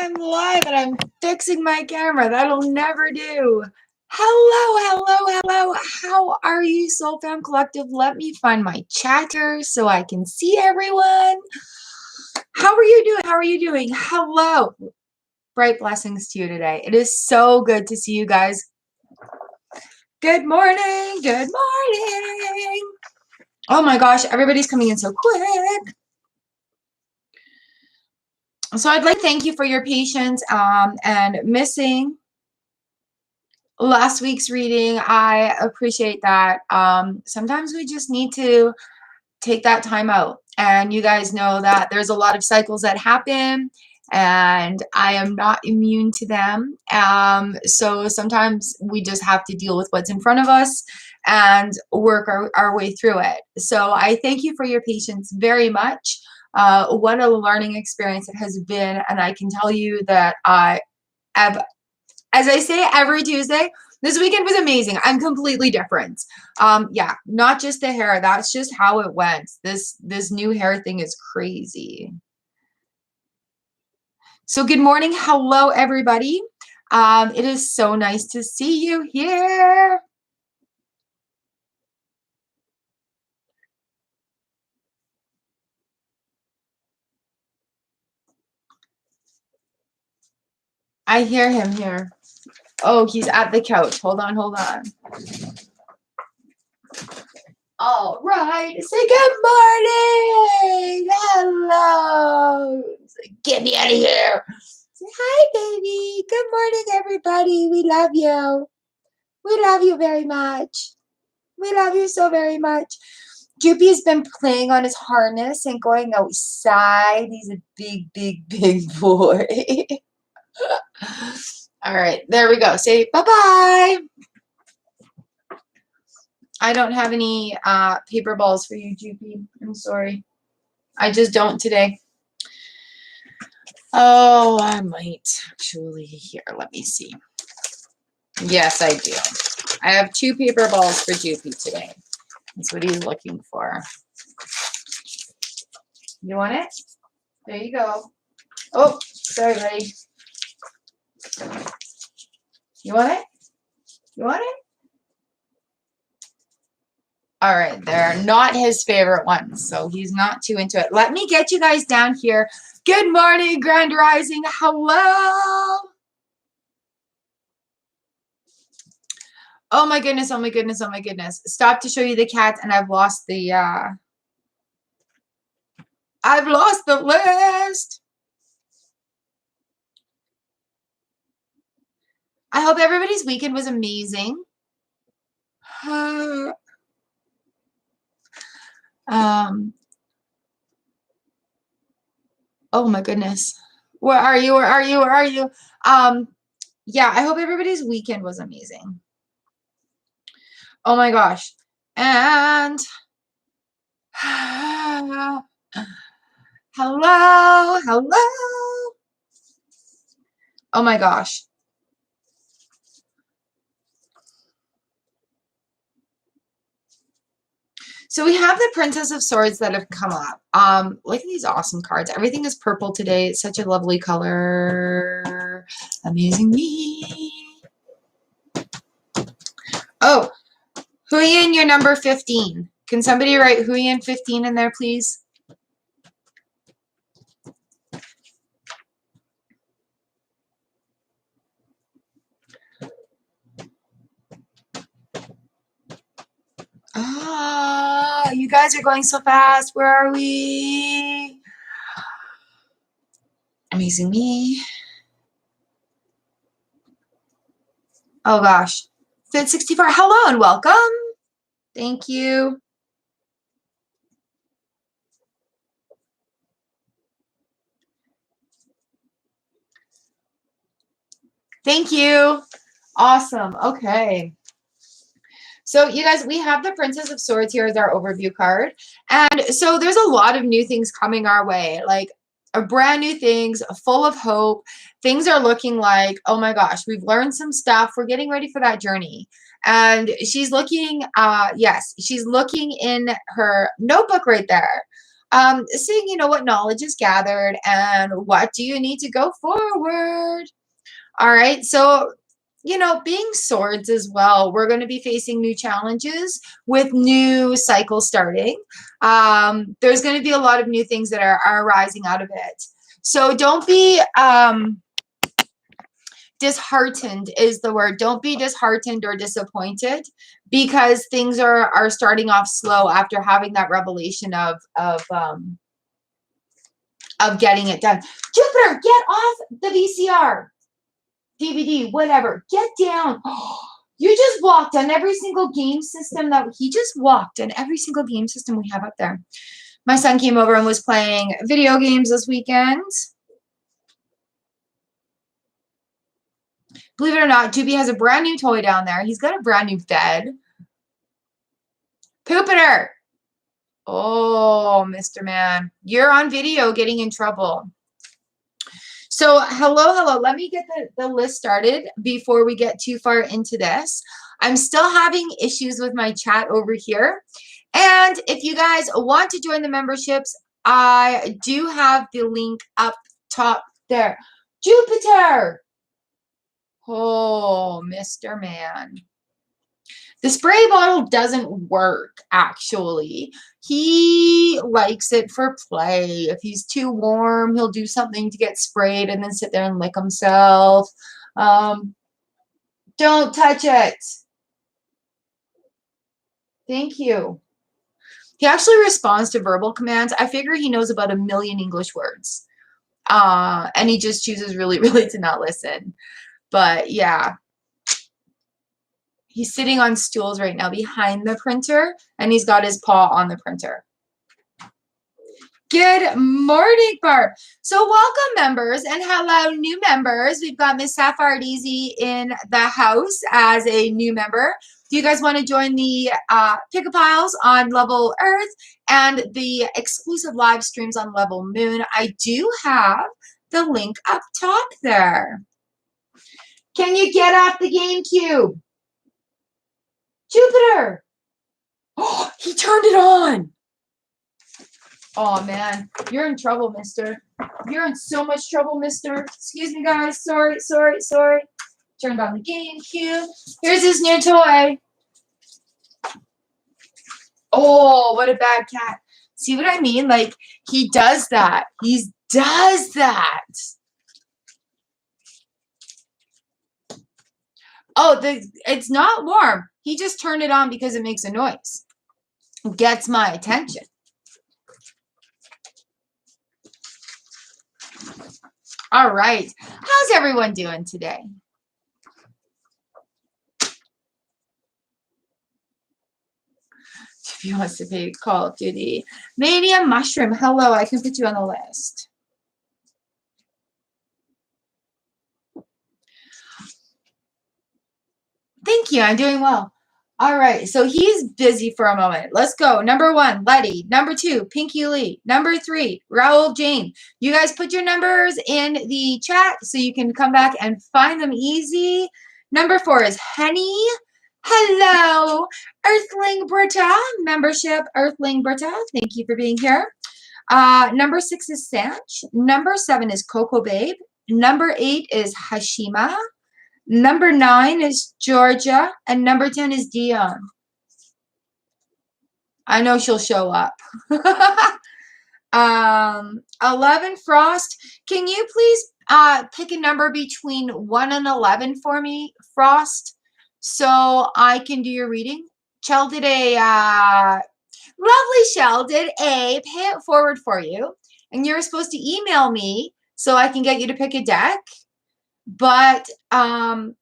I'm live and I'm fixing my camera. That'll never do. Hello, hello, hello. How are you, Soul Fam Collective? Let me find my chatter so I can see everyone. How are you doing? How are you doing? Hello. Bright blessings to you today. It is so good to see you guys. Good morning. Good morning. Oh my gosh, everybody's coming in so quick. So I'd like to thank you for your patience and missing last week's reading. I appreciate that. Sometimes we just need to take that time out. And you guys know that there's a lot of cycles that happen and I am not immune to them. So sometimes we just have to deal with what's in front of us and work our way through it. So I thank you for your patience very much. What a learning experience it has been. And I can tell you that I have, as I say every Tuesday, this weekend was amazing. I'm completely different. Yeah, not just the hair. That's just how it went. This new hair thing is crazy. So good morning. Hello, everybody. It is so nice to see you here. I hear him here. Oh, he's at the couch. Hold on, hold on. All right. Say good morning. Hello. Get me out of here. Say hi, baby. Good morning, everybody. We love you. We love you very much. We love you so very much. Joopy's been playing on his harness and going outside. He's a big, big, big boy. All right, there we go. Say bye-bye. I don't have any paper balls for you, Joopy. I'm sorry. I just don't today. Oh, I might actually. Here, let me see. Yes, I do. I have 2 paper balls for Joopy today. That's what he's looking for. You want it? There you go. Oh, sorry, buddy. You want it? You want it? All right, they're not his favorite ones, so he's not too into it. Let me get you guys down here. Good morning, Grand Rising. Hello. Oh my goodness, oh my goodness, oh my goodness. Stop to show you the cat, and I've lost the list. I hope everybody's weekend was amazing. Oh my goodness. Where are you? Where are you? Where are you? Yeah, I hope everybody's weekend was amazing. Oh my gosh. And hello, hello. Oh my gosh. So we have the Princess of Swords that have come up. Look at these awesome cards. Everything is purple today. It's such a lovely color. Amazing me. Oh, Huyen, you're number 15. Can somebody write Huyen 15 in there, please? Ah, you guys are going so fast. Where are we? Amazing me. Oh gosh. Fit 64. Hello and welcome. Thank you. Thank you. Awesome. Okay. So you guys, we have the Princess of Swords here as our overview card. And so there's a lot of new things coming our way, like brand new things, full of hope. Things are looking like, oh my gosh, we've learned some stuff. We're getting ready for that journey. And she's looking, yes, she's looking in her notebook right there. seeing, what knowledge is gathered and what do you need to go forward. All right. So, being swords as well, we're going to be facing new challenges with new cycles starting. There's going to be a lot of new things that are arising out of it. So don't be disheartened is the word. Don't be disheartened or disappointed because things are starting off slow after having that revelation of getting it done. Jupiter, get off the VCR. DVD, whatever. Get down. Oh, you just walked on every single game system that he just walked on every single game system we have up there. My son came over and was playing video games this weekend. Believe it or not, Doobie has a brand new toy down there. He's got a brand new bed. Poopiter. Oh, Mr. Man. You're on video getting in trouble. So, hello. Let me get the list started before we get too far into this. I'm still having issues with my chat over here. And if you guys want to join the memberships, I do have the link up top there. Jupiter! Oh, Mr. Man. The spray bottle doesn't work, actually. He likes it for play. If he's too warm, he'll do something to get sprayed and then sit there and lick himself. Don't touch it. Thank you. He actually responds to verbal commands. I figure he knows about 1 million English words. And he just chooses really, really to not listen. But yeah. He's sitting on stools right now behind the printer, and he's got his paw on the printer. Good morning, Barb. So welcome, members, and hello, new members. We've got Miss Sapphire Easy in the house as a new member. Do you guys want to join the pick-a-piles on Level Earth and the exclusive live streams on Level Moon? I do have the link up top there. Can you get off the GameCube? Jupiter! Oh, he turned it on! Oh, man. You're in trouble, mister. You're in so much trouble, mister. Excuse me, guys. Sorry. Turned on the GameCube. Here's his new toy. Oh, what a bad cat. See what I mean? Like, he does that. He does that. Oh, it's not warm. He just turned it on because it makes a noise. Gets my attention. All right. How's everyone doing today? If he wants to play Call of Duty. Mania Mushroom. Hello, I can put you on the list. Thank you. I'm doing well. All right. So he's busy for a moment. Let's go. Number 1, Letty. Number 2, Pinky Lee. Number 3, Raoul Jane. You guys put your numbers in the chat so you can come back and find them easy. Number 4 is Henny. Hello, Earthling Britta. Membership, Earthling Britta. Thank you for being here. Number 6 is Sanch. Number 7 is Coco Babe. Number 8 is Hashima. Number 9 is Georgia, and number 10 is Dion. I know she'll show up. 11, Frost. Can you please pick a number between 1 and 11 for me, Frost, so I can do your reading? Chell did a, lovely Chell did a pay it forward for you, and you're supposed to email me so I can get you to pick a deck. But, Frost,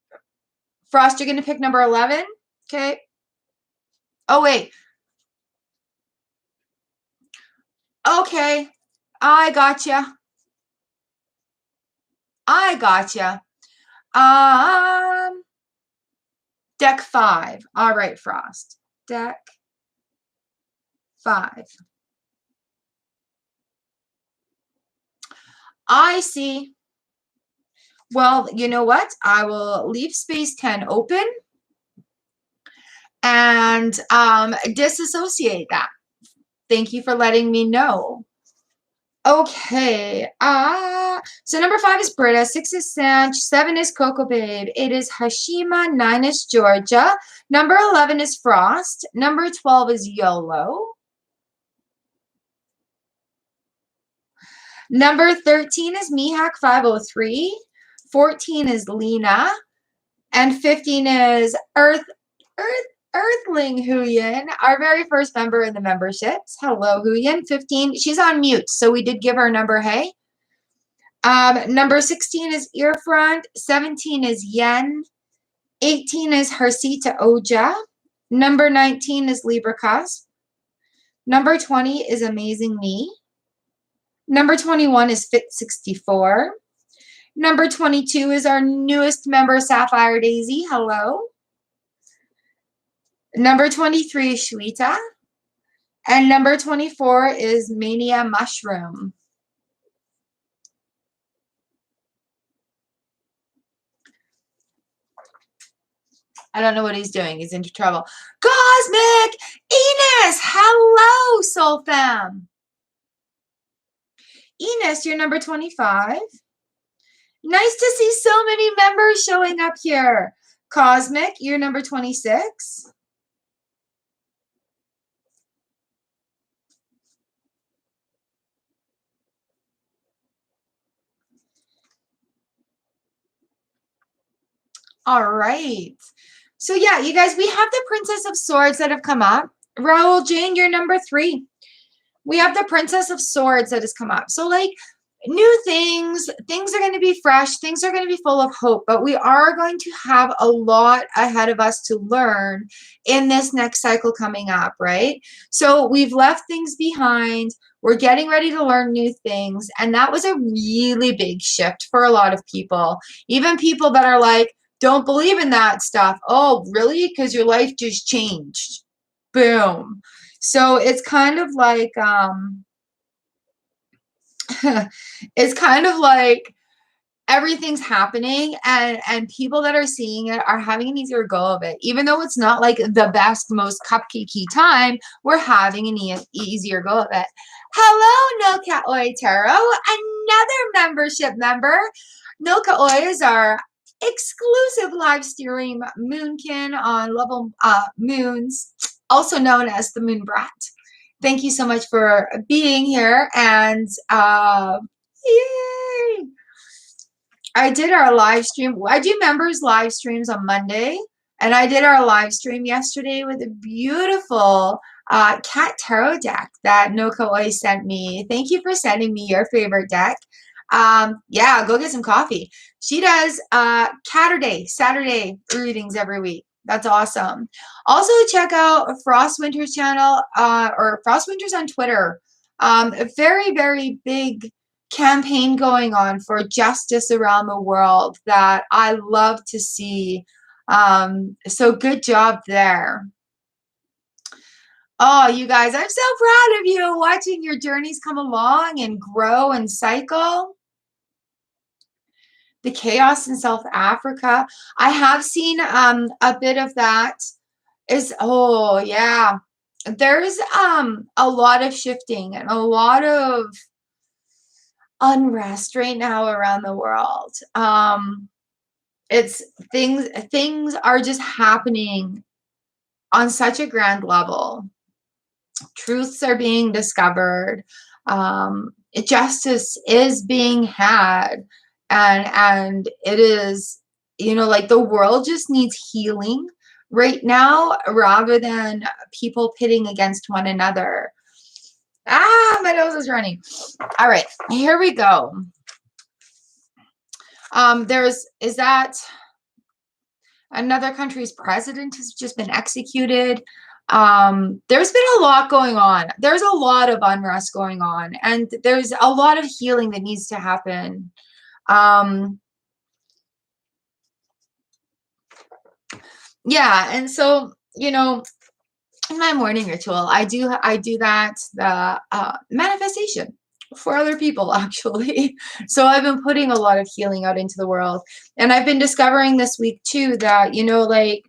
you're going to pick number 11? Okay. Oh, wait. Okay. I gotcha. Deck 5. All right, Frost. Deck 5. I see. Well, you know what? I will leave space 10 open and disassociate that. Thank you for letting me know. Okay. So number 5 is Britta, 6 is Sanch, 7 is Coco Babe, 8 is Hashima, 9 is Georgia, number 11 is Frost, number 12 is YOLO, number 13 is Mihak 503, 14 is Lena, and 15 is Earthling Huyen, our very first member in the memberships. Hello, Huyen. 15. She's on mute, so we did give her a number. Hey. Number 16 is Earfront. 17 is Yen. 18 is Harsita Oja. Number 19 is Libra Cusp. Number 20 is Amazing Me. Number 21 is Fit 64. Number 22 is our newest member, Sapphire Daisy. Hello. Number 23 is Shweta. And number 24 is Mania Mushroom. I don't know what he's doing. He's into trouble. Cosmic! Enos! Hello, Soul Fam. Enos, you're number 25. Nice to see so many members showing up here. Cosmic, you're number 26. All right. So yeah, you guys, we have the Princess of Swords that have come up. Raul Jane, you're number 3. We have the Princess of Swords that has come up. So like new things are going to be fresh, things are going to be full of hope, but we are going to have a lot ahead of us to learn in this next cycle coming up, right? So we've left things behind. We're getting ready to learn new things. And that was a really big shift for a lot of people, even people that are like, don't believe in that stuff. Oh, really? Because your life just changed. Boom. So it's kind of like, it's kind of like everything's happening and people that are seeing it are having an easier go of it. Even though it's not like the best, most cupcakey time, we're having an easier go of it. Hello, Noka Oi Tarot, another membership member. Noka Oi is our exclusive live stream moonkin on Level Moons, also known as the Moon Brat. Thank you so much for being here, and yay! I did our live stream. I do members live streams on Monday, and I did our live stream yesterday with a beautiful cat tarot deck that Noko Oi sent me. Thank you for sending me your favorite deck. Yeah, go get some coffee. She does Saturday readings every week. That's awesome. Also, check out Frost Winter's channel or Frost Winter's on Twitter. A very, very big campaign going on for justice around the world that I love to see. So good job there. Oh, you guys, I'm so proud of you watching your journeys come along and grow and cycle. The chaos in South Africa. I have seen a bit of that. Oh yeah. There's a lot of shifting and a lot of unrest right now around the world. It's things are just happening on such a grand level. Truths are being discovered. Justice is being had. And it is, like the world just needs healing right now rather than people pitting against one another. My nose is running. All right, here we go. Is that another country's president has just been executed. There's been a lot going on. There's a lot of unrest going on, and there's a lot of healing that needs to happen. Yeah, and so in my morning ritual, I do that the manifestation for other people actually. So I've been putting a lot of healing out into the world, and I've been discovering this week too that like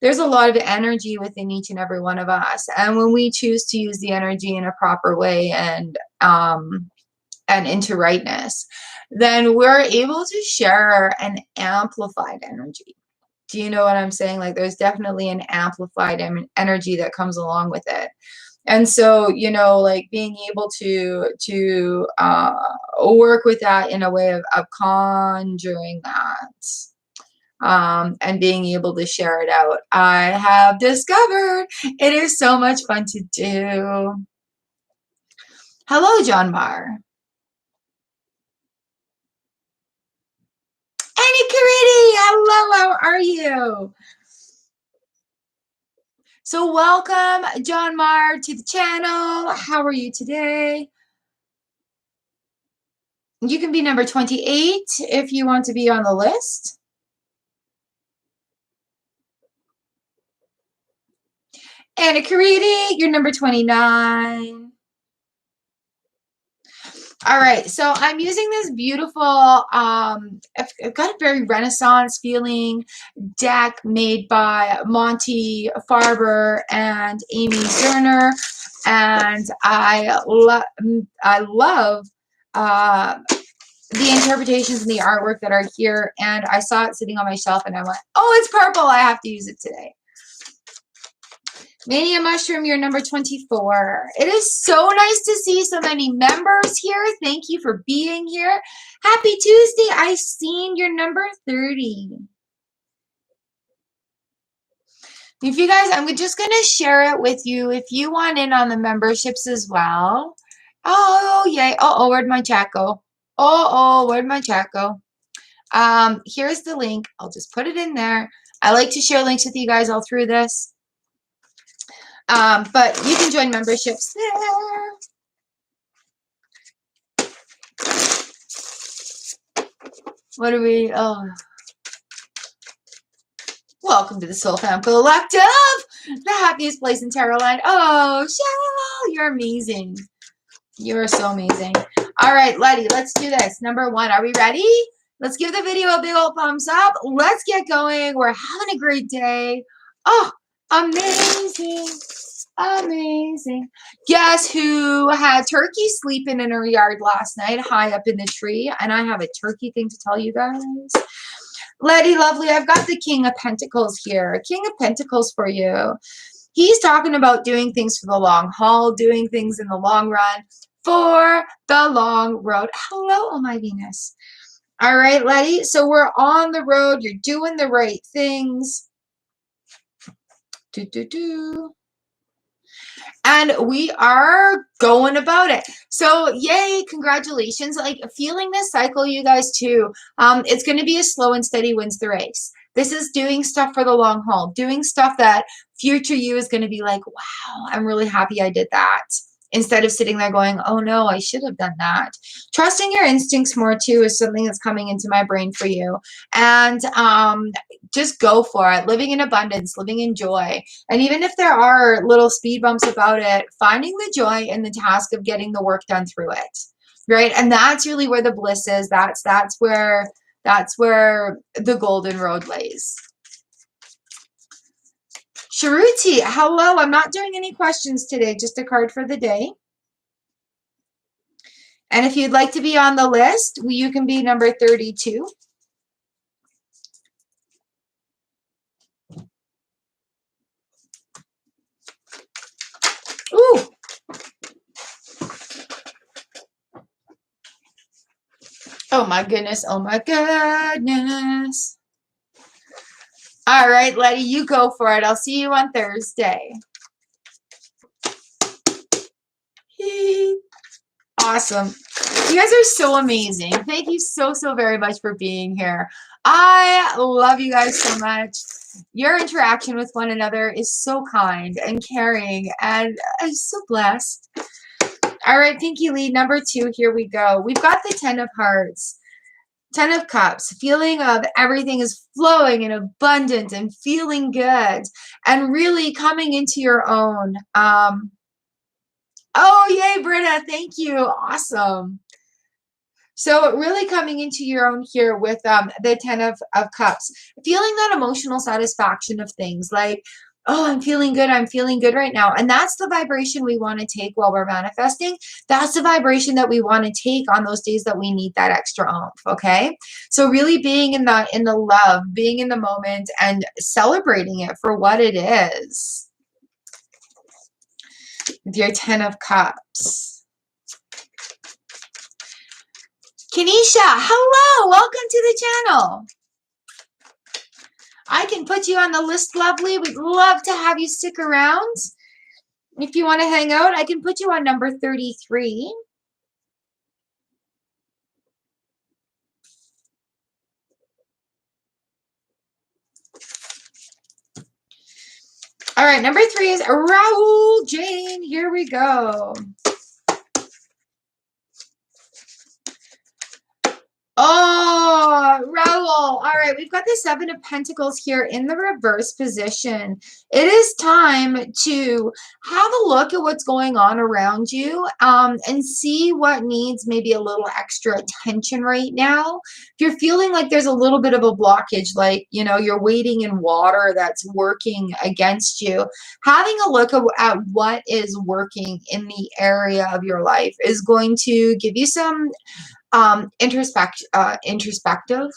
there's a lot of energy within each and every one of us. And when we choose to use the energy in a proper way and into rightness, then we're able to share an amplified energy. Do you know what I'm saying? Like there's definitely an amplified energy that comes along with it. And so, you know, like being able to work with that in a way of conjuring that, and being able to share it out. I have discovered it is so much fun to do. Hello, John Marr. Annie Caridi, hello, how are you? So welcome, John Marr, to the channel. How are you today? You can be number 28 if you want to be on the list. Anna Caridi, you're number 29. All right, so I'm using this beautiful, I've got a very Renaissance feeling deck made by Monty Farber and Amy Zerner, and I love the interpretations and the artwork that are here, and I saw it sitting on my shelf, and I went, oh, it's purple, I have to use it today. Mania Mushroom, you're number 24. It is so nice to see so many members here. Thank you for being here. Happy Tuesday. I seen your number 30. If you guys, I'm just going to share it with you if you want in on the memberships as well. Oh, yay. Uh-oh, where'd my chat go? Uh-oh, where'd my chat go? Here's the link. I'll just put it in there. I like to share links with you guys all through this. But you can join memberships there. What are we? Oh, welcome to the Soul Fam Collective, the happiest place in Tarotland. Oh, Cheryl, you're amazing. You're so amazing. All right, Letty, let's do this. Number 1, are we ready? Let's give the video a big old thumbs up. Let's get going. We're having a great day. Oh, amazing. Amazing. Guess who had turkey sleeping in her yard last night, high up in the tree? And I have a turkey thing to tell you guys. Letty Lovely, I've got the King of Pentacles here. King of Pentacles for you. He's talking about doing things for the long haul, doing things in the long run, for the long road. Hello, oh my Venus. All right, Letty. So we're on the road. You're doing the right things. And we are going about it. So yay, congratulations. Like feeling this cycle, you guys too. It's going to be a slow and steady wins the race. This is doing stuff for the long haul, doing stuff that future you is going to be like, wow, I'm really happy I did that. Instead of sitting there going, oh no, I should have done that. Trusting your instincts more too is something that's coming into my brain for you. And just go for it. Living in abundance, living in joy. And even if there are little speed bumps about it, finding the joy in the task of getting the work done through it. Right? And that's really where the bliss is. That's where the golden road lays. Sharuti, hello. I'm not doing any questions today, just a card for the day. And if you'd like to be on the list, you can be number 32. Ooh. Oh my goodness. Oh my goodness. All right, Letty, you go for it. I'll see you on Thursday. Awesome. You guys are so amazing. Thank you so very much for being here. I love you guys so much. Your interaction with one another is so kind and caring, and I'm so blessed. All right, Pinky Lee, number 2, here we go. We've got the 10 of Hearts. 10 of Cups, feeling of everything is flowing and abundant and feeling good and really coming into your own. Oh, yay, Britta. Thank you. Awesome. So really coming into your own here with the Ten of Cups, feeling that emotional satisfaction of things like, oh, I'm feeling good right now. And that's the vibration we want to take while we're manifesting. That's the vibration that we want to take on those days that we need that extra oomph. Okay. So really being in the love, being in the moment and celebrating it for what it is. With your Ten of Cups. Kenisha, hello, welcome to the channel. I can put you on the list, lovely. We'd love to have you stick around. If you want to hang out, I can put you on number 33. All right, number 3 is Raul Jane. Here we go. Oh, Raul. All right, we've got the Seven of Pentacles here in the reverse position. It is time to have a look at what's going on around you and see what needs maybe a little extra attention right now. If you're feeling like there's a little bit of a blockage, like, you know, you're waiting in water that's working against you, having a look at what is working in the area of your life is going to give you some introspective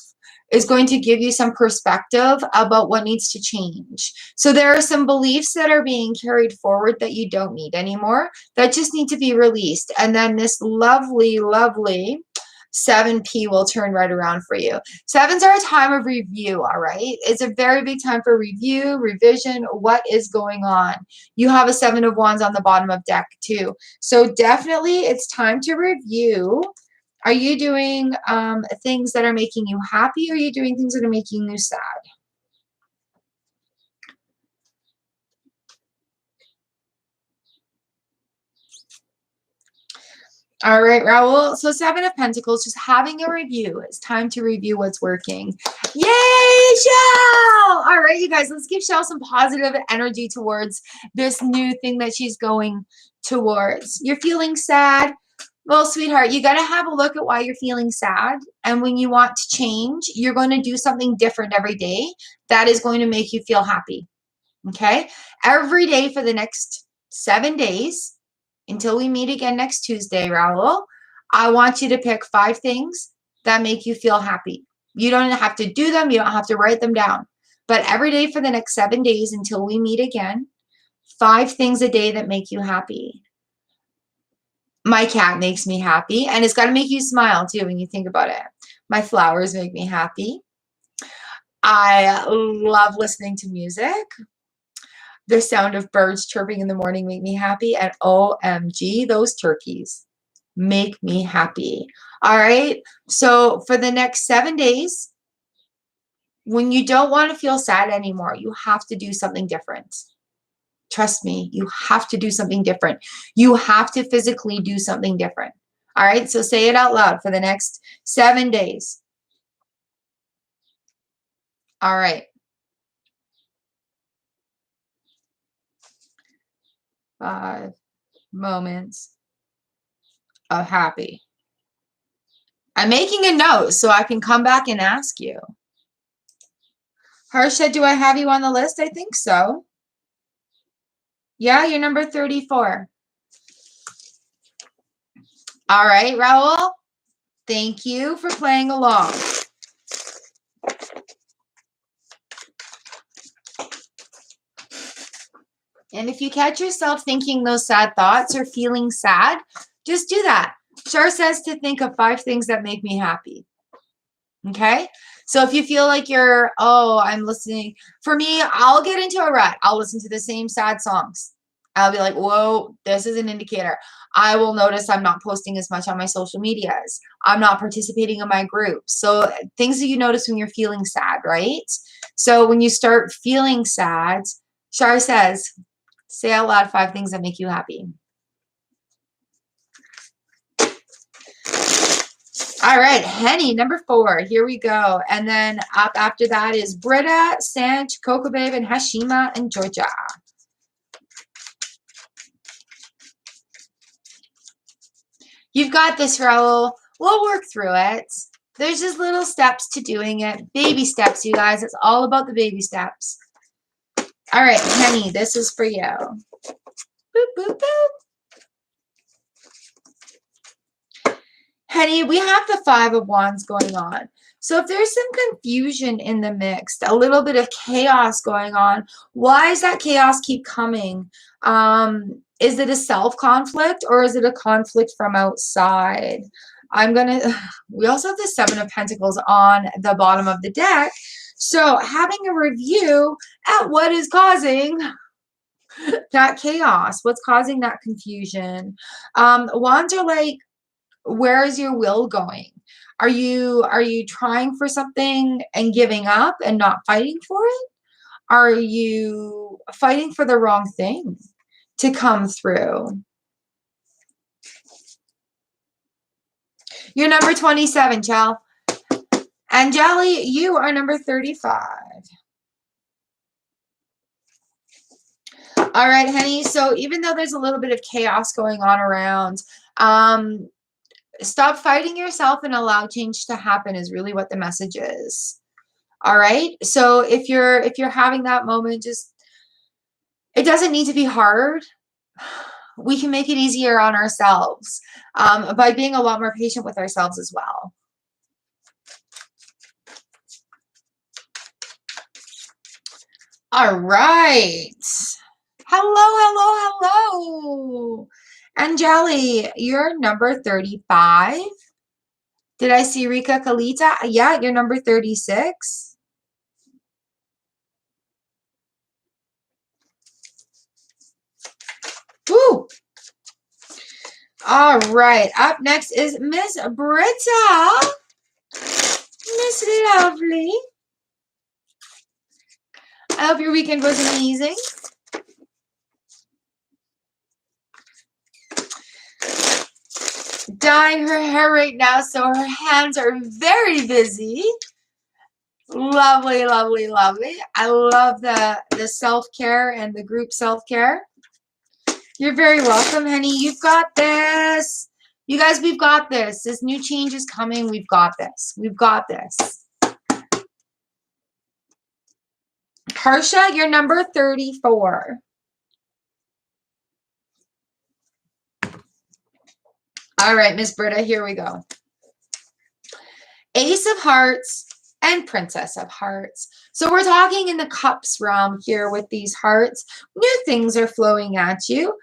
is going to give you some perspective about what needs to change. So there are some beliefs that are being carried forward that you don't need anymore that just need to be released. And then this lovely, lovely 7P will turn right around for you. Sevens are a time of review, all right? It's a very big time for review, revision, what is going on. You have a 7 of Wands on the bottom of deck too. So definitely it's time to review. Are you doing things that are making you happy, or are you doing things that are making you sad? All right, Raul. So 7 of Pentacles, just having a review. It's time to review what's working. Yay, Shell! All right, you guys, let's give Shell some positive energy towards this new thing that she's going towards. You're feeling sad. Well, sweetheart, you got to have a look at why you're feeling sad. And when you want to change, you're going to do something different every day that is going to make you feel happy. Okay? Every day for the next 7 days until we meet again next Tuesday, Raul, I want you to pick 5 things that make you feel happy. You don't have to do them. You don't have to write them down. But every day for the next 7 days until we meet again, 5 things a day that make you happy. My cat makes me happy, and it's got to make you smile too when you think about it. My flowers make me happy. I love listening to music. The sound of birds chirping in the morning make me happy, and OMG, those turkeys make me happy. All right, so for the next 7 days, when you don't want to feel sad anymore, you have to do something different. Trust me, you have to do something different. You have to physically do something different. All right, so say it out loud for the next 7 days. All right. 5 moments of happy. I'm making a note so I can come back and ask you. Harsha, do I have you on the list? I think so. Yeah, you're number 34. All right, Raul. Thank you for playing along. And if you catch yourself thinking those sad thoughts or feeling sad, just do that. Char says to think of 5 things that make me happy. Okay? So if you feel like you're, oh, I'm listening. For me, I'll get into a rut. I'll listen to the same sad songs. I'll be like, whoa, this is an indicator. I will notice I'm not posting as much on my social medias. I'm not participating in my groups. So things that you notice when you're feeling sad, right? So when you start feeling sad, Char says, say out loud 5 things that make you happy. All right, Henny, number 4. Here we go. And then up after that is Britta, Sanch, Coco Babe, and Hashima, and Georgia. You've got this, Raul. We'll work through it. There's just little steps to doing it. Baby steps, you guys. It's all about the baby steps. All right, Henny, this is for you. Boop, boop, boop. Henny, we have the Five of Wands going on. So if there's some confusion in the mix, a little bit of chaos going on, why does that chaos keep coming? Is it a self-conflict or is it a conflict from outside? We also have the Seven of Pentacles on the bottom of the deck. So having a review at what is causing that chaos, what's causing that confusion. Wands are like, where is your will going? Are you trying for something and giving up and not fighting for it? Are you fighting for the wrong thing to come through? You're number 27, Chal. And Jelly, you are number 35. All right, honey. So even though there's a little bit of chaos going on around, stop fighting yourself and allow change to happen is really what the message is. All right. So if you're having that moment, just, it doesn't need to be hard. We can make it easier on ourselves by being a lot more patient with ourselves as well. All right. Hello, hello, hello. Angeli, you're number 35. Did I see Rika Kalita? Yeah, you're number 36. Woo! All right. Up next is Miss Britta. Miss Lovely. I hope your weekend was amazing. Dyeing her hair right now, so her hands are very busy. Lovely, lovely, lovely. I love the self-care and the group self-care. You're very welcome, honey. You've got this. You guys, we've got this. This new change is coming. We've got this. We've got this. Harsha, you're number 34. All right, Miss Britta, here we go. Ace of Hearts and Princess of Hearts. So we're talking in the cups realm here with these hearts. New things are flowing at you.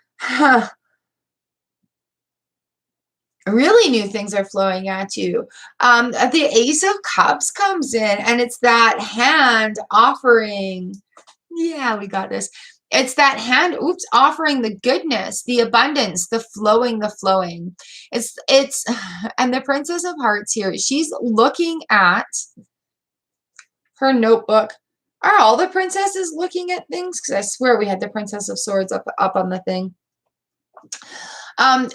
Really new things are flowing at you. The Ace of Cups comes in and it's that hand offering. Yeah, we got this. It's that hand, oops, offering the goodness, the abundance, the flowing, the flowing. And the Princess of Hearts here, she's looking at her notebook. Are all the princesses looking at things? Because I swear we had the Princess of Swords up on the thing.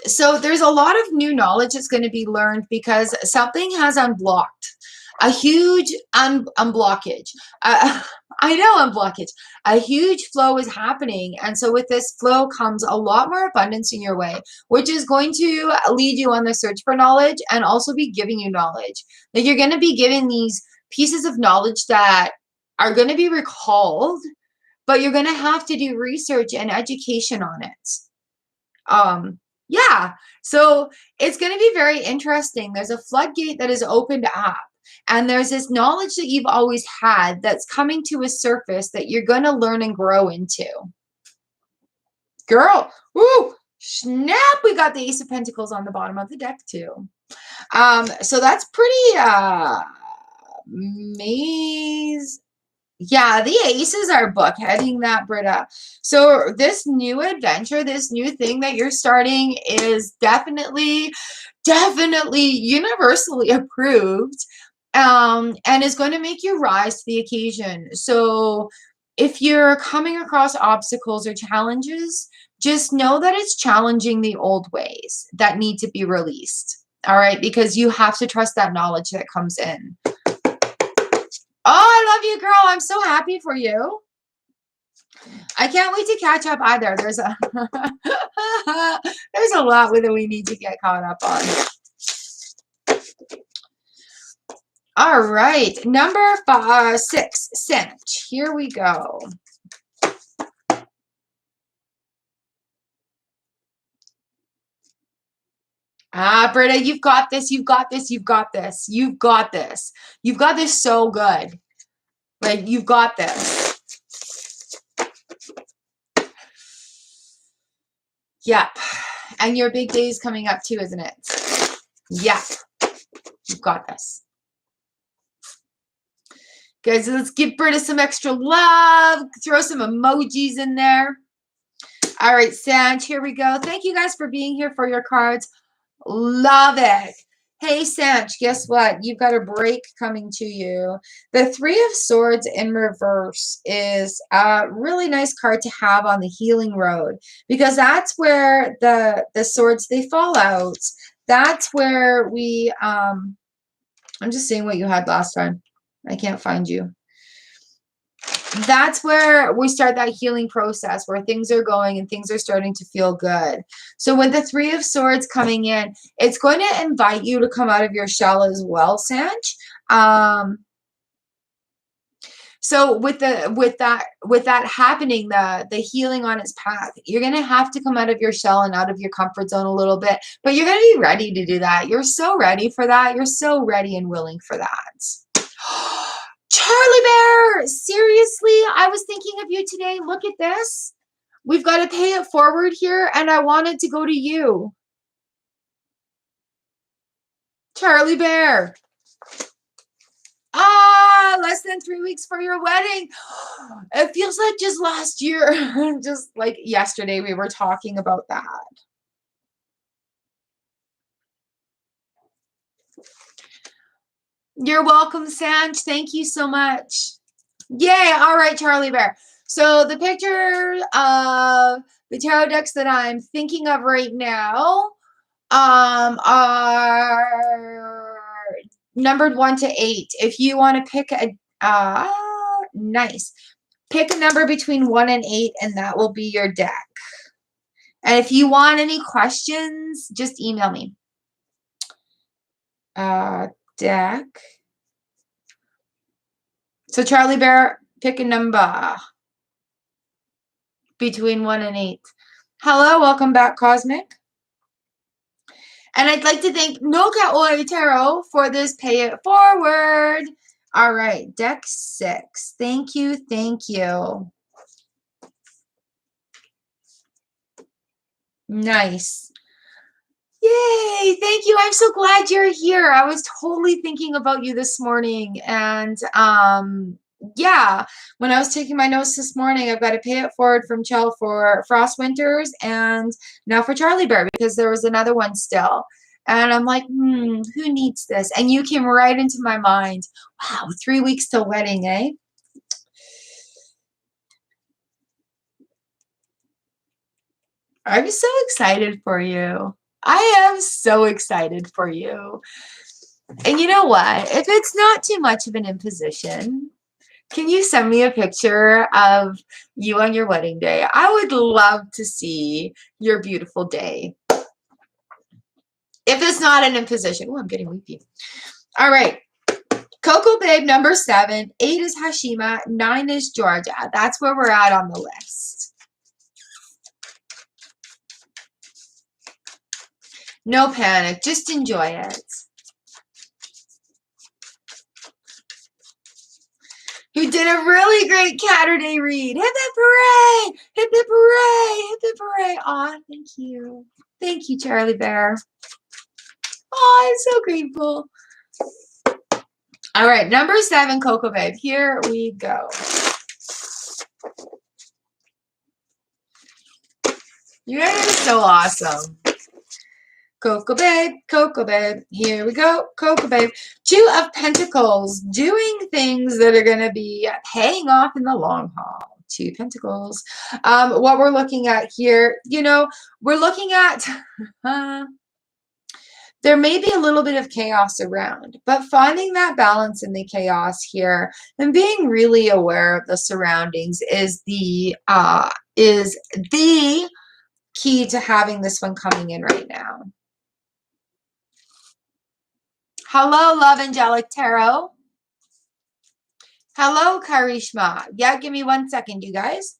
So there's a lot of new knowledge that's going to be learned because something has unblocked. A huge unblockage. I know unblockage. A huge flow is happening. And so with this flow comes a lot more abundance in your way, which is going to lead you on the search for knowledge and also be giving you knowledge. Like you're going to be given these pieces of knowledge that are going to be recalled, but you're going to have to do research and education on it. Yeah, so it's going to be very interesting. There's a floodgate that is opened up. And there's this knowledge that you've always had that's coming to a surface that you're going to learn and grow into. Girl, woo, snap, we got the Ace of Pentacles on the bottom of the deck too. So that's pretty amazing. Yeah, the aces are bookending that, Britta. So this new adventure, this new thing that you're starting is definitely universally approved. And is going to make you rise to the occasion. So if you're coming across obstacles or challenges, just know that it's challenging the old ways that need to be released. All right, because you have to trust that knowledge that comes in. Oh, I love you, girl. I'm so happy for you. I can't wait to catch up either. There's a there's a lot that we need to get caught up on. All right, number 6, cinch. Here we go. Ah, Britta, you've got this. You've got this. You've got this. You've got this. You've got this so good. Like, you've got this. Yep. And your big day is coming up too, isn't it? Yep. You've got this. Guys, let's give Britta some extra love. Throw some emojis in there. All right, Sanj, here we go. Thank you guys for being here for your cards. Love it. Hey, Sanch, guess what? You've got a break coming to you. The Three of Swords in reverse is a really nice card to have on the healing road because that's where the swords, they fall out. That's where we, I'm just seeing what you had last time. I can't find you. That's where we start that healing process where things are going and things are starting to feel good. So with the Three of Swords coming in, it's going to invite you to come out of your shell as well, Sanj. So with that happening, the healing on its path, you're going to have to come out of your shell and out of your comfort zone a little bit, but you're going to be ready to do that. You're so ready for that. You're so ready and willing for that. Charlie Bear, seriously, I was thinking of you today. Look at this. We've got to pay it forward here, and I wanted to go to you. Charlie Bear. Ah, less than 3 weeks for your wedding. It feels like just last year, just like yesterday we were talking about that. You're welcome, Sanj. Thank you so much. Yay. All right, Charlie Bear. So the picture of the tarot decks that I'm thinking of right now are numbered 1 to 8. If you want to pick a nice. Pick a number between 1 and 8, and that will be your deck. And if you want any questions, just email me. Deck. So Charlie Bear, pick a number between 1 and 8. Hello, welcome back, Cosmic. And I'd like to thank Noka Oi Tarot for this pay it forward. All right, deck 6. Thank you, thank you. Nice. Yay, thank you. I'm so glad you're here. I was totally thinking about you this morning. And yeah, when I was taking my notes this morning, I've got to pay it forward from Chell for Frost Winters and now for Charlie Bear because there was another one still. And I'm like, who needs this? And you came right into my mind. Wow, 3 weeks till wedding, eh? I'm so excited for you. I am so excited for you. And you know what? If it's not too much of an imposition, can you send me a picture of you on your wedding day? I would love to see your beautiful day. If it's not an imposition. Oh, I'm getting weepy. All right. Coco Babe, number 7. 8 is Hashima. 9 is Georgia. That's where we're at on the list. No panic. Just enjoy it. You did a really great Saturday read. Hip hip hooray! Hip hip hooray! Hip hip hooray! Aw, thank you. Thank you, Charlie Bear. Oh, I'm so grateful. All right, number 7, Coco Babe. Here we go. You guys are so awesome. Coco Babe, here we go, Coco Babe. 2 of Pentacles, doing things that are going to be paying off in the long haul. 2 Pentacles. What we're looking at here, you know, we're looking at, there may be a little bit of chaos around, but finding that balance in the chaos here and being really aware of the surroundings is the key to having this one coming in right now. Hello, Love Angelic Tarot. Hello, Karishma. Yeah, give me 1 second, you guys.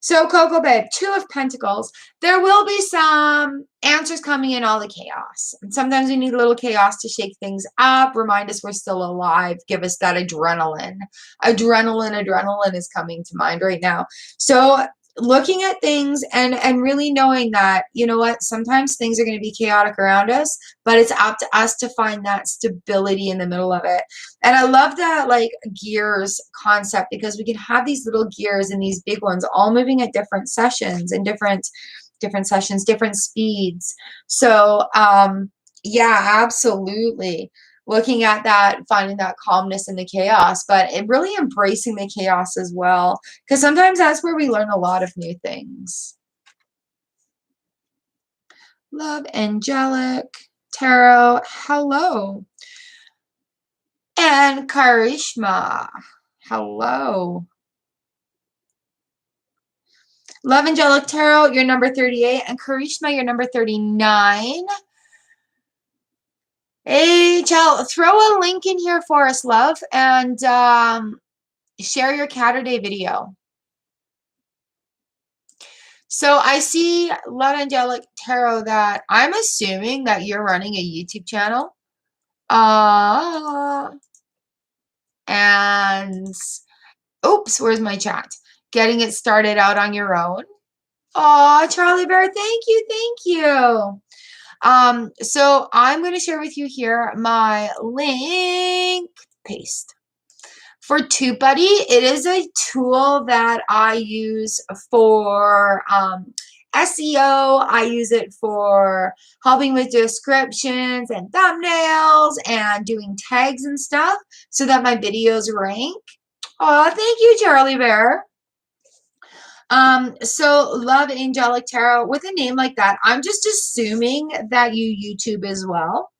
So, Coco Babe, 2 of Pentacles. There will be some answers coming in all the chaos. And sometimes we need a little chaos to shake things up, remind us we're still alive, give us that adrenaline. Adrenaline is coming to mind right now. So, looking at things and really knowing that, you know what, sometimes things are going to be chaotic around us, but it's up to us to find that stability in the middle of it. And I love that like gears concept, because we can have these little gears and these big ones all moving at different sessions and different sessions, different speeds. So yeah, absolutely. Looking at that, finding that calmness in the chaos, but really embracing the chaos as well, because sometimes that's where we learn a lot of new things. Love Angelic Tarot, hello. And Karishma, hello. Love Angelic Tarot, you're number 38, and Karishma, you're number 39. Hey, Chel, throw a link in here for us, love, and share your Catterday video. So I see, Love Angelic Tarot, that I'm assuming that you're running a YouTube channel. And oops, where's my chat? Getting it started out on your own. Oh, Charlie Bear, thank you, thank you. So I'm going to share with you here my link, paste. For TubeBuddy, it is a tool that I use for SEO. I use it for helping with descriptions and thumbnails and doing tags and stuff so that my videos rank. Oh, thank you, Charlie Bear. So Love Angelic Tarot, with a name like that, I'm just assuming that you YouTube as well.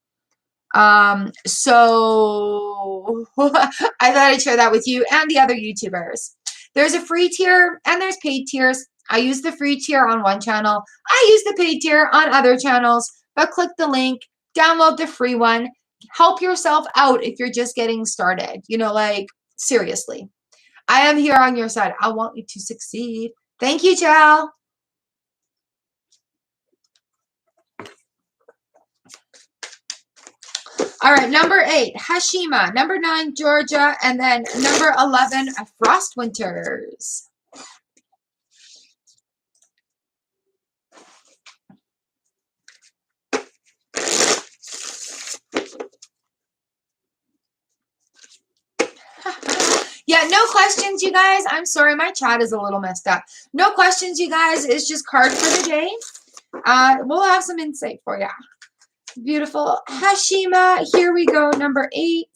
So I thought I'd share that with you and the other YouTubers. There's a free tier and there's paid tiers. I use the free tier on one channel. I use the paid tier on other channels, but click the link, download the free one, help yourself out if you're just getting started. You know, like, seriously. I am here on your side. I want you to succeed. Thank you, Chal. All right, number 8, Hashima. Number 9, Georgia. And then number 11, Frost Winters. Yeah, no questions, you guys. I'm sorry, my chat is a little messed up. No questions, you guys. It's just card for the day. We'll have some insight for you. Beautiful. Hashima, here we go, number 8.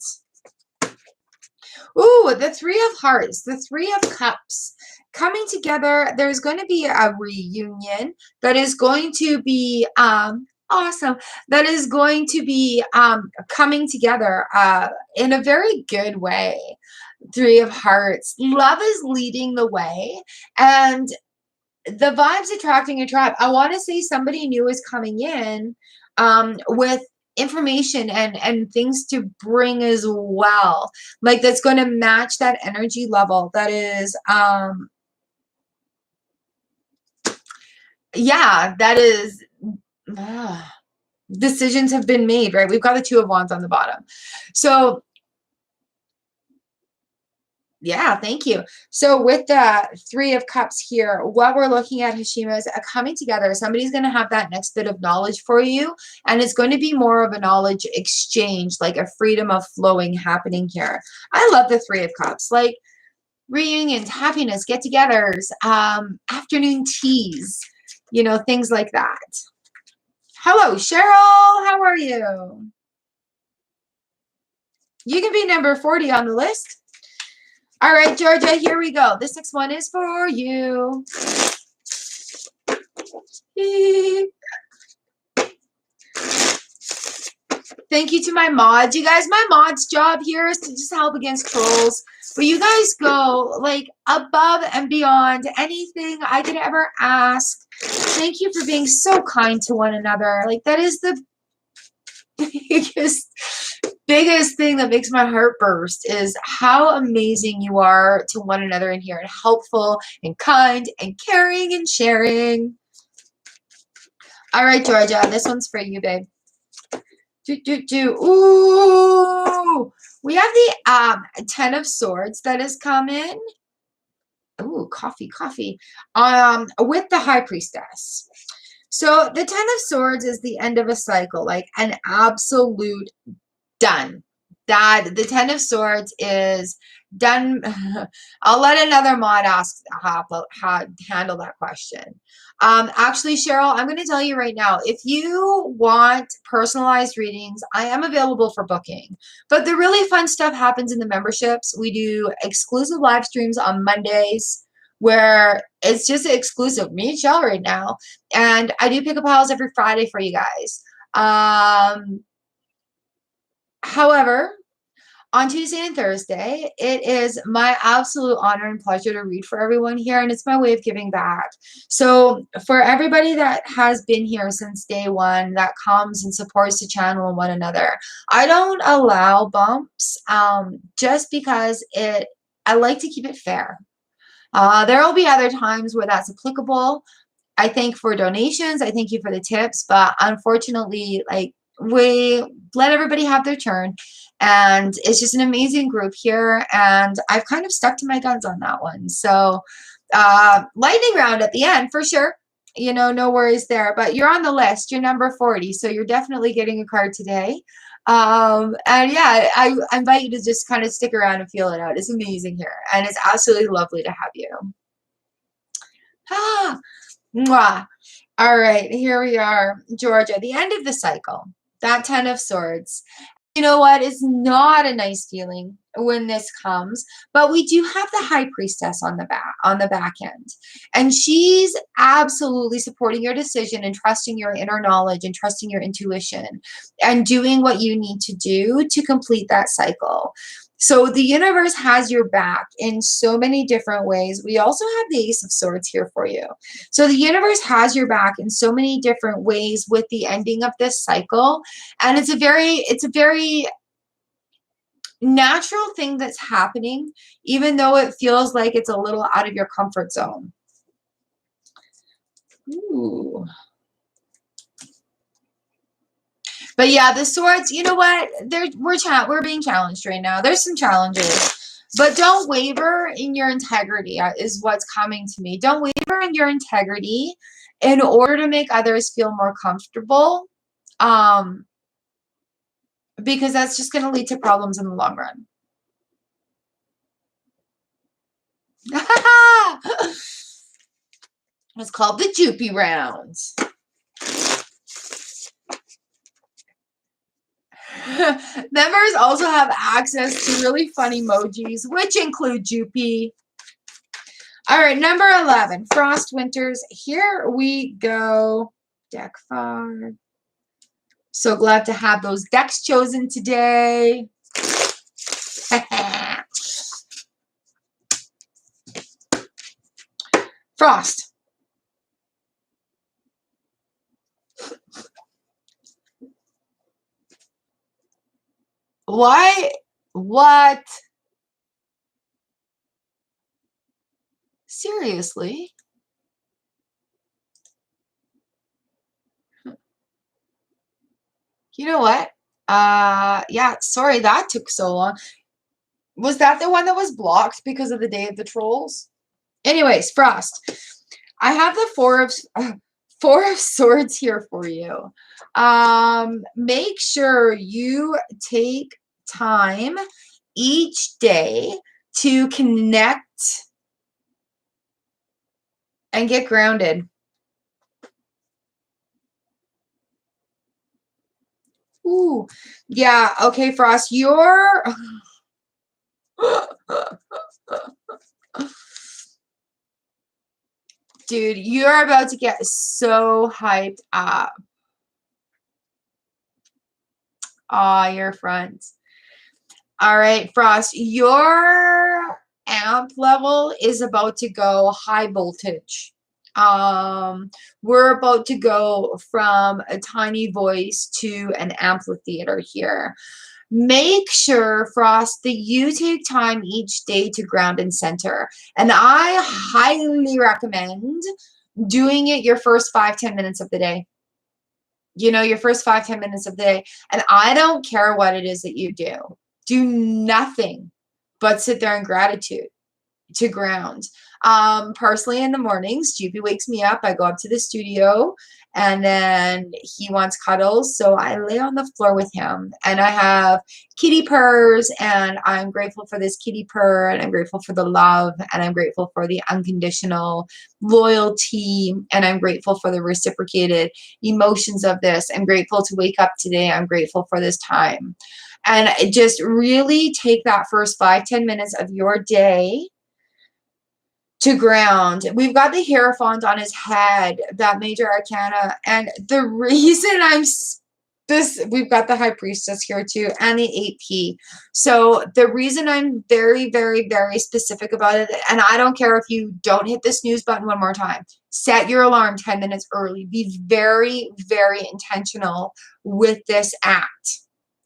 Ooh, the 3 of Hearts, the 3 of Cups. Coming together, there's going to be a reunion that is going to be awesome. That is going to be coming together in a very good way. 3 of Hearts. Love is leading the way, and the vibes attracting a tribe. I want to say somebody new is coming in with information and things to bring as well, like that's going to match that energy level. That is yeah, that is decisions have been made, right? We've got the 2 of Wands on the bottom. So yeah, thank you. So with the 3 of Cups here, what we're looking at, Hashima, is a coming together. Somebody's going to have that next bit of knowledge for you, and it's going to be more of a knowledge exchange, like a freedom of flowing happening here. I love the 3 of Cups, like reunions, happiness, get-togethers, afternoon teas, you know, things like that. Hello, Cheryl. How are you? You can be number 40 on the list. All right, Georgia, here we go. This next one is for you. Thank you to my mods. You guys, my mods' job here is to just help against trolls. But you guys go, like, above and beyond anything I could ever ask. Thank you for being so kind to one another. Like, that is the biggest biggest thing that makes my heart burst is how amazing you are to one another in here, and helpful and kind and caring and sharing. All right, Georgia, this one's for you, babe. Ooh, we have the 10 of Swords that has come in. Ooh, coffee. With the High Priestess. So the 10 of Swords is the end of a cycle, like an absolute done. That the 10 of Swords is done. I'll let another mod handle that question. Actually, Cheryl, I'm going to tell you right now, if you want personalized readings, I am available for booking. But the really fun stuff happens in the memberships. We do exclusive live streams on Mondays where it's just exclusive. Me and Cheryl right now. And I do pick up piles every Friday for you guys. However, on Tuesday and Thursday, it is my absolute honor and pleasure to read for everyone here, and it's my way of giving back. So for everybody that has been here since day one, that comes and supports the channel and one another, I don't allow bumps just because I like to keep it fair. There will be other times where that's applicable. I thank for donations. I thank you for the tips, but unfortunately, like, we let everybody have their turn, and it's just an amazing group here, and I've kind of stuck to my guns on that one. So lightning round at the end for sure, you know, no worries there, but you're on the list. You're number 40, so you're definitely getting a card today. And yeah, I invite you to just kind of stick around and feel it out. It's amazing here, and it's absolutely lovely to have you. Mwah. All right, here we are, Georgia, the end of the cycle, that 10 of Swords. You know what? It's not a nice feeling when this comes, but we do have the High Priestess on the back end, and she's absolutely supporting your decision and trusting your inner knowledge and trusting your intuition and doing what you need to do to complete that cycle. So the universe has your back in so many different ways. We also have the Ace of Swords here for you. So the universe has your back in so many different ways with the ending of this cycle. And it's a very natural thing that's happening, even though it feels like it's a little out of your comfort zone. Ooh. But yeah, the swords, you know what? We're being challenged right now. There's some challenges. But don't waver in your integrity is what's coming to me. Don't waver in your integrity in order to make others feel more comfortable. Because that's just going to lead to problems in the long run. It's called the Joopy rounds. Members also have access to really fun emojis, which include Joopy. All right, number 11, Frost Winters. Here we go. Deck 5. So glad to have those decks chosen today. Frost. Why? What? Seriously? You know what? Yeah, sorry that took so long. Was that the one that was blocked because of the Day of the Trolls? Anyways, Frost. I have the Four of Swords here for you. Make sure you take time each day to connect and get grounded. Ooh, yeah, okay, Frost, you're... Dude, you're about to get so hyped up. Aw, your friends. All right, Frost, your amp level is about to go high voltage. We're about to go from a tiny voice to an amphitheater here. Make sure, Frost, that you take time each day to ground and center. And I highly recommend doing it your first 5-10 minutes of the day. You know, your first 5-10 minutes of the day. And I don't care what it is that you do. Do nothing but sit there in gratitude to ground. Personally, in the mornings, GP wakes me up. I go up to the studio and then he wants cuddles. So I lay on the floor with him and I have kitty purrs, and I'm grateful for this kitty purr, and I'm grateful for the love, and I'm grateful for the unconditional loyalty, and I'm grateful for the reciprocated emotions of this. I'm grateful to wake up today. I'm grateful for this time. And just really take that first 5-10 minutes of your day to ground. We've got the Hierophant on his head, that major arcana. And the reason we've got the High Priestess here too, and the 8P. So the reason I'm very, very, very specific about it, and I don't care if you don't hit the snooze button one more time, set your alarm 10 minutes early. Be very, very intentional with this act.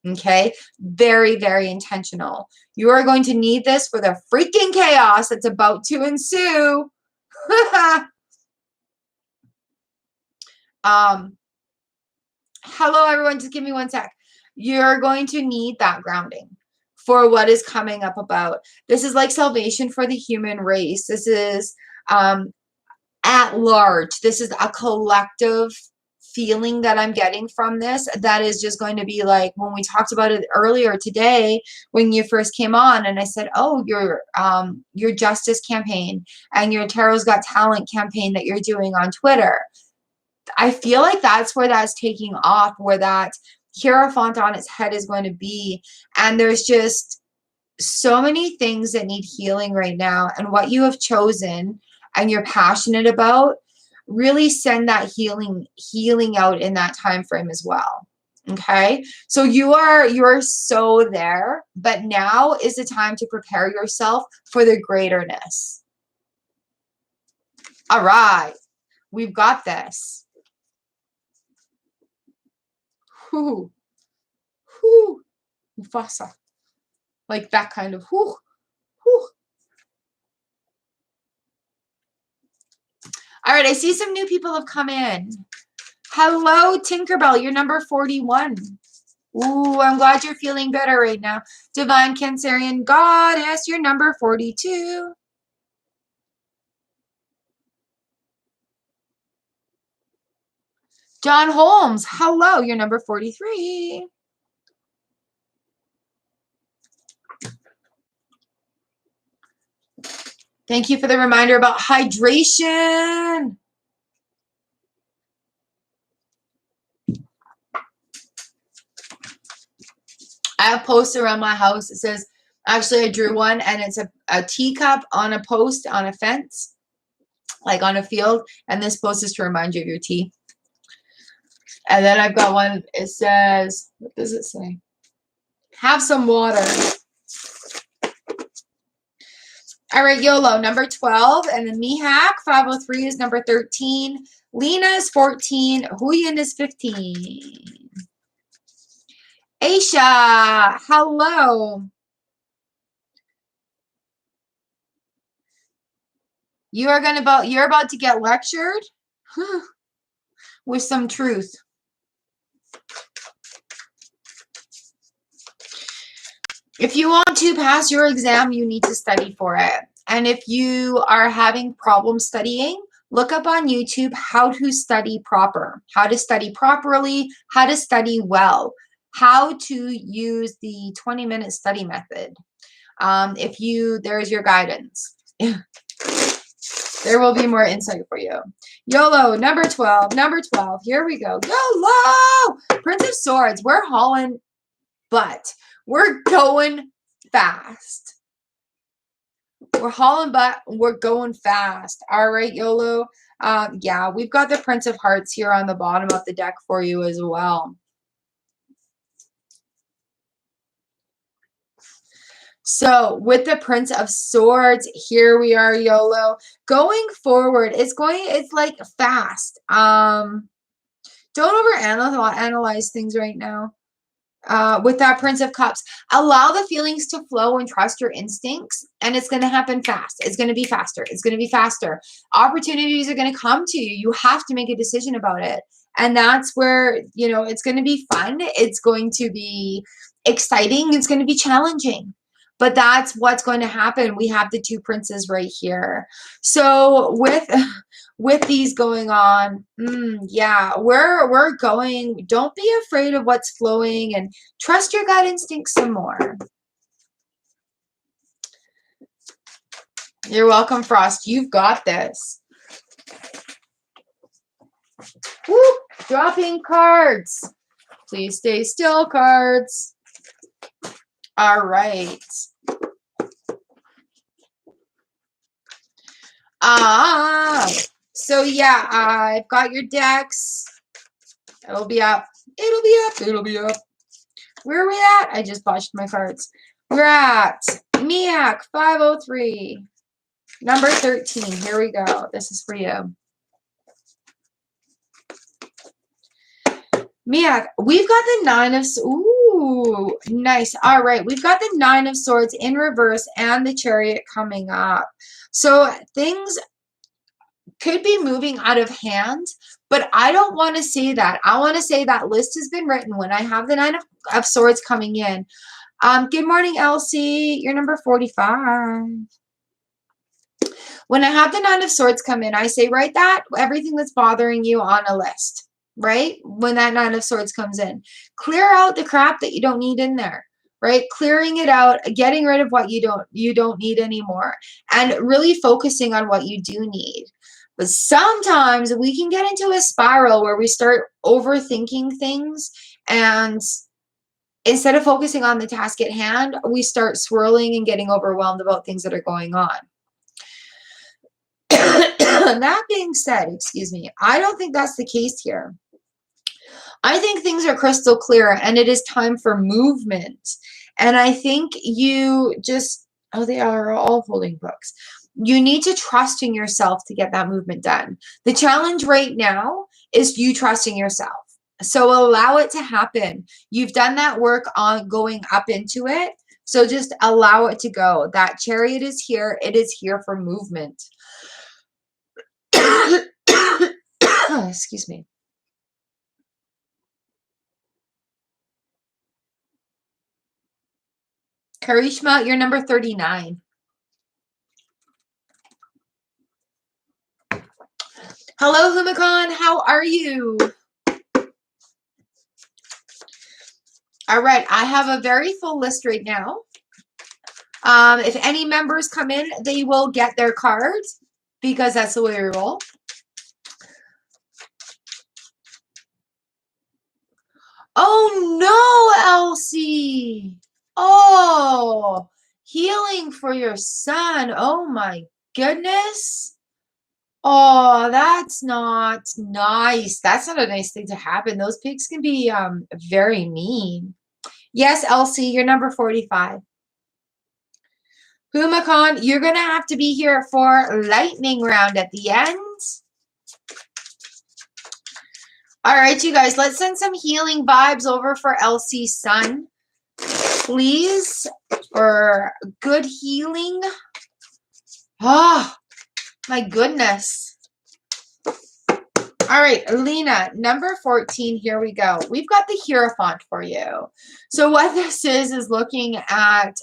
Okay? Very, very intentional. You are going to need this for the freaking chaos that's about to ensue. Hello, everyone. Just give me one sec. You're going to need that grounding for what is coming up about. This is like salvation for the human race. This is at large. This is a collective feeling that I'm getting from this that is just going to be like when we talked about it earlier today when you first came on, and I said, oh, your justice campaign and your Tarot's Got Talent campaign that you're doing on Twitter. I feel like that's where that's taking off, where that Hierophant on its head is going to be. And there's just so many things that need healing right now, and what you have chosen and you're passionate about, really send that healing out in that time frame as well. Okay, so you're so there, but now is the time to prepare yourself for the greaterness. All right, we've got this. Whoo, whoo, Mufasa, like that kind of whoo, whoo. All right, I see some new people have come in. Hello, Tinkerbell. You're number 41. Ooh, I'm glad you're feeling better right now. Divine Cancerian Goddess, you're number 42. John Holmes, hello. You're number 43. Thank you for the reminder about hydration. I have posts around my house. It says, actually, I drew one, and it's a teacup on a post on a fence, like on a field. And this post is to remind you of your tea. And then I've got one, it says, what does it say? Have some water. All right, YOLO, number 12. And then Mihak, 503 is number 13. Lena is 14. Huyen is 15. Aisha, hello. You're about to get lectured with some truth. If you want to pass your exam, you need to study for it. And if you are having problems studying, look up on YouTube how to study proper, how to study properly, how to study well, how to use the 20-minute study method. There's your guidance. There will be more insight for you. YOLO, number 12, number 12. Here we go. YOLO! Prince of Swords. We're hauling butt. We're going fast. We're hauling butt. We're going fast. All right, YOLO. Yeah, we've got the Prince of Hearts here on the bottom of the deck for you as well. So with the Prince of Swords, here we are, YOLO. Going forward, it's like fast. Don't overanalyze things right now. with that Prince of Cups. Allow the feelings to flow and trust your instincts, and it's going to happen fast. It's going to be faster. It's going to be faster. Opportunities are going to come to you. You have to make a decision about it. And that's where, you know, it's going to be fun. It's going to be exciting. It's going to be challenging. But that's what's going to happen. We have the two princes right here. So with these going on, yeah, we're going. Don't be afraid of what's flowing and trust your gut instincts some more. You're welcome, Frost. You've got this. Woo! Dropping cards. Please stay still, cards. All right. So yeah, I've got your decks. It'll be up. It'll be up. It'll be up. Where are we at? I just botched my cards. We're at Miak 503. Number 13. Here we go. This is for you. Miak, we've got the 9 of... Ooh, nice. All right. We've got the 9 of Swords in reverse and the Chariot coming up. So things could be moving out of hand, but I don't want to say that. I want to say that list has been written when I have the 9 of Swords coming in. Good morning, Elsie. You're number 45. When I have the 9 of Swords come in, I say, write that, everything that's bothering you on a list, right? When that 9 of Swords comes in. Clear out the crap that you don't need in there, right? Clearing it out, getting rid of what you don't need anymore, and really focusing on what you do need. But sometimes we can get into a spiral where we start overthinking things, and instead of focusing on the task at hand, we start swirling and getting overwhelmed about things that are going on. That being said, excuse me, I don't think that's the case here. I think things are crystal clear and it is time for movement. And I think you just, oh, they are all holding books. You need to trust in yourself to get that movement done. The challenge right now is you trusting yourself. So allow it to happen. You've done that work on going up into it. So just allow it to go. That Chariot is here. It is here for movement. Excuse me. Karishma, you're number 39. Hello, Lumicon. How are you? All right. I have a very full list right now. If any members come in, they will get their cards because that's the way we roll. Oh, no, Elsie. Oh, healing for your son. Oh, my goodness. Oh, that's not nice. That's not a nice thing to happen. Those pigs can be very mean. Yes, Elsie, you're number 45. Humakon, you're going to have to be here for lightning round at the end. All right, you guys, let's send some healing vibes over for Elsie's son, please, for good healing. Oh, my goodness. All right, Lena, number 14, here we go. We've got the Hierophant for you. So what this is looking at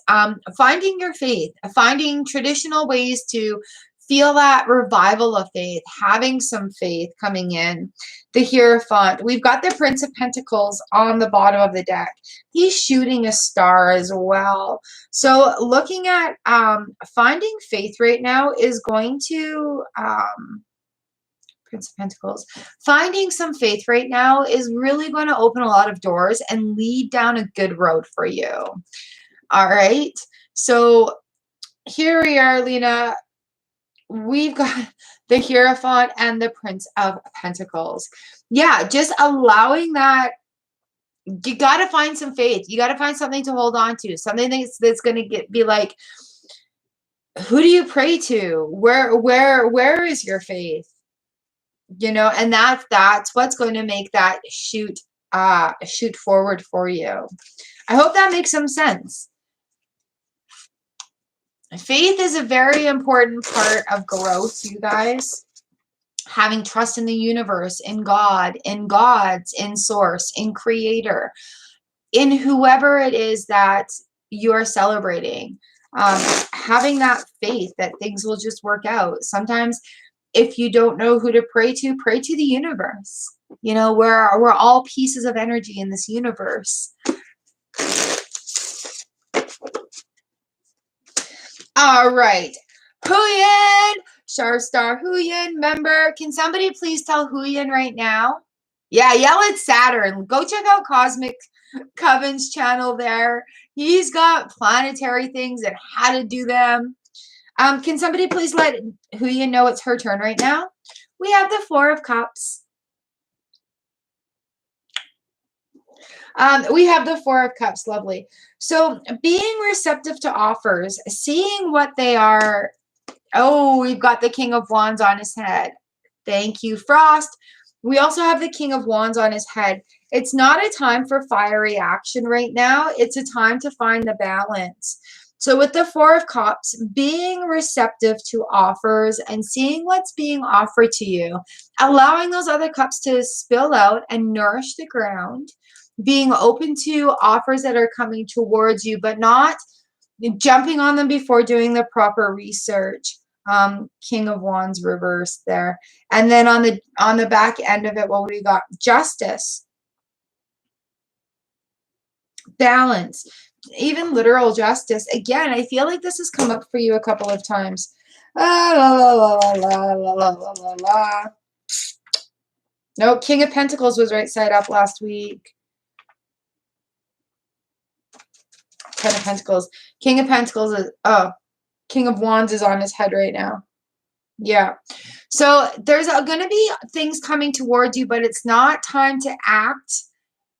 finding your faith, finding traditional ways to feel that revival of faith, having some faith coming in. The Hierophant. We've got the Prince of Pentacles on the bottom of the deck. He's shooting a star as well. So looking at finding faith right now is going to... Prince of Pentacles. Finding some faith right now is really going to open a lot of doors and lead down a good road for you. All right. So here we are, Lena. We've got the Hierophant and the Prince of Pentacles. Yeah, just allowing that. You got to find some faith. You got to find something to hold on to. Something that's going to be like, who do you pray to? Where is your faith? You know, and that's what's going to make that shoot shoot forward for you. I hope that makes some sense. Faith is a very important part of growth, you guys. Having trust in the universe, in God, in gods, in source, in creator, in whoever it is that you're celebrating. Having that faith that things will just work out. Sometimes if you don't know who to pray to the universe. You know, we're all pieces of energy in this universe. All right. Huyen, Star Star Huyen member. Can somebody please tell Huyen right now? Yeah, yell at Saturn. Go check out Cosmic Coven's channel there. He's got planetary things and how to do them. Can somebody please let Huyen know it's her turn right now? We have the Four of Cups. We have the Four of Cups. Lovely. So being receptive to offers, seeing what they are. Oh, we've got the King of Wands on his head. Thank you, Frost. We also have the King of Wands on his head. It's not a time for fiery action right now. It's a time to find the balance. So with the Four of Cups, being receptive to offers and seeing what's being offered to you, allowing those other cups to spill out and nourish the ground, being open to offers that are coming towards you, but not jumping on them before doing the proper research. King of Wands reversed there. And then on the back end of it, what we got? Justice. Balance. Even literal justice. Again, I feel like this has come up for you a couple of times. No, King of Pentacles was right side up last week. Ten of Pentacles. King of Pentacles is, King of Wands is on his head right now. Yeah. So there's going to be things coming towards you, but it's not time to act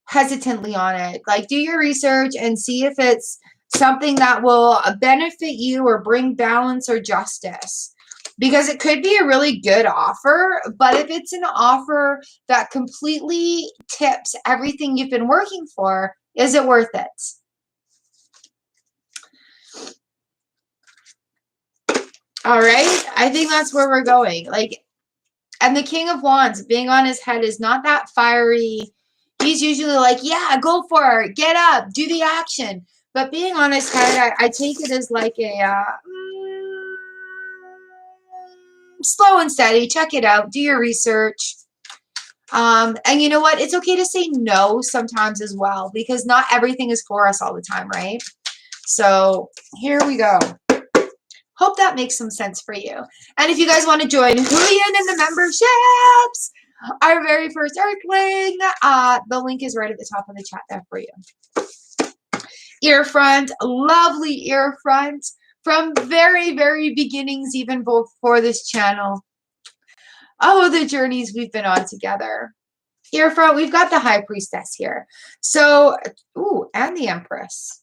hesitantly on it. Like, do your research and see if it's something that will benefit you or bring balance or justice. Because it could be a really good offer, but if it's an offer that completely tips everything you've been working for, is it worth it? All right. I think that's where we're going. Like, and the King of Wands being on his head is not that fiery. He's usually like, yeah, go for it. Get up. Do the action. But being on his head, I take it as like a slow and steady. Check it out. Do your research. And you know what? It's okay to say no sometimes as well, because not everything is for us all the time, right? So here we go. Hope that makes some sense for you. And if you guys want to join Huyen in the memberships, our very first Earthling, the link is right at the top of the chat there for you. Ear front, lovely ear front from very, very beginnings, even before this channel. Oh, the journeys we've been on together. Ear front, we've got the High Priestess here. So, ooh, and the Empress.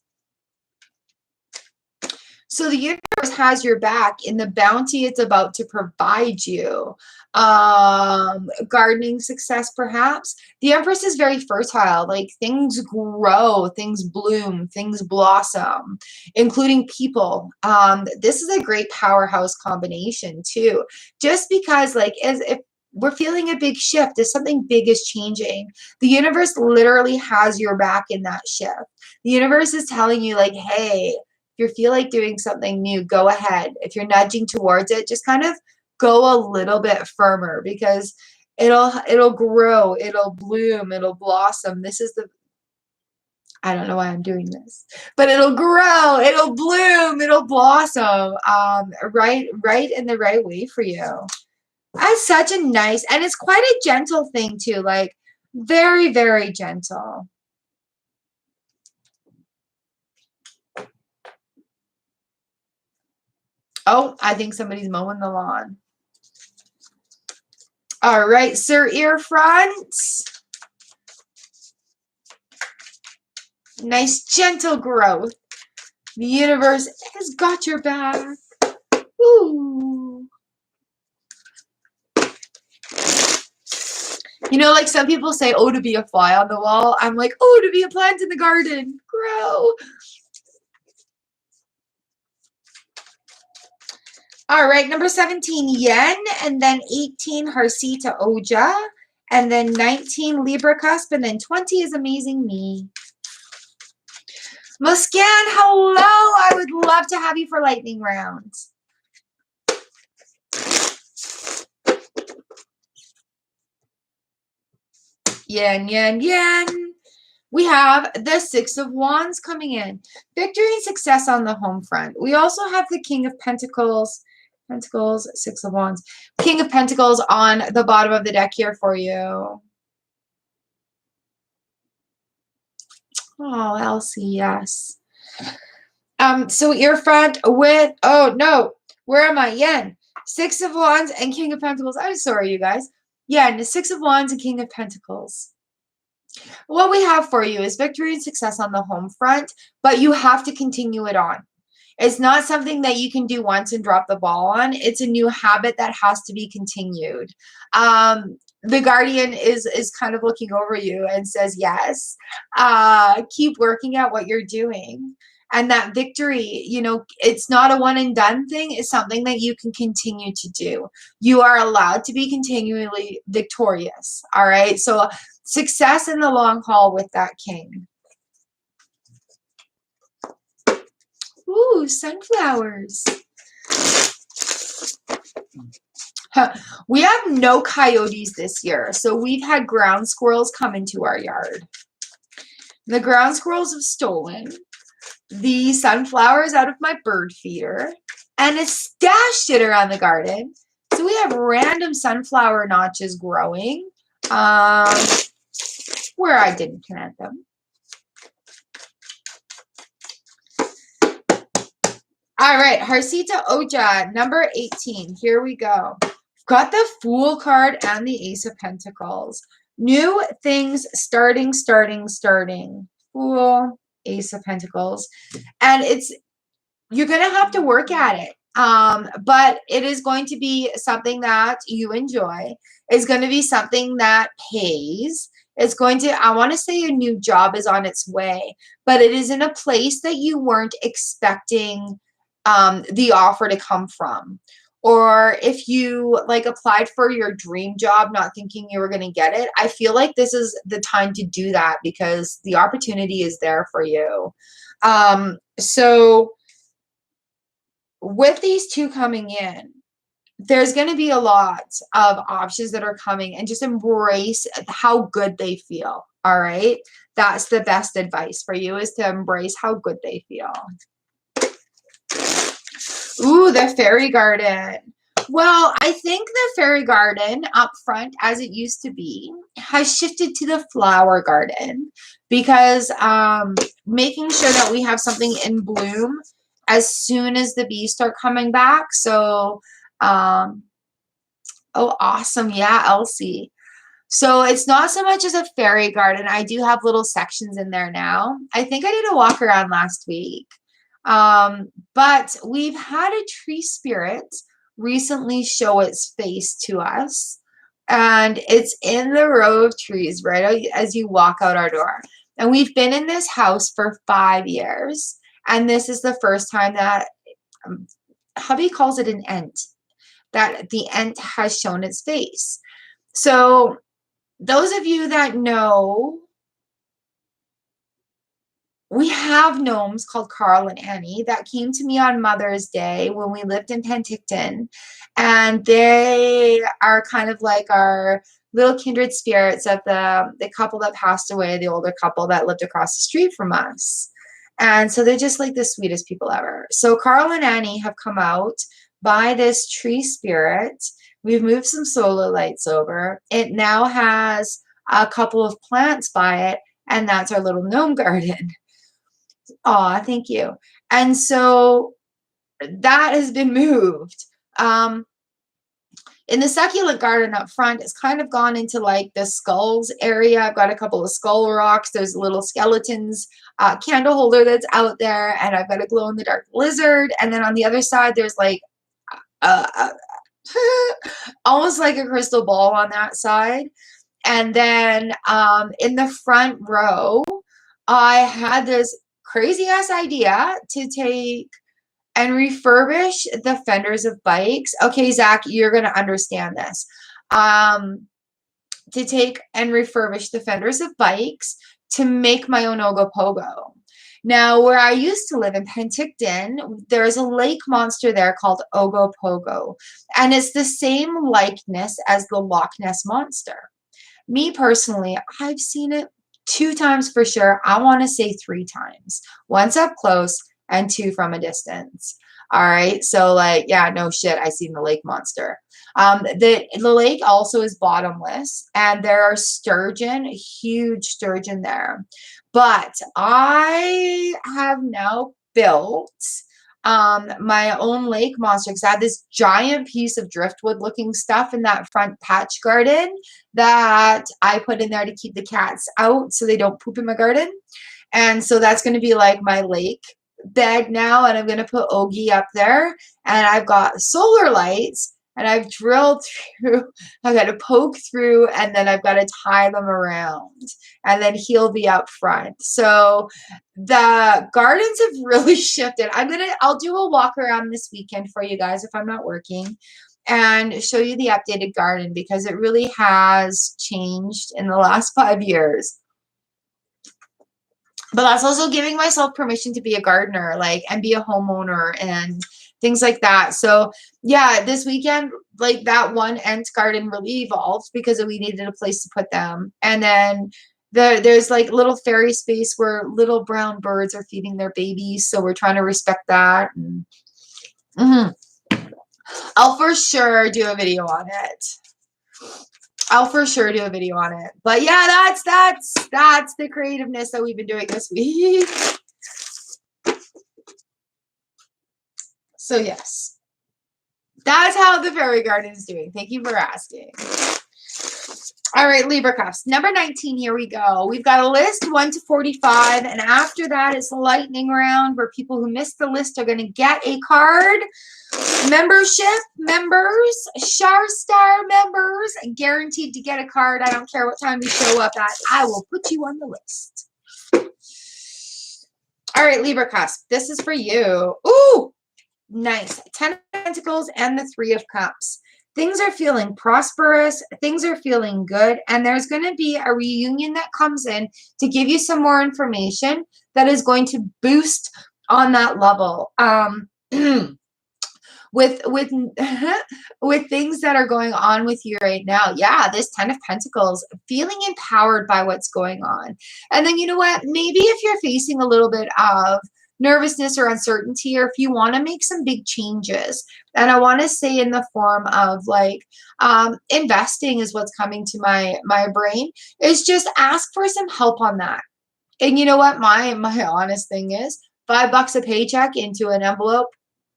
So the universe has your back in the bounty it's about to provide you. Gardening success, perhaps. The Empress is very fertile. Like, things grow, things bloom, things blossom, including people. This is a great powerhouse combination too. Just because, like, as if we're feeling a big shift, if something big is changing, the universe literally has your back in that shift. The universe is telling you, like, hey, if you feel like doing something new, go ahead. If you're nudging towards it, just kind of go a little bit firmer, because it'll grow, it'll bloom, it'll blossom. This is the, I don't know why I'm doing this, but it'll grow, it'll bloom, it'll blossom, right in the right way for you. That's such a nice, and it's quite a gentle thing too, like very, very gentle. Oh, I think somebody's mowing the lawn. All right, Sir Ear Front. Nice, gentle growth. The universe has got your back. Ooh. You You know, like some people say, oh, to be a fly on the wall. I'm like, oh, to be a plant in the garden. Grow. All right, number 17, Yen, and then 18, Harsita Oja, and then 19, Libra Cusp, and then 20 is Amazing Me. Muscan, hello. I would love to have you for lightning rounds. Yen, yen, yen. We have the Six of Wands coming in. Victory and success on the home front. We also have the King of Pentacles. Pentacles, Six of Wands. King of Pentacles on the bottom of the deck here for you. Oh, Elsie, yes. So ear front with, oh no, where am I? Yen. Six of Wands and King of Pentacles. I'm sorry, you guys. Yen, Six of Wands and King of Pentacles. What we have for you is victory and success on the home front, but you have to continue it on. It's not something that you can do once and drop the ball on. It's a new habit that has to be continued. The guardian is kind of looking over you and says, yes, keep working at what you're doing. And that victory, you know, it's not a one and done thing. It's something that you can continue to do. You are allowed to be continually victorious. All right. So success in the long haul with that king. Ooh, sunflowers. We have no coyotes this year, so we've had ground squirrels come into our yard. The ground squirrels have stolen the sunflowers out of my bird feeder and it's stashed it around the garden. So we have random sunflower notches growing where I didn't plant them. All right, Harsita Oja, number 18. Here we go. Got the Fool card and the Ace of Pentacles. New things starting. Fool, Ace of Pentacles. And you're going to have to work at it. But it is going to be something that you enjoy. It's going to be something that pays. It's going to, I want to say a new job is on its way, but it is in a place that you weren't expecting the offer to come from. Or if you like applied for your dream job, not thinking you were going to get it, I feel like this is the time to do that because the opportunity is there for you. So with these two coming in, there's going to be a lot of options that are coming, and just embrace how good they feel. All right. That's the best advice for you, is to embrace how good they feel. Ooh, the fairy garden. Well, I think the fairy garden up front, as it used to be, has shifted to the flower garden because making sure that we have something in bloom as soon as the bees start coming back. So, oh, awesome. Yeah, Elsie. So it's not so much as a fairy garden. I do have little sections in there now. I think I did a walk around last week. But we've had a tree spirit recently show its face to us, and it's in the row of trees right as you walk out our door. And we've been in this house for 5 years, and this is the first time that hubby calls it an ent, that the ent has shown its face. So those of you that know, we have gnomes called Carl and Annie that came to me on Mother's Day when we lived in Penticton. And they are kind of like our little kindred spirits of the couple that passed away, the older couple that lived across the street from us. And so they're just like the sweetest people ever. So Carl and Annie have come out by this tree spirit. We've moved some solar lights over. It now has a couple of plants by it, and that's our little gnome garden. Aw, thank you. And so that has been moved. In the succulent garden up front, it's kind of gone into like the skulls area. I've got a couple of skull rocks. There's little skeletons, candle holder that's out there, and I've got a glow in the dark lizard. And then on the other side, there's like almost like a crystal ball on that side. And then in the front row, I had this crazy ass idea to take and refurbish the fenders of bikes. Okay, Zach, you're going to understand this. To take and refurbish the fenders of bikes to make my own Ogopogo. Now, where I used to live in Penticton, there's a lake monster there called Ogopogo, and it's the same likeness as the Loch Ness monster. Me personally, I've seen it 2 times for sure. I want to say 3 times. Once up close and 2 from a distance. All right. So like, yeah, no shit. I seen the lake monster. The lake also is bottomless, and there are sturgeon, huge sturgeon there. But I have now built my own lake monster because I had this giant piece of driftwood looking stuff in that front patch garden that I put in there to keep the cats out so they don't poop in my garden. And so that's going to be like my lake bed now, and I'm going to put Ogie up there, and I've got solar lights, and I've drilled through, I've got to poke through, and then I've got to tie them around, and then he'll be up front. So the gardens have really shifted. I'll do a walk around this weekend for you guys if I'm not working, and show you the updated garden, because it really has changed in the last 5 years. But that's also giving myself permission to be a gardener, like, and be a homeowner and things like that. So yeah, this weekend, like, that one Ent garden really evolved because we needed a place to put them. And then there's like little fairy space where little brown birds are feeding their babies. So we're trying to respect that. And, I'll for sure do a video on it. I'll for sure do a video on it. But yeah, that's the creativeness that we've been doing this week. So yes, that's how the fairy garden is doing. Thank you for asking. All right, Libra cuffs. Number 19, here we go. We've got a list 1 to 45, and after that it's the lightning round where people who missed the list are going to get a card. Membership members, Char Star members, guaranteed to get a card. I don't care what time you show up at. I will put you on the list. All right, Libra cusp. This is for you. Ooh, nice. 10 of Pentacles and the 3 of Cups. Things are feeling prosperous. Things are feeling good. And there's going to be a reunion that comes in to give you some more information that is going to boost on that level. With with things that are going on with you right now. Yeah, this 10 of Pentacles, feeling empowered by what's going on. And then, you know what? Maybe if you're facing a little bit of nervousness or uncertainty, or if you want to make some big changes, and I want to say in the form of like investing is what's coming to my brain, is just ask for some help on that. And you know what? My honest thing is $5 a paycheck into an envelope.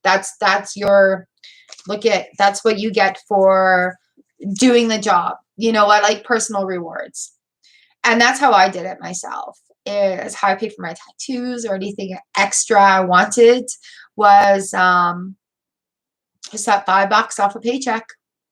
That's your that's what you get for doing the job. You know what? Like personal rewards. And that's how I did it myself. Is how I paid for my tattoos or anything extra I wanted was just that $5 off a paycheck.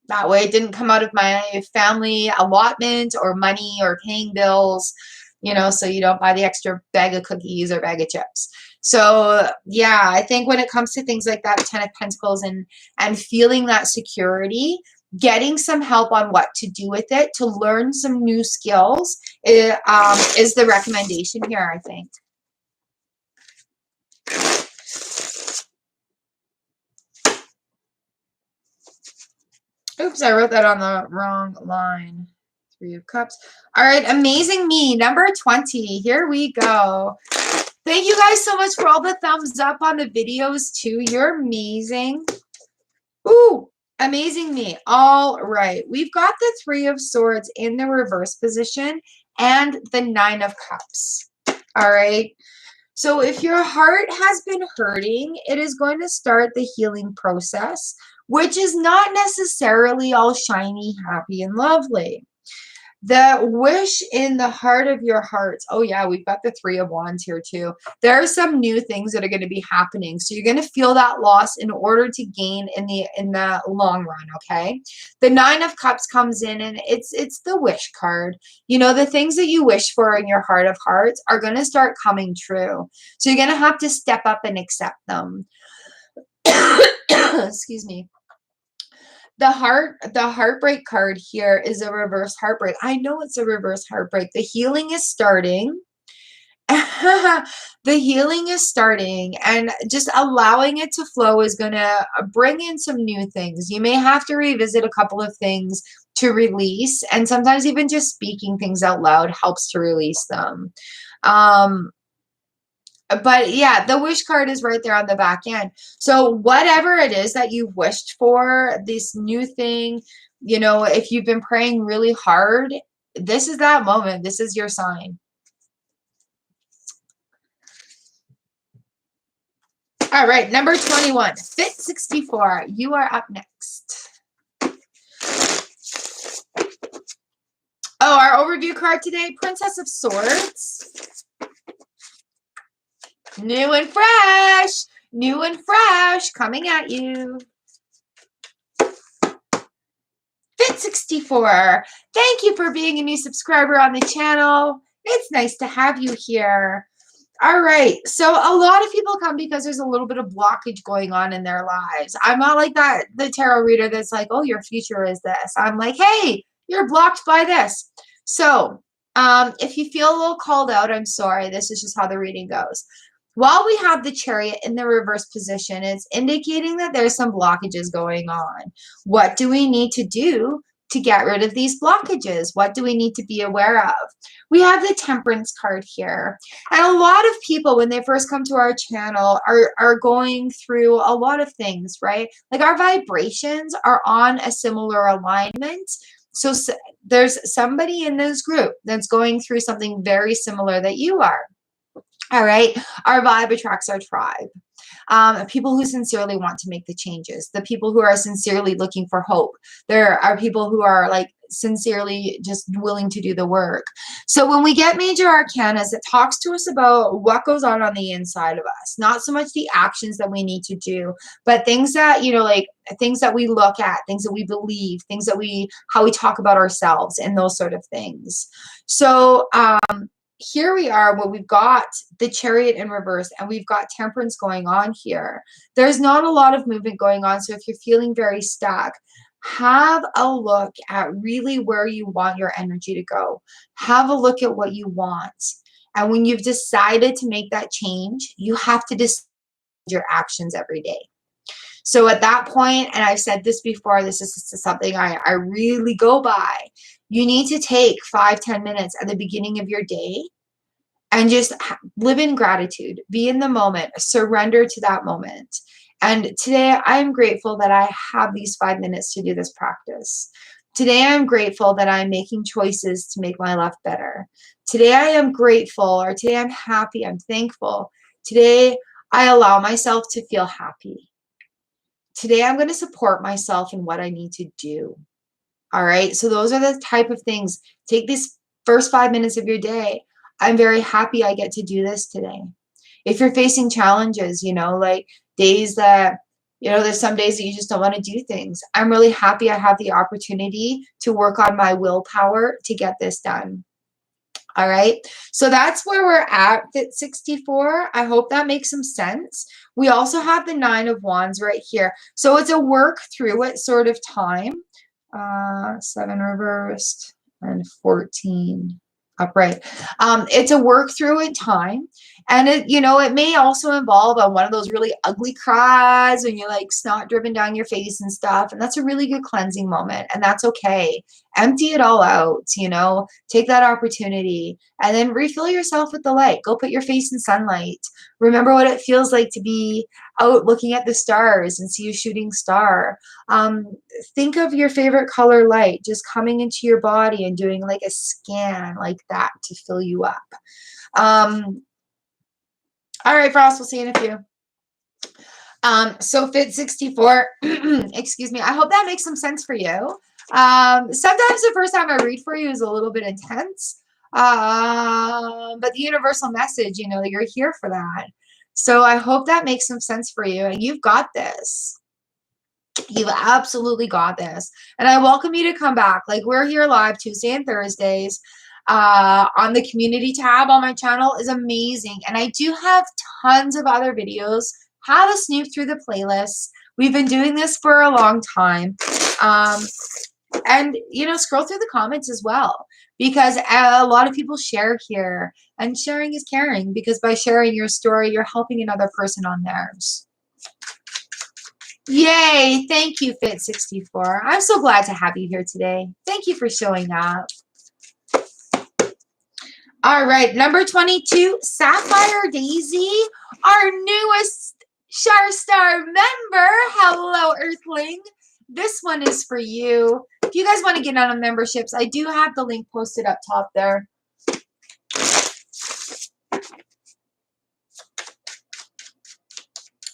That way it didn't come out of my family allotment or money or paying bills, you know, so you don't buy the extra bag of cookies or bag of chips. So yeah, I think when it comes to things like that, 10 of Pentacles and feeling that security, getting some help on what to do with it, to learn some new skills is the recommendation here, I think. Oops, I wrote that on the wrong line. 3 of Cups. All right, amazing me, number 20. Here we go. Thank you guys so much for all the thumbs up on the videos too. You're amazing. Ooh, amazing me. All right, we've got the 3 of Swords in the reverse position and the 9 of Cups. All right. So if your heart has been hurting, it is going to start the healing process, which is not necessarily all shiny, happy, and lovely. The wish in the heart of your hearts. Oh yeah, we've got the Three of Wands here too. There are some new things that are going to be happening. So you're going to feel that loss in order to gain in the long run, okay? The Nine of Cups comes in and it's the wish card. You know, the things that you wish for in your heart of hearts are going to start coming true. So you're going to have to step up and accept them. Excuse me. The heartbreak card here is a reverse heartbreak. I know it's a reverse heartbreak. The healing is starting. The healing is starting, and just allowing it to flow is going to bring in some new things. You may have to revisit a couple of things to release, and sometimes even just speaking things out loud helps to release them. But yeah, the wish card is right there on the back end. So whatever it is that you've wished for, this new thing, you know, if you've been praying really hard, this is that moment. This is your sign. All right, number 21, Fit 64. You are up next. Oh, our overview card today, Princess of Swords. New and fresh, coming at you. Fit 64. Thank you for being a new subscriber on the channel. It's nice to have you here. All right, so a lot of people come because there's a little bit of blockage going on in their lives. I'm not like that, the tarot reader that's like, oh, your future is this. I'm like, hey, you're blocked by this. So if you feel a little called out, I'm sorry. This is just how the reading goes. While we have the Chariot in the reverse position, it's indicating that there's some blockages going on. What do we need to do to get rid of these blockages? What do we need to be aware of? We have the Temperance card here. And a lot of people, when they first come to our channel, are going through a lot of things, right? Like our vibrations are on a similar alignment. So there's somebody in this group that's going through something very similar that you are. All right. Our vibe attracts our tribe. People who sincerely want to make the changes, the people who are sincerely looking for hope. There are people who are like sincerely just willing to do the work. So when we get major arcanas, it talks to us about what goes on the inside of us, not so much the actions that we need to do, but things that, you know, like things that we look at, things that we believe, things that how we talk about ourselves and those sort of things. So, here we are where we've got the Chariot in reverse and we've got Temperance going on here. There's not a lot of movement going on. So if you're feeling very stuck, have a look at really where you want your energy to go. Have a look at what you want. And when you've decided to make that change, you have to decide your actions every day. So at that point, and I've said this before, this is something I really go by. You need to take 5-10 minutes at the beginning of your day and just live in gratitude, be in the moment, surrender to that moment. And today I'm grateful that I have these 5 minutes to do this practice. Today I'm grateful that I'm making choices to make my life better. Today I am grateful, or today I'm happy, I'm thankful. Today I allow myself to feel happy. Today I'm going to support myself in what I need to do. All right. So those are the type of things. Take these first 5 minutes of your day. I'm very happy I get to do this today. If you're facing challenges, you know, like days that, you know, there's some days that you just don't want to do things. I'm really happy I have the opportunity to work on my willpower to get this done. All right. So that's where we're at Fit 64. I hope that makes some sense. We also have the Nine of Wands right here. So it's a work through it sort of time. 7 reversed and 14 upright. It's a work through it time. And it, you know, it may also involve one of those really ugly cries when you're like snot dripping down your face and stuff. And that's a really good cleansing moment. And that's okay. Empty it all out, you know, take that opportunity and then refill yourself with the light. Go put your face in sunlight. Remember what it feels like to be out looking at the stars and see a shooting star. Think of your favorite color light just coming into your body and doing like a scan like that to fill you up. All right, Frost, we'll see you in a few. So Fit 64, excuse me. I hope that makes some sense for you. Sometimes the first time I read for you is a little bit intense, but the universal message, you know, you're here for that. So I hope that makes some sense for you. And you've got this. You've absolutely got this. And I welcome you to come back. Like, we're here live Tuesday and Thursdays. On the community tab on my channel is amazing. And I do have tons of other videos. Have a snoop through the playlists. We've been doing this for a long time. And, you know, scroll through the comments as well, because a lot of people share here, and sharing is caring, because by sharing your story, you're helping another person on theirs. Yay! Thank you, Fit64. I'm so glad to have you here today. Thank you for showing up. All right, number 22, Sapphire Daisy, our newest Char Star member. Hello, Earthling. This one is for you. If you guys want to get on memberships, I do have the link posted up top there.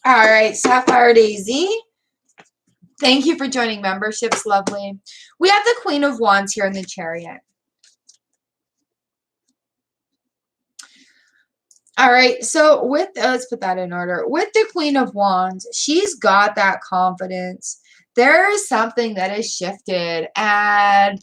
All right, Sapphire Daisy. Thank you for joining memberships, lovely. We have the Queen of Wands here in the Chariot. All right, so with, let's put that in order. With the Queen of Wands, she's got that confidence. There is something that has shifted, and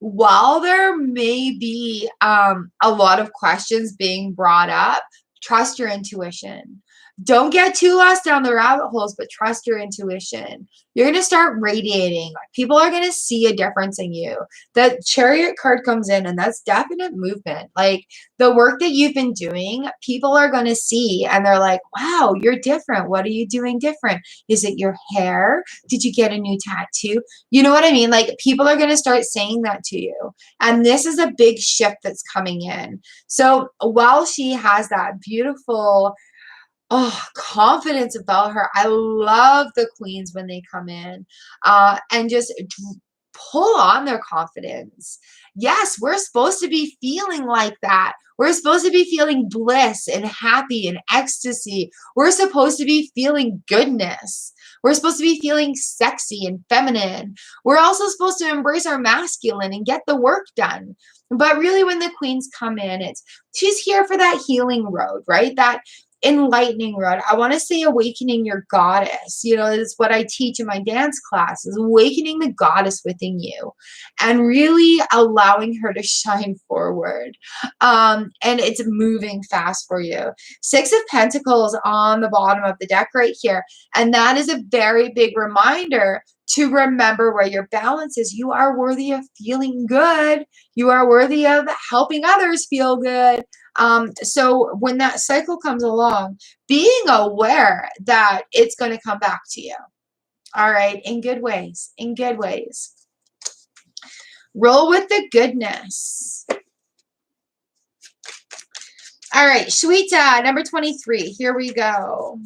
while there may be a lot of questions being brought up, trust your intuition. Don't get too lost down the rabbit holes, but trust your intuition. You're going to start radiating. People are going to see a difference in you. The Chariot card comes in, and that's definite movement. Like, the work that you've been doing, people are going to see, and they're like, wow, you're different. What are you doing different? Is it your hair? Did you get a new tattoo? You know what I mean? Like, people are going to start saying that to you. And this is a big shift that's coming in. So while she has that beautiful confidence about her. I love the queens when they come in and just pull on their confidence. Yes, we're supposed to be feeling like that. We're supposed to be feeling bliss and happy and ecstasy. We're supposed to be feeling goodness. We're supposed to be feeling sexy and feminine. We're also supposed to embrace our masculine and get the work done. But really, when the queens come in, she's here for that healing road, right? That enlightening road. I want to say awakening your goddess. You know, it's what I teach in my dance class, is awakening the goddess within you and really allowing her to shine forward. And it's moving fast for you. 6 of Pentacles on the bottom of the deck right here. And that is a very big reminder to remember where your balance is. You are worthy of feeling good. You are worthy of helping others feel good. So when that cycle comes along, being aware that it's going to come back to you. All right. In good ways. In good ways. Roll with the goodness. All right. Shweta, number 23. Here we go.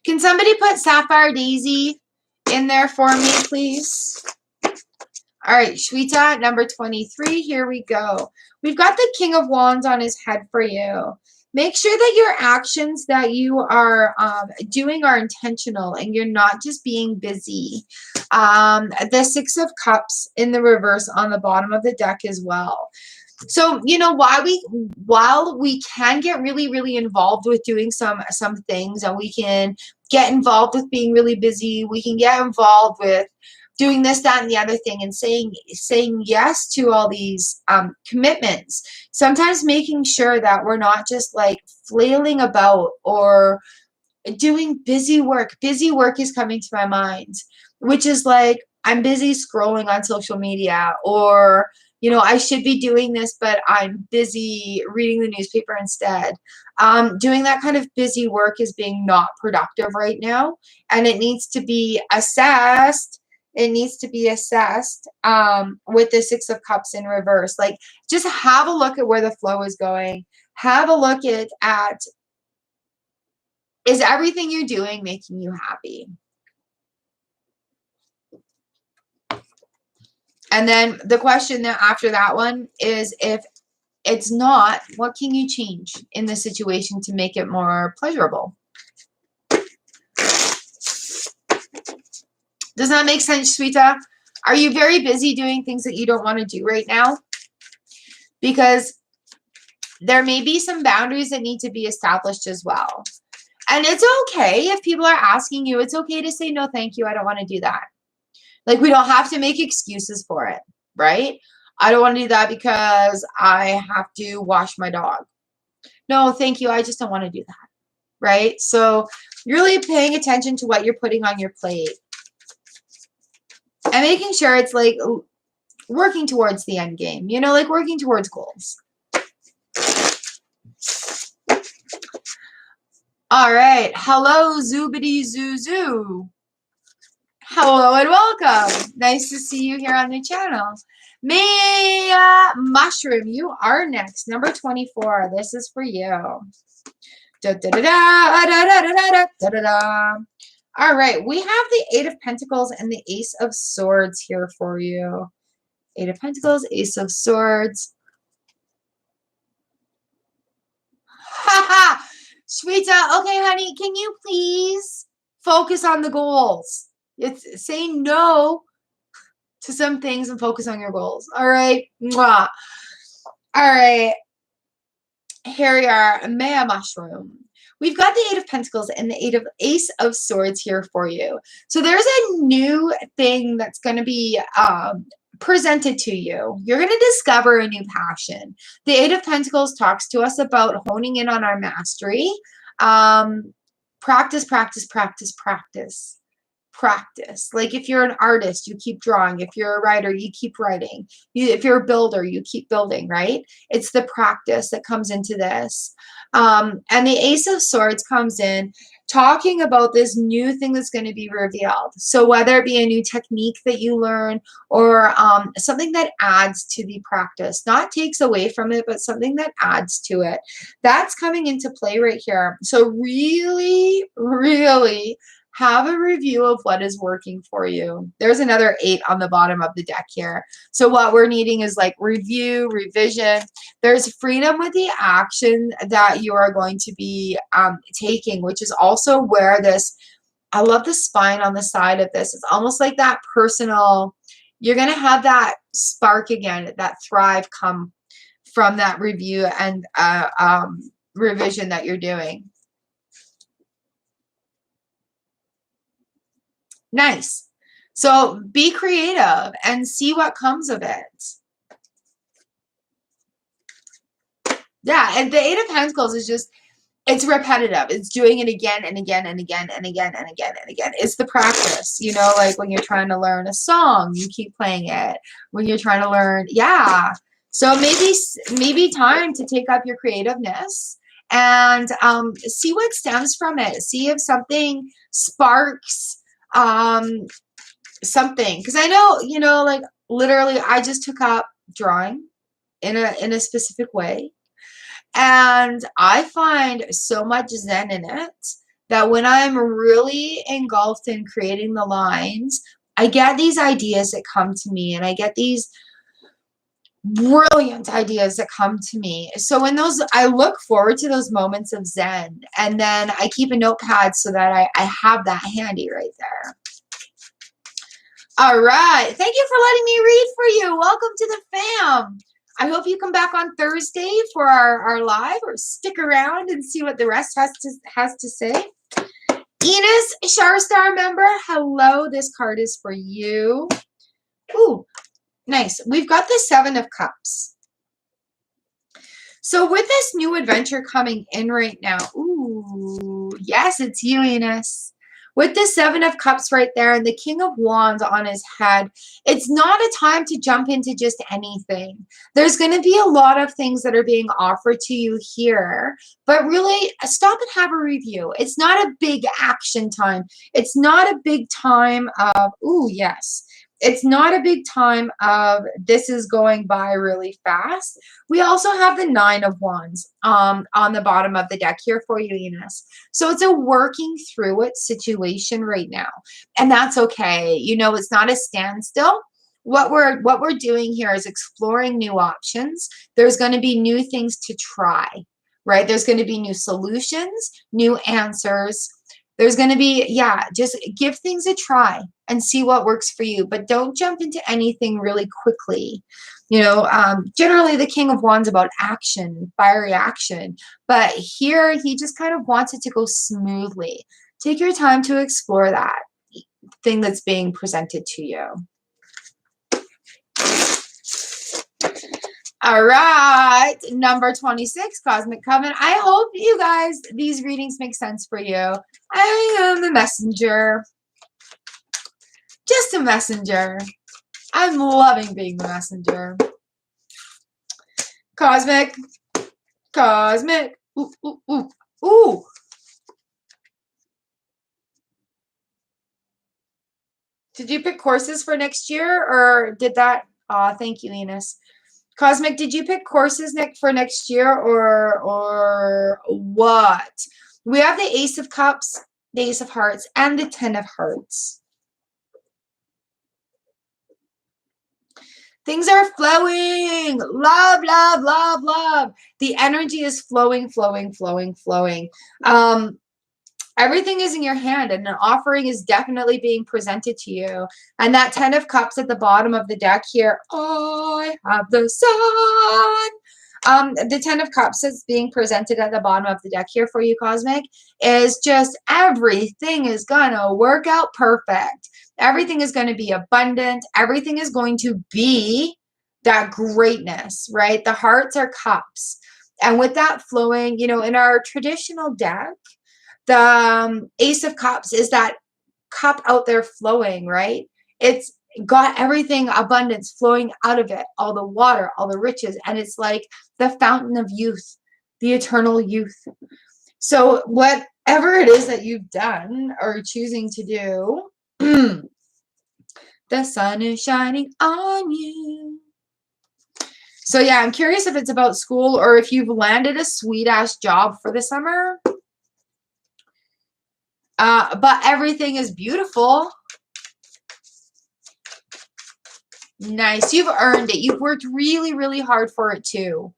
Can somebody put Sapphire Daisy in there for me, please? All right, Shweta, number 23. Here we go. We've got the King of Wands on his head for you. Make sure that your actions that you are doing are intentional and you're not just being busy. The 6 of Cups in the reverse on the bottom of the deck as well. So, you know, while we can get really, really involved with doing some things, and we can get involved with being really busy, we can get involved with doing this, that, and the other thing, and saying yes to all these commitments. Sometimes making sure that we're not just like flailing about or doing busy work. Busy work is coming to my mind, which is like, I'm busy scrolling on social media, or, you know, I should be doing this, but I'm busy reading the newspaper instead. Doing that kind of busy work is being not productive right now, and it needs to be assessed. It needs to be assessed with the 6 of Cups in reverse. Like, just have a look at where the flow is going. Have a look at is everything you're doing making you happy? And then the question that after that one is, if it's not, what can you change in the situation to make it more pleasurable? Does that make sense, Sweeta? Are you very busy doing things that you don't want to do right now? Because there may be some boundaries that need to be established as well. And it's okay if people are asking you, it's okay to say, no, thank you. I don't want to do that. Like, we don't have to make excuses for it, right? I don't want to do that because I have to wash my dog. No, thank you. I just don't want to do that, right? So really paying attention to what you're putting on your plate and making sure it's like working towards the end game, you know, like working towards goals. All right. Hello, Zoobity Zoo Zoo. Hello and welcome. Nice to see you here on the channel. Mia Mushroom, you are next. Number 24. This is for you. Da, da, da, da, da, da, da, da, da, da. All right. We have the Eight of Pentacles and the Ace of Swords here for you. Eight of Pentacles, Ace of Swords. Ha ha! Shweta, okay, honey, can you please focus on the goals? It's saying no to some things and focus on your goals. All right. Mwah. All right. Here we are. Maya Mushroom. We've got the Eight of Pentacles and the Ace of Swords here for you. So there's a new thing that's going to be presented to you. You're going to discover a new passion. The Eight of Pentacles talks to us about honing in on our mastery. Practice, practice, practice, practice. Practice. Like if you're an artist, you keep drawing. If you're a writer, you keep writing. If you're a builder, you keep building, right? It's the practice that comes into this. And the Ace of Swords comes in talking about this new thing that's going to be revealed. So whether it be a new technique that you learn or something that adds to the practice, not takes away from it, but something that adds to it. That's coming into play right here. So really, really have a review of what is working for you. There's another 8 on the bottom of the deck here. So what we're needing is like review, revision. There's freedom with the action that you are going to be taking, which is also where this, I love the spine on the side of this. It's almost like that personal, you're going to have that spark again, that thrive come from that review and revision that you're doing. Nice. So be creative and see what comes of it. Yeah, and the Eight of Pentacles is just, it's repetitive. It's doing it again and again and again and again and again and again. It's the practice, you know, like when you're trying to learn a song, you keep playing it. When you're trying to learn, yeah. So maybe time to take up your creativeness and see what stems from it. See if something sparks something, because I know, you know, like literally I just took up drawing in a specific way, and I find so much zen in it that when I'm really engulfed in creating the lines, I get these ideas that come to me, and I get these brilliant ideas that come to me. So in those, I look forward to those moments of zen, and then I keep a notepad so that I have that handy right there. All right. Thank you for letting me read for you. Welcome to the fam. I hope you come back on Thursday for our live, or stick around and see what the rest has to say. Enos, Sharstar member, hello. This card is for you. Ooh, nice. We've got the Seven of Cups. So with this new adventure coming in right now, ooh, yes, it's you, Enos. With the Seven of Cups right there and the King of Wands on his head, it's not a time to jump into just anything. There's going to be a lot of things that are being offered to you here, but really stop and have a review. It's not a big action time. It's not a big time of, ooh, yes. It's not a big time of this is going by really fast. We also have the Nine of Wands on the bottom of the deck here for you, Enos. So it's a working through it situation right now. And that's okay. You know, it's not a standstill. What we're doing here is exploring new options. There's going to be new things to try, right? There's going to be new solutions, new answers. There's going to be, yeah, just give things a try and see what works for you. But don't jump into anything really quickly. Generally the King of Wands about action, fiery action. But here he just kind of wants it to go smoothly. Take your time to explore that thing that's being presented to you. All right, number 26, Cosmic Covenant. I hope you guys, these readings make sense for you. I am a messenger. Just a messenger. I'm loving being the messenger. Cosmic. Cosmic. Ooh, ooh, ooh, ooh. Did you pick courses for next year, or did that? Thank you, Enos. Cosmic, did you pick courses for next year, or what? We have the Ace of Cups, the Ace of Hearts, and the Ten of Hearts. Things are flowing. Love, love, love, love. The energy is flowing, flowing, flowing, flowing. Everything is in your hand, and an offering is definitely being presented to you. And that Ten of Cups at the bottom of the deck here, I have the sun. The Ten of Cups that's being presented at the bottom of the deck here for you, Cosmic, is just everything is going to work out perfect. Everything is going to be abundant. Everything is going to be that greatness, right? The hearts are cups. And with that flowing, in our traditional deck, the Ace of Cups is that cup out there flowing, right? It's got everything, abundance flowing out of it, all the water, all the riches, and it's like the fountain of youth, the eternal youth. So whatever it is that you've done or choosing to do, the sun is shining on you. So yeah, I'm curious if it's about school or if you've landed a sweet-ass job for the summer. But everything is beautiful. Nice. You've earned it. You've worked really, really hard for it too.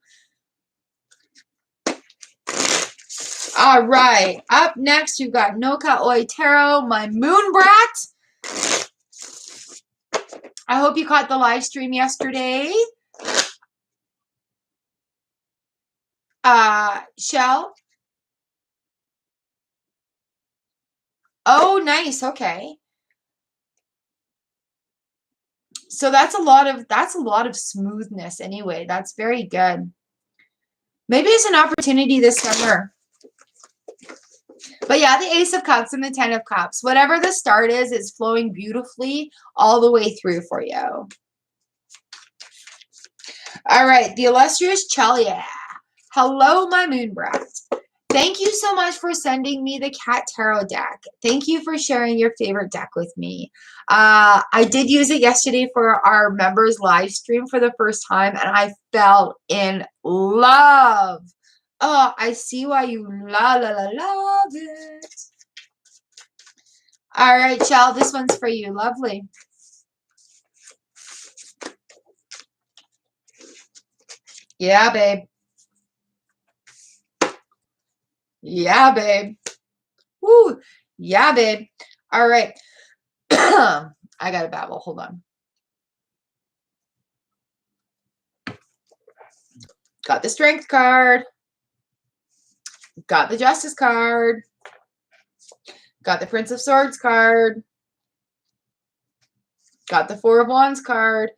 All right. Up next, you've got Noka Oi Tarot, my moon brat. I hope you caught the live stream yesterday. Shell. Oh, nice. Okay. So that's a lot of smoothness anyway. That's very good. Maybe it's an opportunity this summer. But yeah, the Ace of Cups and the Ten of Cups. Whatever the start is flowing beautifully all the way through for you. All right, the illustrious Chelia. Hello, my moon brat. Thank you so much for sending me the Cat Tarot deck. Thank you for sharing your favorite deck with me. I did use it yesterday for our members live stream for the first time, and I fell in love. Oh, I see why you love it. All right, Shell, this one's for you. Lovely. Yeah, babe. Yeah, babe. Woo. Yeah, babe. All right. I got to babble. Hold on. Got the Strength card. Got the Justice card. Got the Prince of Swords card. Got the Four of Wands card.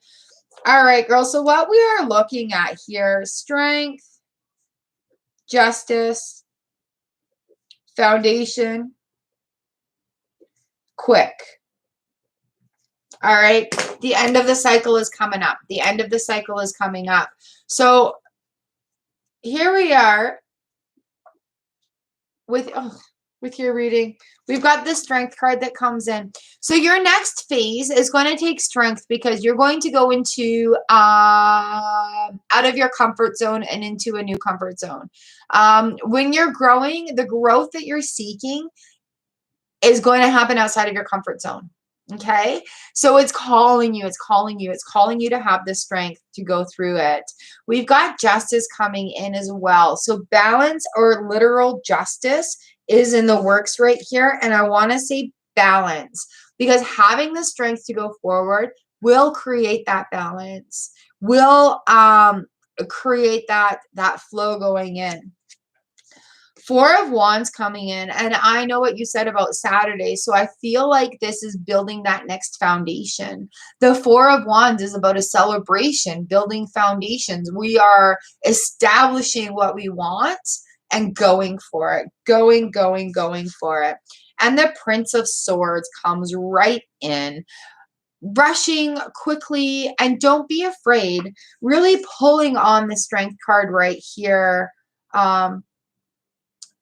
All right, girls. So what we are looking at here, Strength, Justice, Foundation, Quick. All right. The end of the cycle is coming up. The end of the cycle is coming up. So here we are with your reading. We've got the Strength card that comes in. So your next phase is going to take strength because you're going to go into out of your comfort zone and into a new comfort zone. When you're growing, the growth that you're seeking is going to happen outside of your comfort zone. Okay, so it's calling you, it's calling you, it's calling you to have the strength to go through it. We've got justice coming in as well. So balance or literal justice is in the works right here. And I want to say balance. because having the strength to go forward will create that balance, will create that flow going in. Four of Wands coming in, and I know what you said about Saturday, so I feel like this is building that next foundation. The Four of Wands is about a celebration, building foundations. We are establishing what we want and going for it, going for it. And the Prince of Swords comes right in, rushing quickly, and don't be afraid, really pulling on the Strength card right here.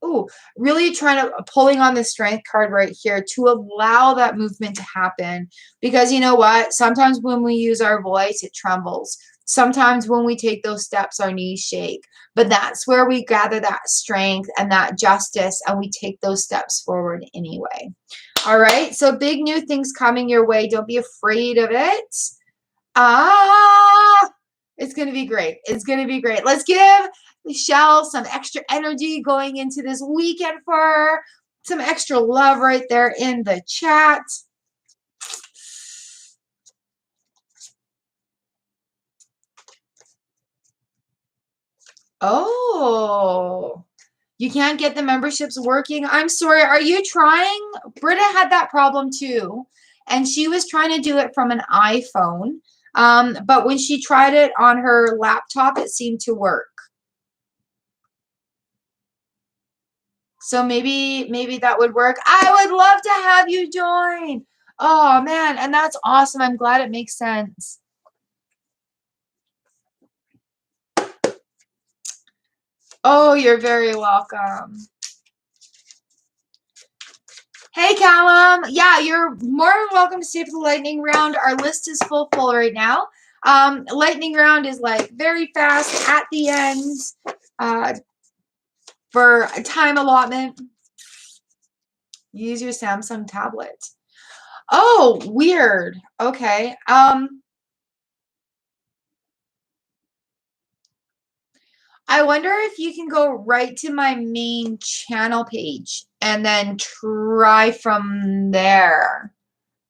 Ooh, really trying to pulling on the Strength card right here to allow that movement to happen. Because you know what? Sometimes when we use our voice, it trembles. Sometimes when we take those steps, our knees shake. But that's where we gather that strength and that justice, and we take those steps forward anyway. All right, so big new things coming your way. Don't be afraid of it. It's going to be great. It's going to be great. Let's give Michelle some extra energy going into this weekend for her. Some extra love right there in the chat. Oh, you can't get the memberships working. I'm sorry. Are you trying? Britta had that problem too. And she was trying to do it from an iPhone. But when she tried it on her laptop, it seemed to work. So maybe that would work. I would love to have you join. Oh man, and that's awesome. I'm glad it makes sense. Oh, you're very welcome. Hey, Callum. Yeah, you're more than welcome to stay for the lightning round. Our list is full right now. Lightning round is like very fast at the end for a time allotment. Use your Samsung tablet. Oh, weird. Okay. I wonder if you can go right to my main channel page and then try from there.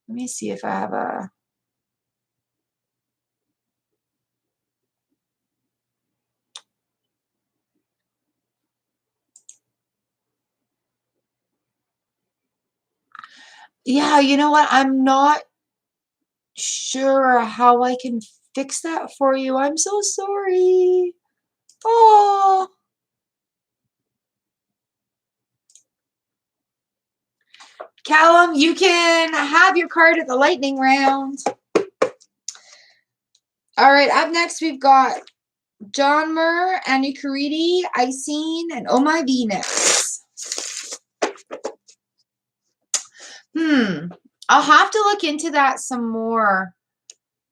Let me see if I have a... Yeah, you know what? I'm not sure how I can fix that for you. I'm so sorry. Oh. Callum, you can have your card at the lightning round. All right, up next we've got John Murr, Annie Caridi, Icene, and Oh My Venus. I'll have to look into that some more.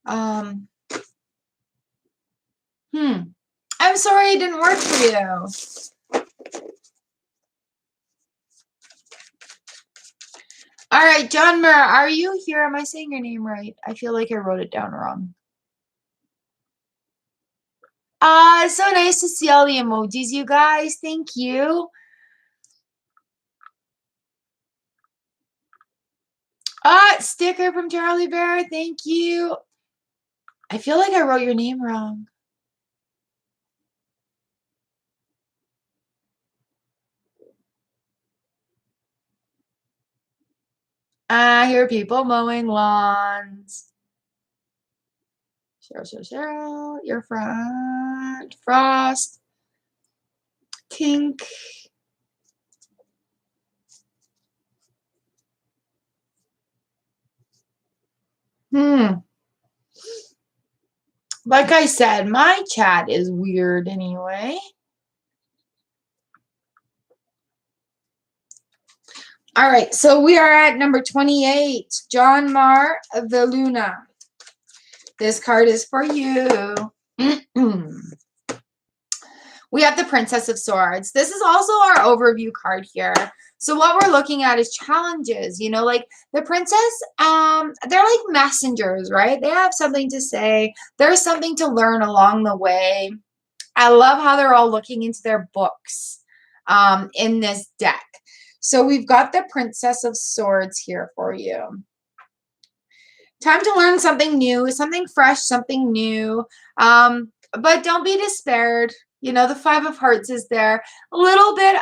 I'm sorry it didn't work for you. All right, John Murr, are you here? Am I saying your name right? I feel like I wrote it down wrong. It's so nice to see all the emojis, you guys. Thank you. Sticker from Charlie Bear. Thank you. I feel like I wrote your name wrong. I hear people mowing lawns. Cheryl, your friend. Frost. Tink. Like I said, my chat is weird anyway. All right, so we are at number 28, John Mar the Luna. This card is for you. We have the Princess of Swords. This is also our overview card here. So what we're looking at is challenges, you know, like the princess, they're like messengers, right? They have something to say. There's something to learn along the way. I love how they're all looking into their books in this deck. So we've got the Princess of Swords here for you. Time to learn something new, something fresh, something new. But don't be despaired. You know, the Five of Hearts is there. A little bit,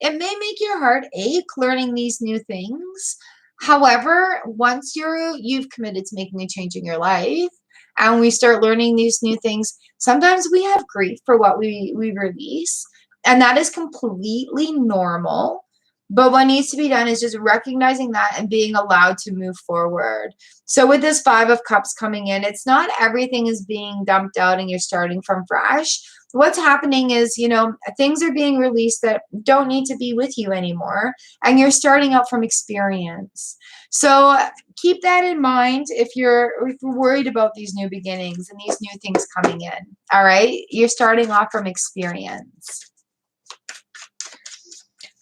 it may make your heart ache learning these new things. However, once you've committed to making a change in your life and we start learning these new things, sometimes we have grief for what we release. And that is completely normal. But what needs to be done is just recognizing that and being allowed to move forward. So with this Five of Cups coming in, it's not everything is being dumped out and you're starting from fresh. What's happening is, you know, things are being released that don't need to be with you anymore, and you're starting out from experience. So keep that in mind if you're worried about these new beginnings and these new things coming in. All right, you're starting off from experience.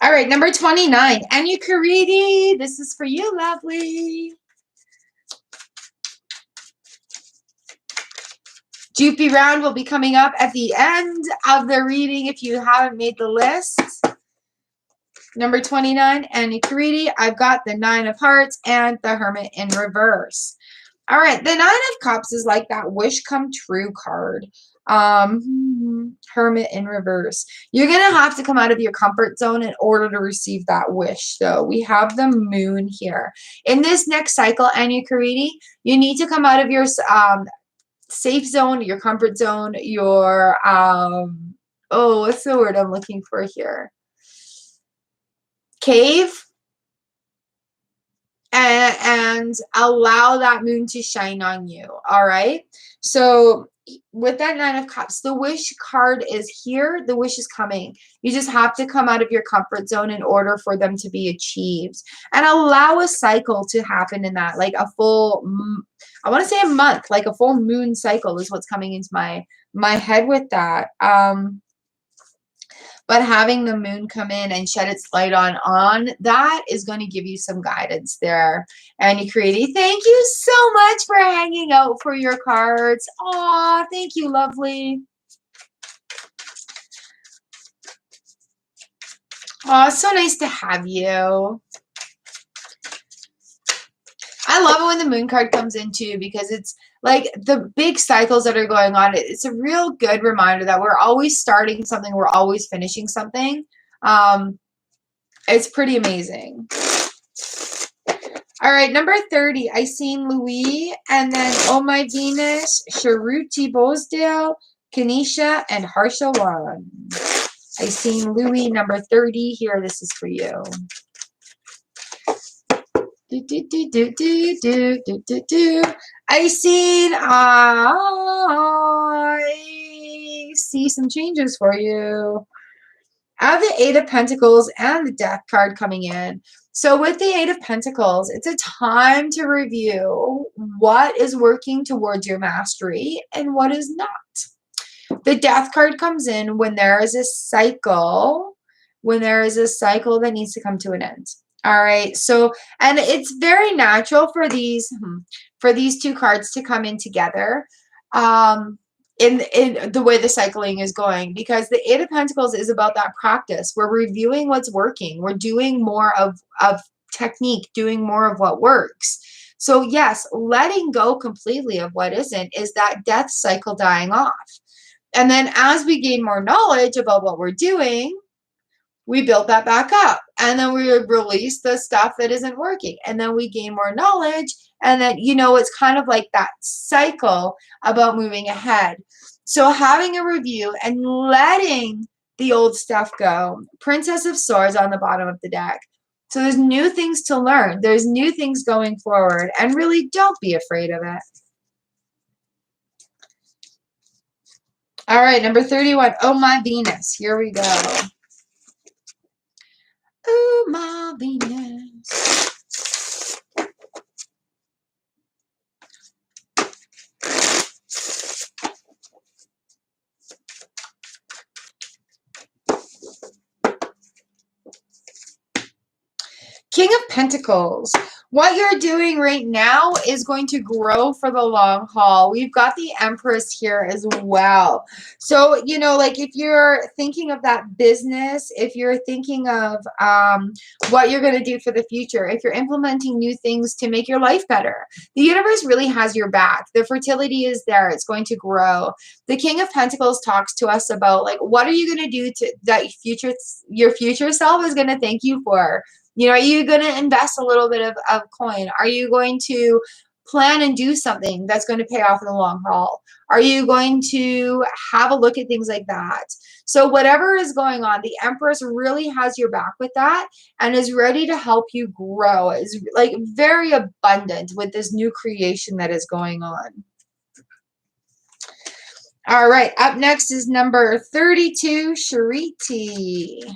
All right, number 29, Anukariti. This is for you, lovely. Jupy round will be coming up at the end of the reading if you haven't made the list. Number 29, Anukariti. I've got the Nine of Hearts and the Hermit in reverse. All right, the Nine of Cups is like that wish come true card. Hermit in reverse. You're going to have to come out of your comfort zone in order to receive that wish, though. We have the Moon here. In this next cycle, Anukariti, you need to come out of your safe zone, your comfort zone, your, what's the word I'm looking for here? Cave. And allow that moon to shine on you. All right. So with that Nine of Cups, the wish card is here. The wish is coming. You just have to come out of your comfort zone in order for them to be achieved, and allow a cycle to happen in that, like a full, I want to say a month, like a full moon cycle is what's coming into my head with that. But having the moon come in and shed its light on that is going to give you some guidance there. Anukariti, thank you so much for hanging out for your cards. Aw, thank you, lovely. Aw, so nice to have you. I love it when the moon card comes in too, because it's like the big cycles that are going on. It's a real good reminder that we're always starting something. We're always finishing something. It's pretty amazing. All right, number 30, I seen Louis, and then Oh My Venus, Sharuti Bozdale, Kanisha, and Harsha Wan. I seen Louis, number 30 here. This is for you. I see some changes for you. I have the Eight of Pentacles and the Death card coming in. So with the Eight of Pentacles, it's a time to review what is working towards your mastery and what is not. The Death card comes in when there is a cycle, that needs to come to an end. All right. So, and it's very natural for these two cards to come in together. In the way the cycling is going, because the Eight of Pentacles is about that practice. We're reviewing what's working. We're doing more of technique, doing more of what works. So yes, letting go completely of what isn't is that death cycle dying off. And then as we gain more knowledge about what we're doing, we build that back up, and then we release the stuff that isn't working, and then we gain more knowledge, and then, you know, it's kind of like that cycle about moving ahead. So having a review and letting the old stuff go. Princess of Swords on the bottom of the deck. So there's new things to learn. There's new things going forward, and really don't be afraid of it. All right, number 31. Oh My Venus. Here we go. Oh, my Venus. King of Pentacles. What you're doing right now is going to grow for the long haul. We've got the Empress here as well. So, you know, like if you're thinking of that business, if you're thinking of what you're going to do for the future, if you're implementing new things to make your life better, the universe really has your back. The fertility is there. It's going to grow. The King of Pentacles talks to us about like, what are you going to do to that your future self is going to thank you for? You know, are you going to invest a little bit of coin? Are you going to plan and do something that's going to pay off in the long haul? Are you going to have a look at things like that? So whatever is going on, the Empress really has your back with that and is ready to help you grow. Is like very abundant with this new creation that is going on. All right, up next is number 32, Shariti.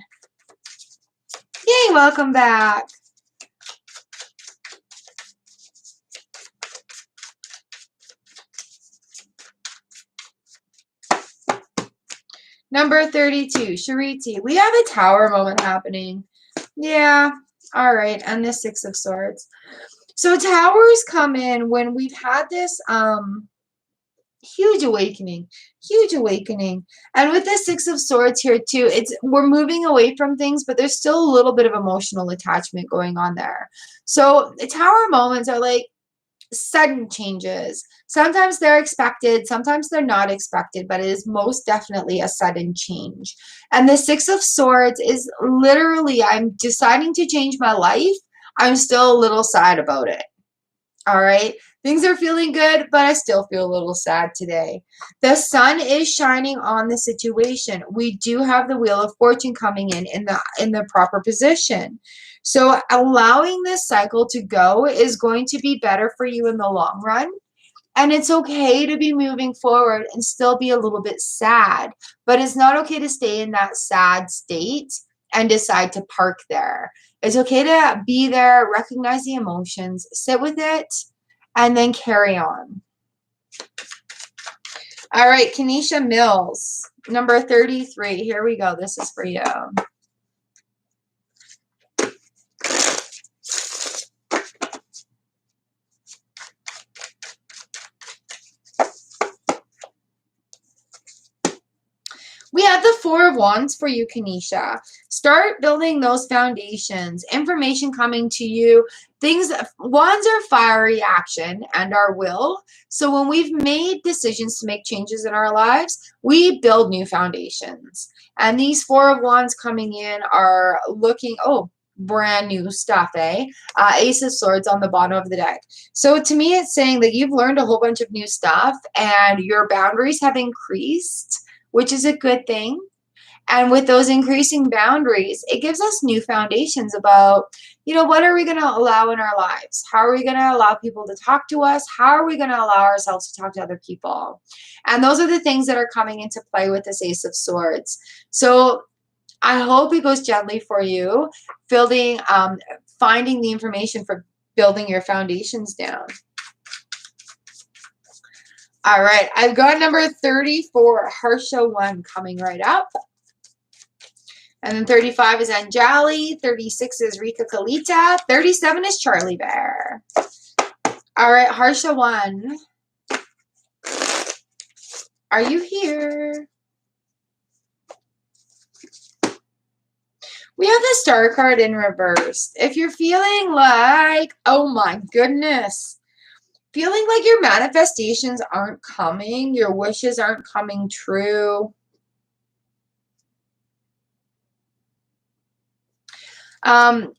Yay, welcome back. Number 32, Shariti. We have a tower moment happening. Yeah, all right, and the Six of Swords. So towers come in when we've had this huge awakening. And with the Six of Swords here too, we're moving away from things, but there's still a little bit of emotional attachment going on there. So the tower moments are like sudden changes. Sometimes they're expected, sometimes they're not expected, but it is most definitely a sudden change. And the Six of Swords is literally, I'm deciding to change my life. I'm still a little sad about it. All right. Things are feeling good, but I still feel a little sad today. The sun is shining on the situation. We do have the Wheel of Fortune coming in the proper position. So allowing this cycle to go is going to be better for you in the long run. And it's okay to be moving forward and still be a little bit sad, but it's not okay to stay in that sad state and decide to park there. It's okay to be there, recognize the emotions, sit with it, and then carry on. All right, Kenesha Mills, number 33. Here we go. This is for you. We have the Four of Wands for you, Kenesha. Start building those foundations. Information coming to you. Wands are fiery action and our will. So when we've made decisions to make changes in our lives, we build new foundations. And these Four of Wands coming in are looking, brand new stuff, eh? Ace of Swords on the bottom of the deck. So to me, it's saying that you've learned a whole bunch of new stuff and your boundaries have increased, which is a good thing. And with those increasing boundaries, it gives us new foundations about, you know, what are we going to allow in our lives? How are we going to allow people to talk to us? How are we going to allow ourselves to talk to other people? And those are the things that are coming into play with this Ace of Swords. So I hope it goes gently for you, finding the information for building your foundations down. All right, I've got number 34, Harsha 1 coming right up. And then 35 is Anjali, 36 is Rika Kalita, 37 is Charlie Bear. All right, Harsha 1. Are you here? We have the Star card in reverse. If you're feeling like, oh my goodness, feeling like your manifestations aren't coming, your wishes aren't coming true,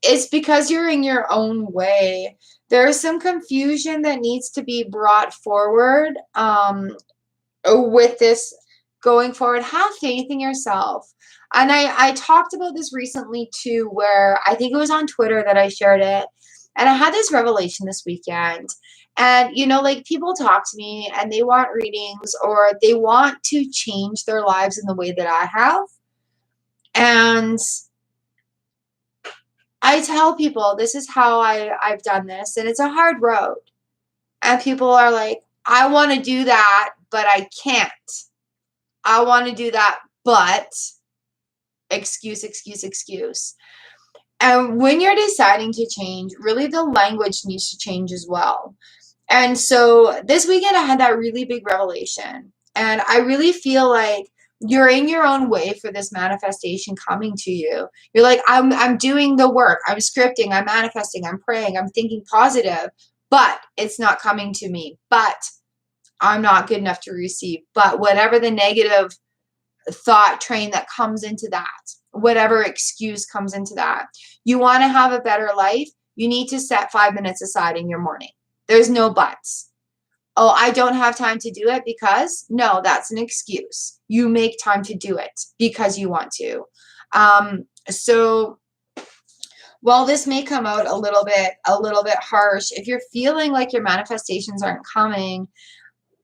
it's because you're in your own way. There's some confusion that needs to be brought forward with this going forward. Have faith in yourself. And I talked about this recently too, where I think it was on Twitter that I shared it. And I had this revelation this weekend. And, you know, like people talk to me and they want readings or they want to change their lives in the way that I have. And I tell people this is how I've done this. And it's a hard road. And people are like, I want to do that, but I can't. I want to do that, but excuse. And when you're deciding to change, really the language needs to change as well. And so this weekend I had that really big revelation. And I really feel like you're in your own way for this manifestation coming to you. You're like, I'm doing the work. I'm scripting, I'm manifesting, I'm praying, I'm thinking positive, but it's not coming to me. But I'm not good enough to receive. But whatever the negative thought train that comes into that, whatever excuse comes into that, you want to have a better life, you need to set 5 minutes aside in your morning. There's no buts. Oh, I don't have time to do it because, no, that's an excuse. You make time to do it because you want to. So while this may come out a little bit harsh, if you're feeling like your manifestations aren't coming,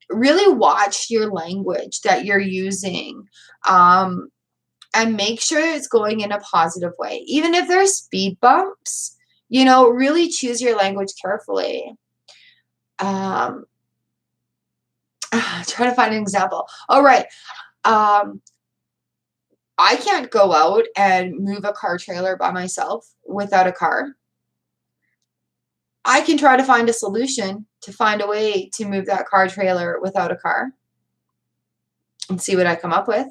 really watch your language that you're using, and make sure it's going in a positive way. Even if there's speed bumps, really choose your language carefully. Try to find an example. All right. I can't go out and move a car trailer by myself without a car. I can try to find a solution to find a way to move that car trailer without a car and see what I come up with.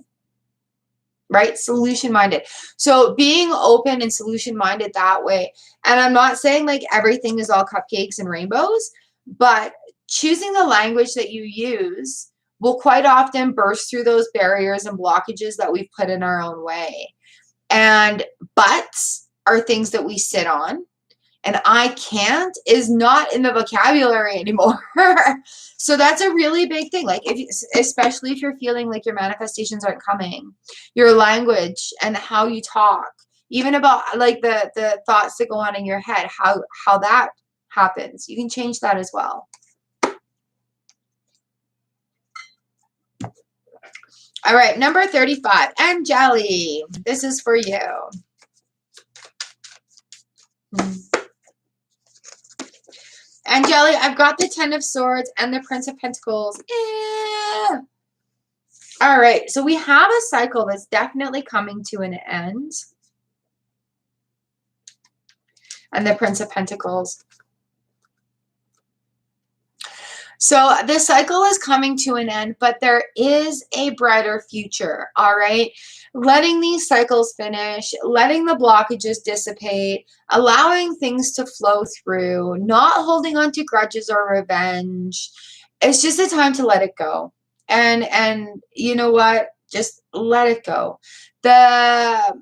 Right? Solution minded. So being open and solution minded that way. And I'm not saying like everything is all cupcakes and rainbows, but choosing the language that you use will quite often burst through those barriers and blockages that we've put in our own way. And buts are things that we sit on. And I can't is not in the vocabulary anymore. So that's a really big thing. Like especially if you're feeling like your manifestations aren't coming, your language and how you talk, even about like the thoughts that go on in your head, how that happens. You can change that as well. All right, number 35, Angeli. This is for you. Angeli, I've got the 10 of Swords and the Prince of Pentacles. All right, so we have a cycle that's definitely coming to an end. And the Prince of Pentacles. So this cycle is coming to an end, but there is a brighter future, all right? Letting these cycles finish, letting the blockages dissipate, allowing things to flow through, not holding on to grudges or revenge. It's just a time to let it go. And you know what? Just let it go. The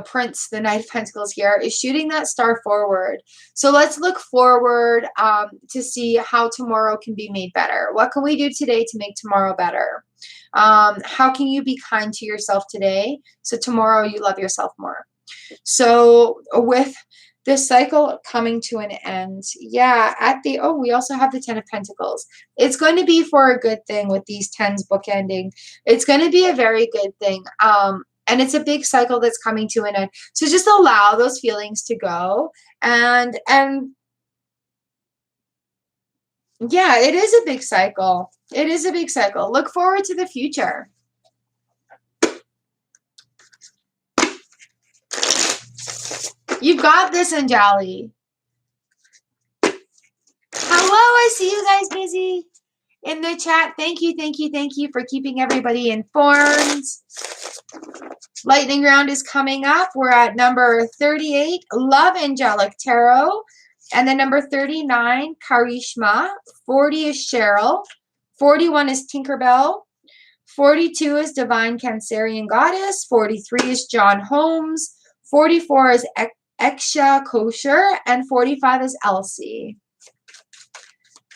Prince, the Knight of Pentacles here, is shooting that star forward. So let's look forward to see how tomorrow can be made better. What can we do today to make tomorrow better? How can you be kind to yourself today so tomorrow you love yourself more? So with this cycle coming to an end, yeah, we also have the 10 of Pentacles. It's going to be for a good thing with these 10s bookending. It's going to be a very good thing. And it's a big cycle that's coming to an end. So just allow those feelings to go. And yeah, it is a big cycle. It is a big cycle. Look forward to the future. You've got this, Anjali. Hello, I see you guys busy in the chat. Thank you for keeping everybody informed. Lightning round is coming up. We're at number 38, Love Angelic Tarot. And then number 39, Karishma. 40 is Cheryl. 41 is Tinkerbell. 42 is Divine Cancerian Goddess. 43 is John Holmes. 44 is Eksha Kosher. And 45 is Elsie.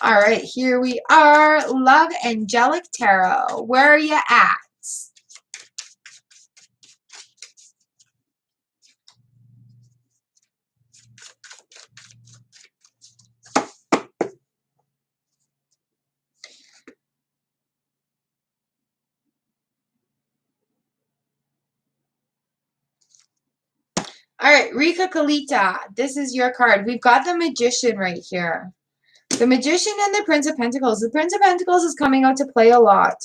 All right, here we are. Love Angelic Tarot. Where are you at? All right, Rika Kalita, this is your card. We've got the Magician right here. The Magician and the Prince of Pentacles. The Prince of Pentacles is coming out to play a lot.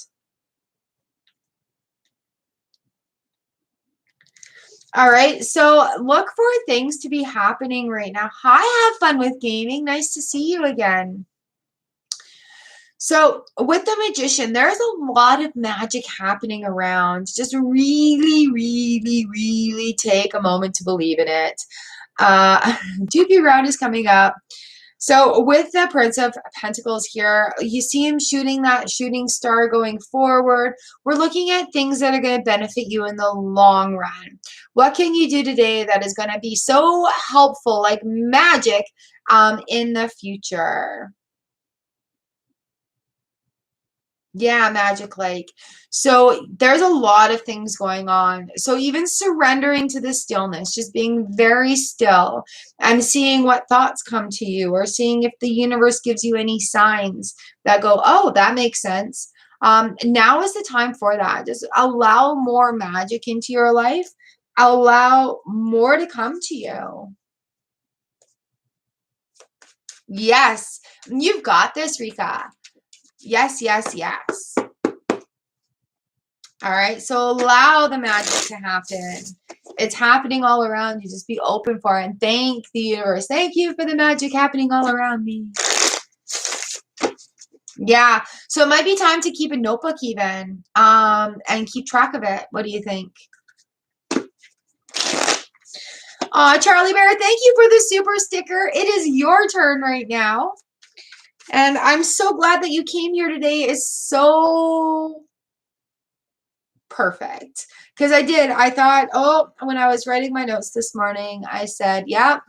All right, so look for things to be happening right now. Hi, have fun with gaming. Nice to see you again. So with the magician, there's a lot of magic happening around. Just really, really, really take a moment to believe in it. Doogie round is coming up. So with the Prince of Pentacles here, you see him shooting that shooting star going forward. We're looking at things that are going to benefit you in the long run. What can you do today that is going to be so helpful, like magic, in the future? Yeah, Magic Lake. So there's a lot of things going on. So even surrendering to the stillness, just being very still and seeing what thoughts come to you, or seeing if the universe gives you any signs that go, oh, that makes sense. Now is the time for that. Just allow more magic into your life. Allow more to come to you. Yes, you've got this, Rika. Yes, yes, yes. All right, so allow the magic to happen. It's happening all around you. Just be open for it and thank the universe. Thank you for the magic happening all around me. Yeah, so it might be time to keep a notebook even, and keep track of it. What do you think? Charlie Bear, thank you for the super sticker. It is your turn right now. And I'm so glad that you came here today. It's so perfect. Because I thought, oh, when I was writing my notes this morning, I said, yeah,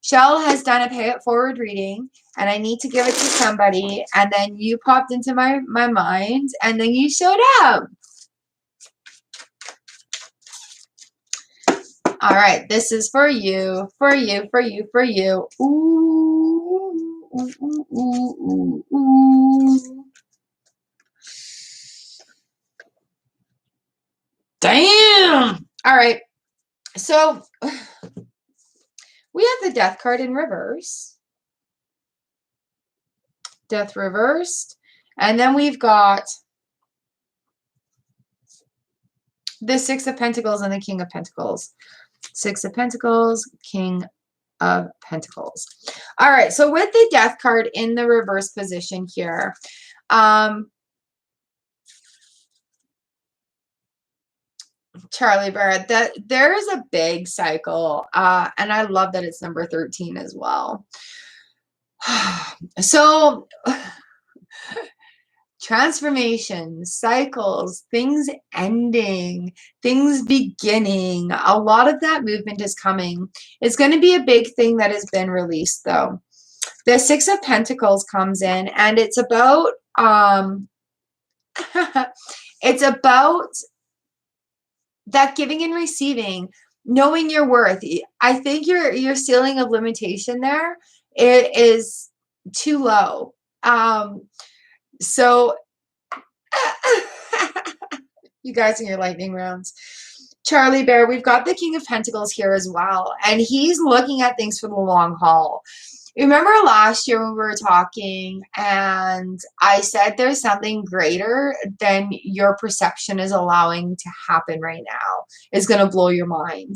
Shell has done a pay it forward reading and I need to give it to somebody. And then you popped into my mind and then you showed up. All right, this is for you, for you, for you, for you. Ooh, ooh, ooh, ooh, ooh, ooh. Damn. All right. So we have the Death card in reverse. Death reversed. And then we've got the Six of Pentacles and the King of Pentacles. Six of Pentacles, King of Pentacles. All right, so with the Death card in the reverse position here, Charlie Bird, that there is a big cycle, and I love that it's number 13 as well. So transformations, cycles, things ending, things beginning. A lot of that movement is coming. It's going to be a big thing that has been released, though. The Six of Pentacles comes in, and it's about it's about that giving and receiving, knowing your worth. I think your ceiling of limitation there, it is too low. So you guys in your lightning rounds. Charlie Bear, we've got the King of Pentacles here as well. And he's looking at things for the long haul. Remember last year when we were talking and I said there's something greater than your perception is allowing to happen right now. It's going to blow your mind.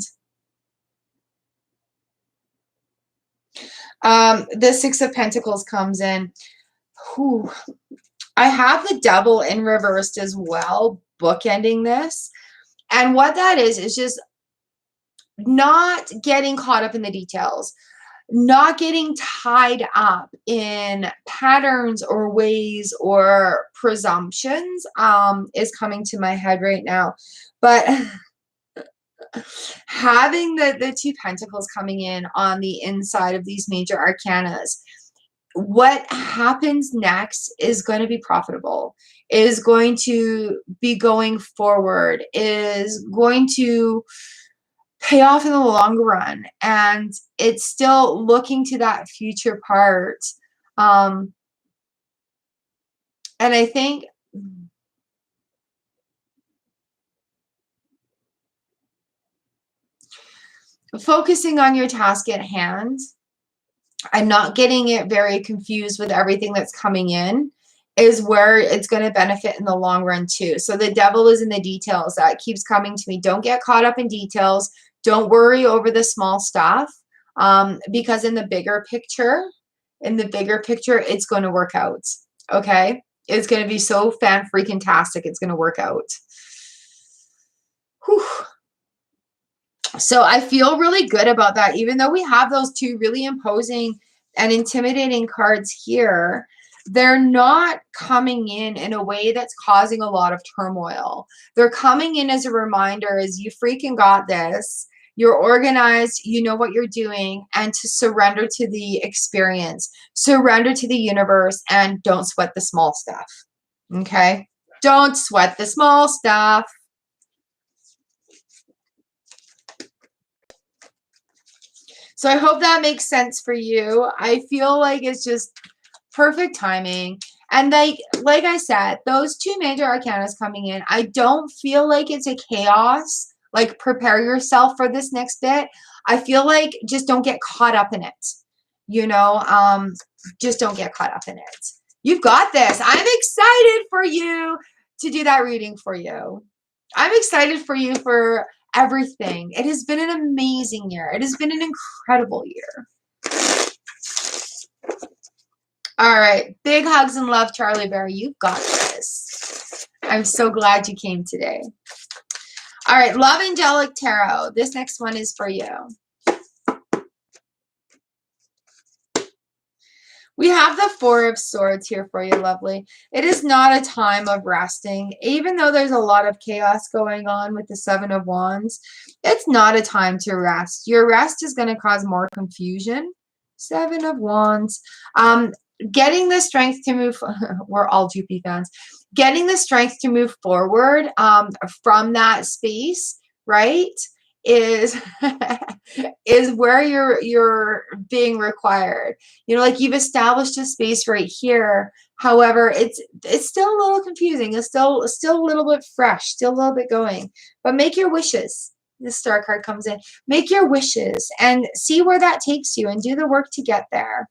The Six of Pentacles comes in. Whew. I have the Devil in reversed as well, bookending this. And what that is just not getting caught up in the details, not getting tied up in patterns or ways or presumptions, is coming to my head right now. But having the two pentacles coming in on the inside of these major arcanas, what happens next is going to be profitable, is going to be going forward, is going to pay off in the long run. And it's still looking to that future part. And I think focusing on your task at hand and not getting it very confused with everything that's coming in is where it's going to benefit in the long run too. So the devil is in the details. That keeps coming to me. Don't get caught up in details. Don't worry over the small stuff, because in the bigger picture, it's going to work out. Okay? It's going to be so fan-freaking-tastic. It's going to work out. Whew. So I feel really good about that. Even though we have those two really imposing and intimidating cards here, they're not coming in a way that's causing a lot of turmoil. They're coming in as a reminder, as you freaking got this. You're organized, you know what you're doing, and to surrender to the experience, surrender to the universe, and don't sweat the small stuff. Okay? Don't sweat the small stuff. So I hope that makes sense for you. I feel like it's just perfect timing. And like I said, those two major arcanas coming in, I don't feel like it's a chaos. Like, prepare yourself for this next bit. I feel like just don't get caught up in it. You know, just don't get caught up in it. You've got this. I'm excited for you to do that reading for you. I'm excited for you for everything. It has been an amazing year. It has been an incredible year. All right. Big hugs and love, Charlie Bear. You've got this. I'm so glad you came today. All right. Love Angelic Tarot. This next one is for you. We have the Four of Swords here for you, lovely. It is not a time of resting. Even though there's a lot of chaos going on with the Seven of Wands, it's not a time to rest. Your rest is going to cause more confusion. Seven of Wands. Getting the strength to move, we're all Jupy fans, getting the strength to move forward from that space, right, is is where you're being required. You know, like, you've established a space right here. However, it's still a little confusing. It's still a little bit fresh, still a little bit going. But make your wishes. This star card comes in. Make your wishes and see where that takes you and do the work to get there.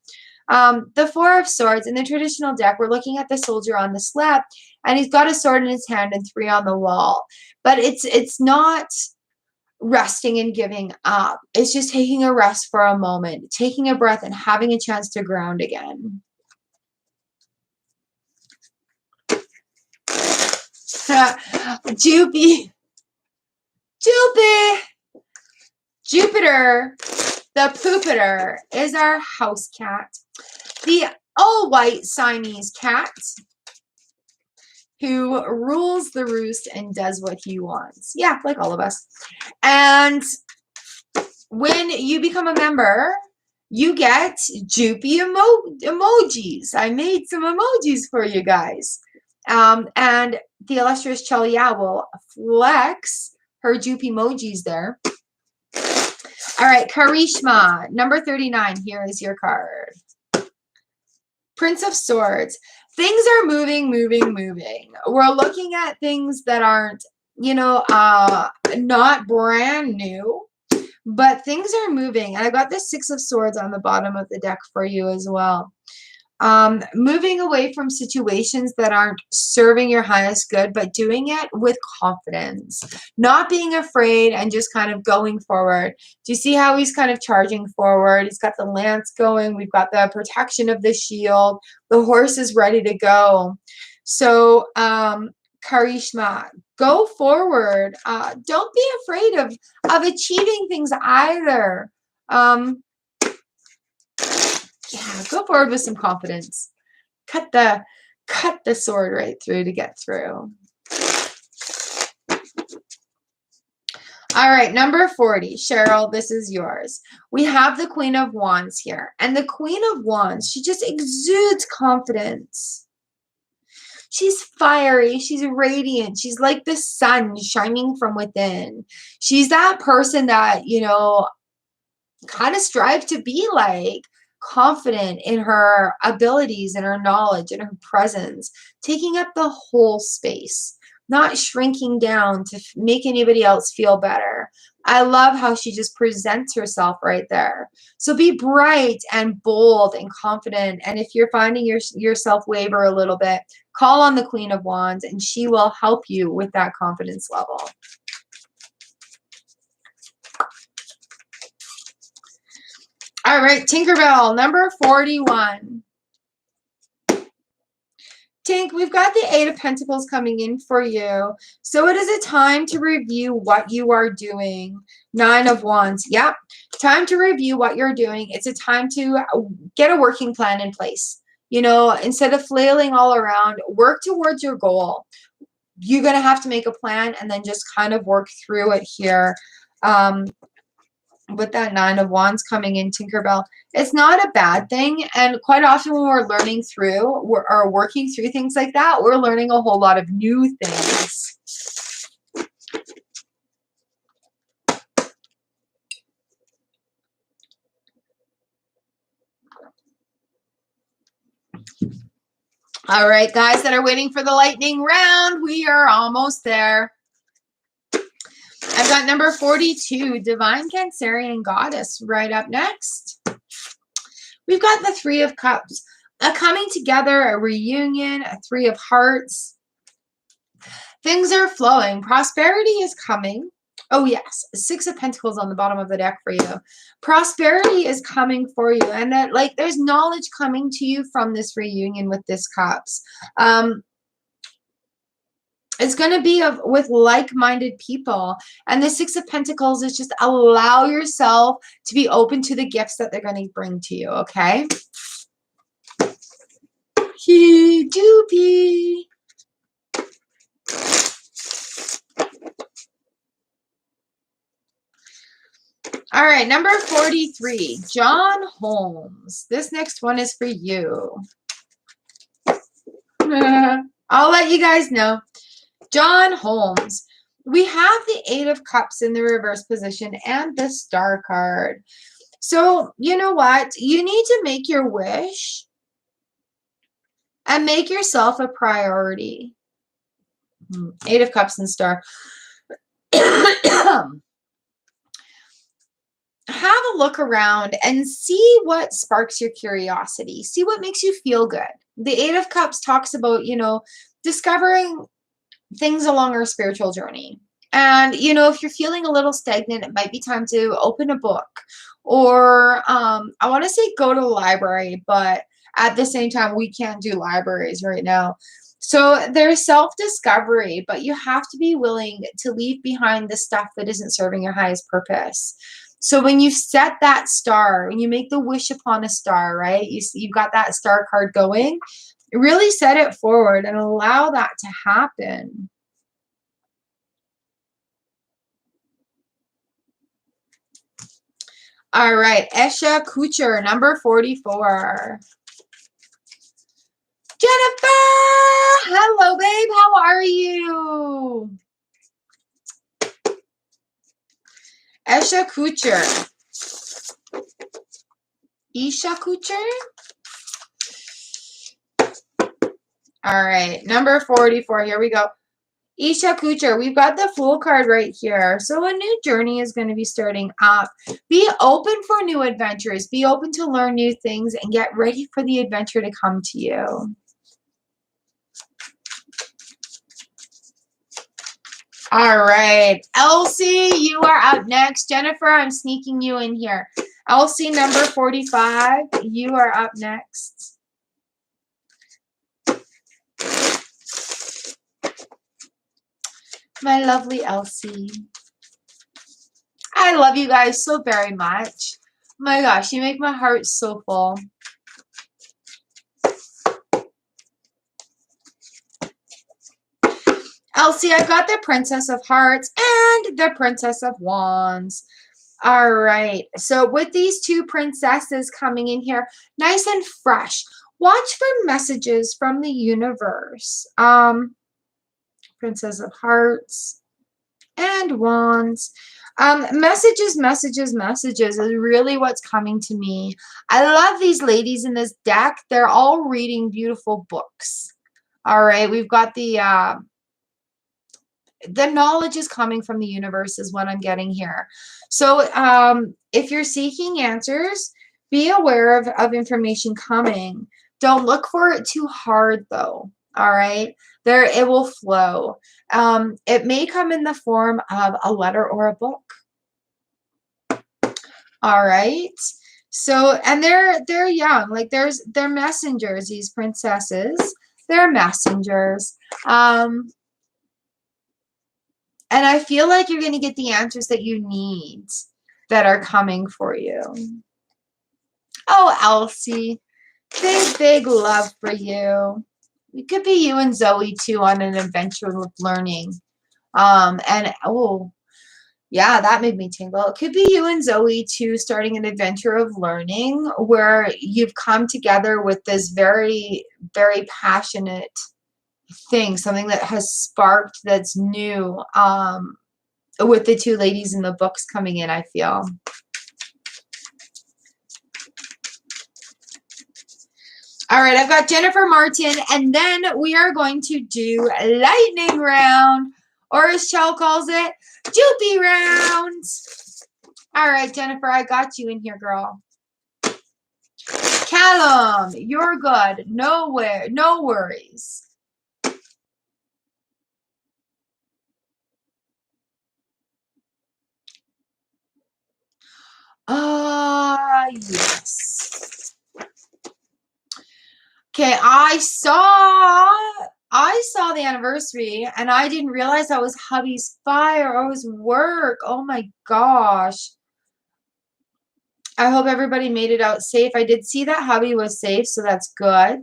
The Four of Swords, in the traditional deck, we're looking at the soldier on the slab, and he's got a sword in his hand and 3 on the wall. But it's not resting and giving up. It's just taking a rest for a moment, taking a breath, and having a chance to ground again. Jupiter, the Poopeter, is our house cat. The all-white Siamese cat who rules the roost and does what he wants. Yeah, like all of us. And when you become a member, you get Jupy emojis. I made some emojis for you guys. And the illustrious Chelia will flex her Jupy emojis there. All right, Karishma, number 39. Here is your card. Prince of Swords. Things are moving. We're looking at things that aren't, you know, not brand new, but things are moving. And I got the Six of Swords on the bottom of the deck for you as well. Moving away from situations that aren't serving your highest good, but doing it with confidence, not being afraid, and just kind of going forward. Do you see how he's kind of charging forward? He's got the lance going. We've got the protection of the shield. The horse is ready to go. So, Karishma, go forward. Don't be afraid of achieving things either. Yeah, go forward with some confidence. Cut the sword right through to get through. All right, number 40. Cheryl, this is yours. We have the Queen of Wands here. And the Queen of Wands, she just exudes confidence. She's fiery. She's radiant. She's like the sun shining from within. She's that person that, you know, kind of strive to be like, confident in her abilities and her knowledge and her presence, taking up the whole space, not shrinking down to make anybody else feel better. I love how she just presents herself right there. So be bright and bold and confident. And if you're finding yourself waver a little bit, call on the Queen of Wands and she will help you with that confidence level. All right, Tinkerbell, number 41. Tink, we've got the Eight of Pentacles coming in for you. So it is a time to review what you are doing. Nine of Wands. Yep. Time to review what you're doing. It's a time to get a working plan in place. You know, instead of flailing all around, work towards your goal. You're going to have to make a plan and then just kind of work through it here. With that Nine of Wands coming in, Tinkerbell, it's not a bad thing. And quite often when we're learning through or working through things like that, we're learning a whole lot of new things. All right, guys that are waiting for the lightning round, we are almost there. I've got number 42, Divine Cancerian Goddess, right up next. We've got the Three of Cups, a coming together, a reunion, a Three of Hearts. Things are flowing. Prosperity is coming. Oh, yes. Six of Pentacles on the bottom of the deck for you. Prosperity is coming for you. And that, like, there's knowledge coming to you from this reunion with this Cups. It's going to be with like-minded people. And the Six of Pentacles is just allow yourself to be open to the gifts that they're going to bring to you, okay? He doopy. All right, number 43, John Holmes. This next one is for you. I'll let you guys know. John Holmes. We have the Eight of Cups in the reverse position and the Star card. So, you know what? You need to make your wish and make yourself a priority. Eight of Cups and Star. Have a look around and see what sparks your curiosity. See what makes you feel good. The Eight of Cups talks about, you know, discovering things along our spiritual journey. And, you know, if you're feeling a little stagnant, it might be time to open a book. Or I want to say go to the library, but at the same time, we can't do libraries right now. So there's self-discovery, but you have to be willing to leave behind the stuff that isn't serving your highest purpose. So when you set that star, when you make the wish upon a star, right? You've got that star card going. Really set it forward and allow that to happen. All right, Esha Kucher, number 44. Jennifer! Hello, babe. How are you? Esha Kucher. Isha Kucher? All right, number 44. Here we go. Isha Kucher, we've got the Fool card right here. So a new journey is going to be starting up. Be open for new adventures. Be open to learn new things and get ready for the adventure to come to you. All right, Elsie, you are up next. Jennifer, I'm sneaking you in here. Elsie, number 45, you are up next. My lovely Elsie. I love you guys so very much. My gosh, you make my heart so full. Elsie, I've got the Princess of Hearts and the Princess of Wands. All right. So with these two princesses coming in here, nice and fresh, watch for messages from the universe. Princess of Hearts and Wands. Messages is really what's coming to me. I love these ladies in this deck. They're all reading beautiful books. All right, we've got the the knowledge is coming from the universe is what I'm getting here. So if you're seeking answers, be aware of information coming. Don't look for it too hard though. All right. There, it will flow. It may come in the form of a letter or a book. All right. So, and they're young, like they're messengers, these princesses. They're messengers. And I feel like you're going to get the answers that you need that are coming for you. Oh, Elsie, big love for you. It could be you and Zoe too on an adventure of learning. And oh, yeah, that made me tingle. It could be you and Zoe too starting an adventure of learning where you've come together with this very, very passionate thing, something that has sparked that's new. With the two ladies in the books coming in, I feel. All right, I've got Jennifer Martin, and then we are going to do a lightning round, or as Shell calls it, Joopy round. All right, Jennifer, I got you in here, girl. Callum, you're good. No worries. Yes. Okay, I saw the anniversary and I didn't realize that was hubby's fire or his work. Oh my gosh. I hope everybody made it out safe. I did see that hubby was safe, so that's good.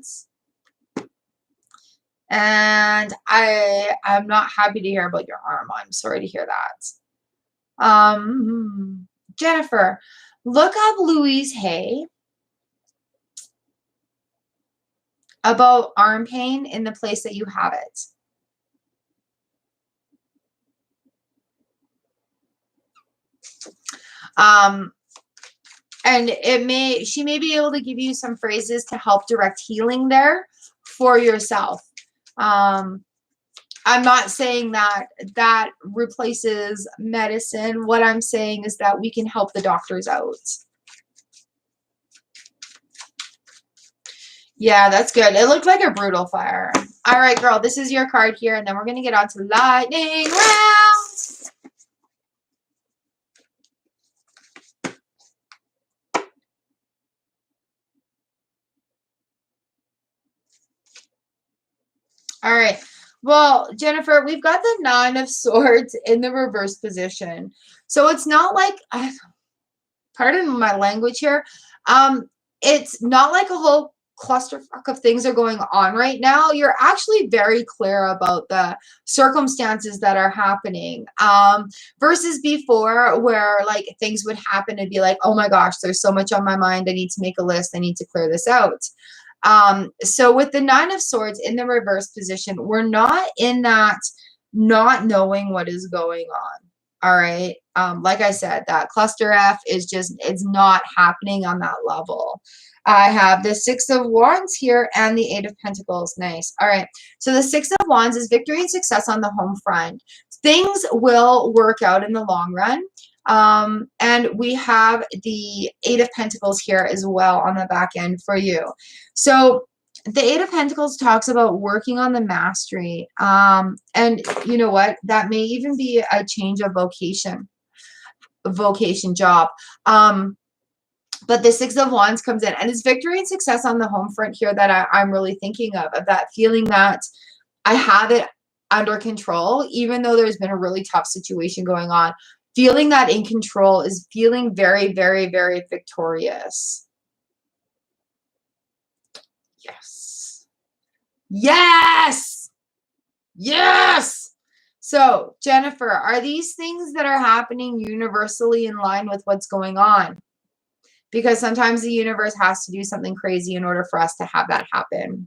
And I'm not happy to hear about your arm. I'm sorry to hear that. Jennifer, look up Louise Hay about arm pain in the place that you have it. And she may be able to give you some phrases to help direct healing there for yourself. I'm not saying that replaces medicine. What I'm saying is that we can help the doctors out. Yeah, that's good. It looked like a brutal fire. All right, girl, this is your card here, and then we're going to get on to lightning round. All right. Well, Jennifer, we've got the Nine of Swords in the reverse position. So it's not like, pardon my language here, it's not like a whole clusterfuck of things are going on right now. You're actually very clear about the circumstances that are happening, versus before where like things would happen and be like, oh my gosh, there's so much on my mind. I need to make a list. I need to clear this out. So with the Nine of Swords in the reverse position, we're not in that not knowing what is going on. All right. Like I said, that cluster F is just, it's not happening on that level. I have the Six of Wands here and the Eight of Pentacles. Nice. All right. So the Six of Wands is victory and success on the home front. Things will work out in the long run. And we have the Eight of Pentacles here as well on the back end for you. So the Eight of Pentacles talks about working on the mastery. And you know what? That may even be a change of vocation job. But the Six of Wands comes in, and it's victory and success on the home front here that I'm really thinking of that feeling that I have it under control, even though there's been a really tough situation going on. Feeling that in control is feeling very, very, very victorious. Yes. Yes. Yes. So, Jennifer, are these things that are happening universally in line with what's going on? Because sometimes the universe has to do something crazy in order for us to have that happen.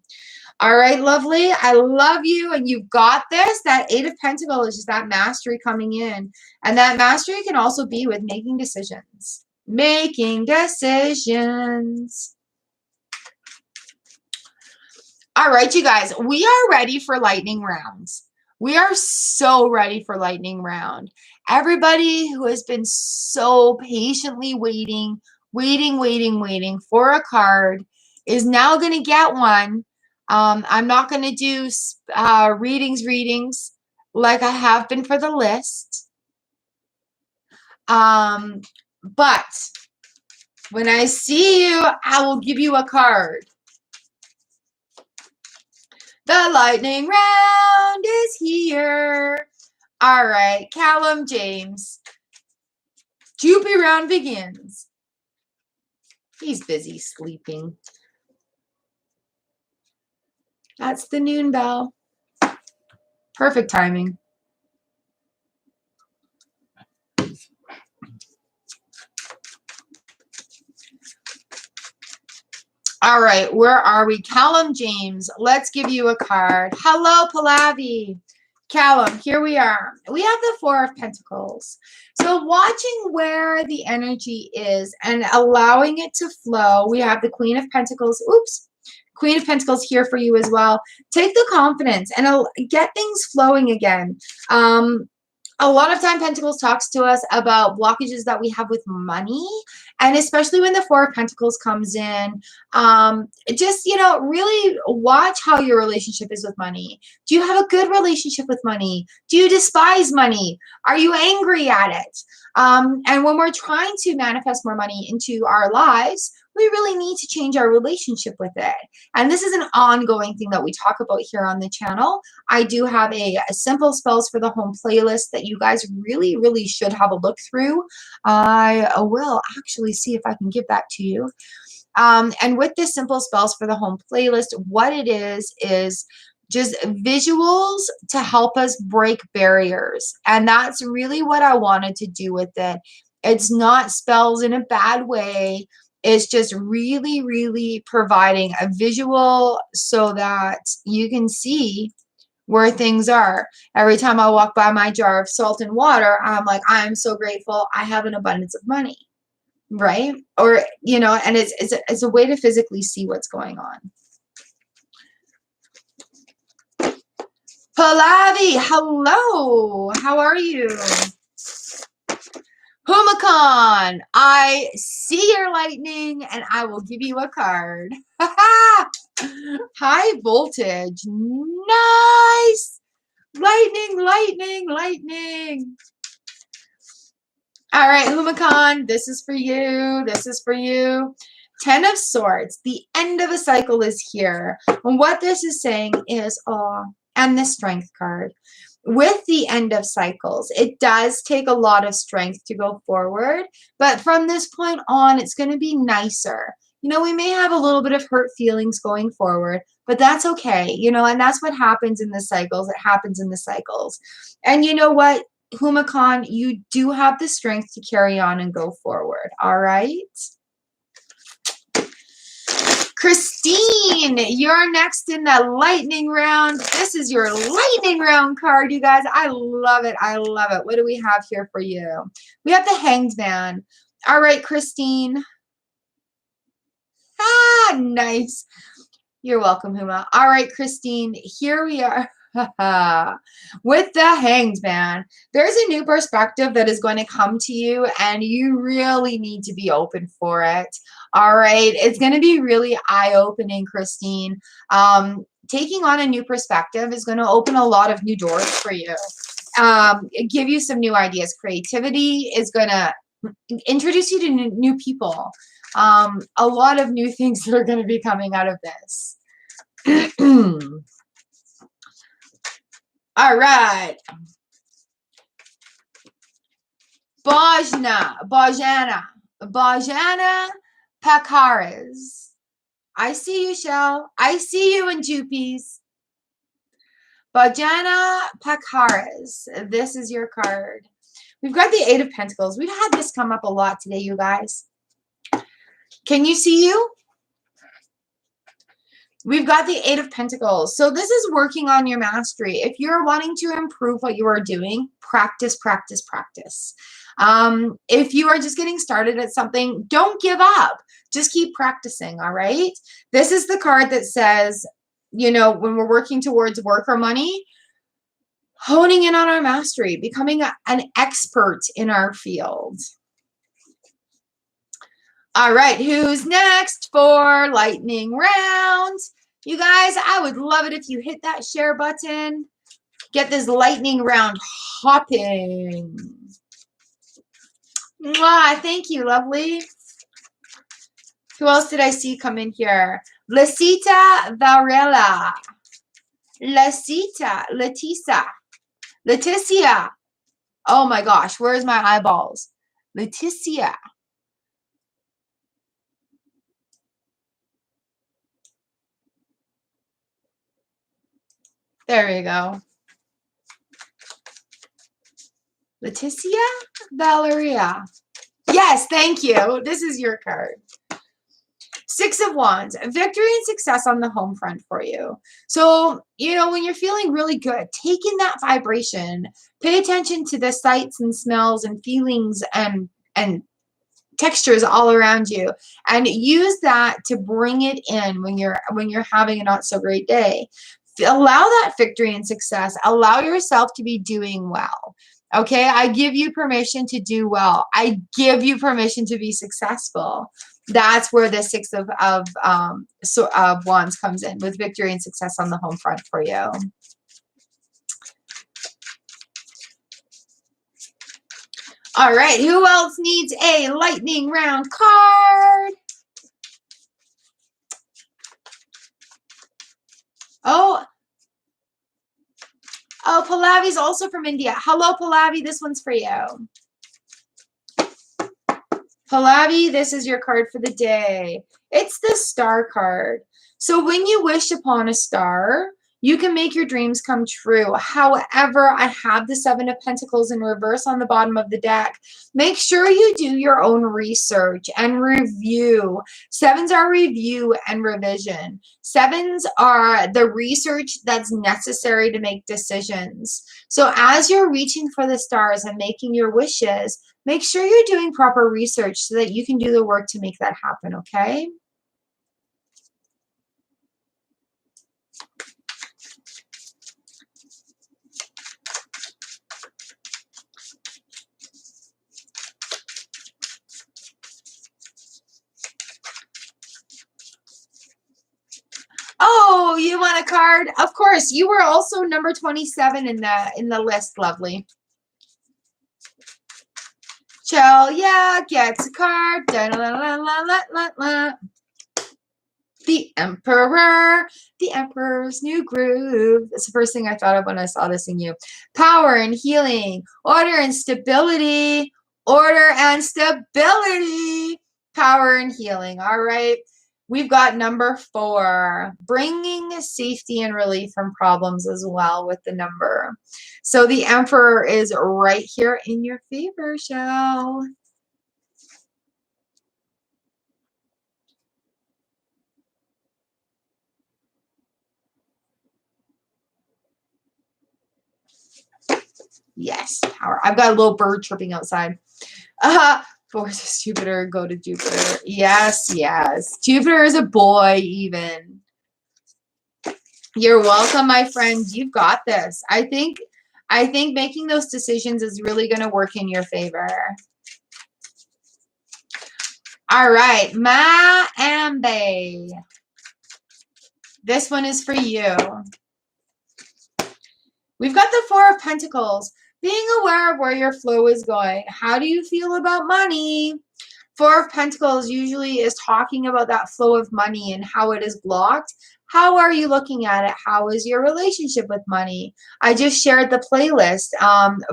All right, lovely. I love you, and you've got this. That Eight of Pentacles is just that mastery coming in. And that mastery can also be with making decisions. Making decisions. All right, you guys, we are ready for lightning rounds. We are so ready for lightning round. Everybody who has been so patiently waiting for a card is now going to get one. I'm not going to do readings like I have been for the list. But when I see you, I will give you a card. The lightning round is here. All right, Callum James. Joopy round begins. He's busy sleeping. That's the noon bell. Perfect timing. All right, where are we? Callum James, let's give you a card. Hello, Pallavi. Callum, here we are. We have the Four of Pentacles. So watching where the energy is and allowing it to flow, we have the Queen of Pentacles. Oops. Queen of Pentacles here for you as well. Take the confidence and get things flowing again. A lot of time Pentacles talks to us about blockages that we have with money, and especially when the Four of Pentacles comes in, just, you know, really watch how your relationship is with money. Do you have a good relationship with money? Do you despise money? Are you angry at it? And when we're trying to manifest more money into our lives, we really need to change our relationship with it. And this is an ongoing thing that we talk about here on the channel. I do have a simple spells for the home playlist that you guys really should have a look through. I will actually see if I can give that to you. And with this simple spells for the home playlist, what it is just visuals to help us break barriers. And that's really what I wanted to do with it. It's not spells in a bad way. It's just really providing a visual so that you can see where things are. Every time I walk by my jar of salt and water, I'm like, I am so grateful I have an abundance of money, right? Or, you know, and it's a way to physically see what's going on. Pallavi, hello. How are you? Humakan, I see your lightning and I will give you a card. High voltage. Nice. Lightning. All right, Humakan, this is for you. This is for you. 10 of Swords. The end of a cycle is here. And what this is saying is, and the Strength card. With the end of cycles, it does take a lot of strength to go forward. But from this point on, it's going to be nicer. You know, we may have a little bit of hurt feelings going forward, but that's okay. You know, and that's what happens in the cycles. It happens in the cycles. And you know what, Humakan, you do have the strength to carry on and go forward. All right. Christine, you're next in the lightning round. This is your lightning round card, you guys. I love it. I love it. What do we have here for you? We have the Hanged Man. All right, Christine. Ah, nice. You're welcome, Huma. All right, Christine, here we are. With the Hanged Man, there's a new perspective that is going to come to you, and you really need to be open for it. All right, it's going to be really eye-opening, Christine. Taking on a new perspective is going to open a lot of new doors for you. Give you some new ideas. Creativity is going to introduce you to new people. A lot of new things that are going to be coming out of this. All right. Bojana Pakares. I see you, Shell. I see you in Juppies. Bojana Pakares. This is your card. We've got the Eight of Pentacles. We've had this come up a lot today, you guys. Can you see you? We've got the Eight of Pentacles. So this is working on your mastery. If you're wanting to improve what you are doing, practice. If you are just getting started at something, don't give up. Just keep practicing, all right? This is the card that says, you know, when we're working towards work or money, honing in on our mastery, becoming an expert in our field. All right, who's next for lightning round? You guys, I would love it if you hit that share button. Get this lightning round hopping. Mwah, thank you, lovely. Who else did I see come in here? Lasita Varela. Leticia. Oh my gosh, where's my eyeballs? Leticia. There we go. Leticia Valeria. Yes, thank you. This is your card. Six of Wands, victory and success on the home front for you. So, you know, when you're feeling really good, take in that vibration. Pay attention to the sights and smells and feelings and textures all around you, and use that to bring it in when you're having a not so great day. Allow that victory and success. Allow yourself to be doing well. Okay, I give you permission to do well. I give you permission to be successful. That's where the Six of Wands comes in, with victory and success on the home front for you. All right, who else needs a lightning round card? Oh, Pallavi's also from India. Hello, Pallavi. This one's for you. Pallavi, this is your card for the day. It's the star card. So when you wish upon a star, you can make your dreams come true. However, I have the Seven of Pentacles in reverse on the bottom of the deck. Make sure you do your own research and review. Sevens are review and revision. Sevens are the research that's necessary to make decisions. So as you're reaching for the stars and making your wishes, make sure you're doing proper research so that you can do the work to make that happen, okay? Oh, you want a card? Of course. You were also number 27 in the list, lovely. Chill, yeah, gets a card. Da, la, la, la, la, la. The Emperor. The Emperor's New Groove. That's the first thing I thought of when I saw this in you. Power and healing. Order and stability. Order and stability. Power and healing. All right. We've got number 4, bringing safety and relief from problems as well with the number. So the Emperor is right here in your favor, Shell. Yes, power. I've got a little bird chirping outside. Forces Jupiter, go to Jupiter. Yes, yes. Jupiter is a boy even. You're welcome, my friend. You've got this. I think making those decisions is really going to work in your favor. All right, Ma Ambe. This one is for you. We've got the Four of Pentacles. Being aware of where your flow is going. How do you feel about money? Four of Pentacles usually is talking about that flow of money and how it is blocked. How are you looking at it? How is your relationship with money? I just shared the playlist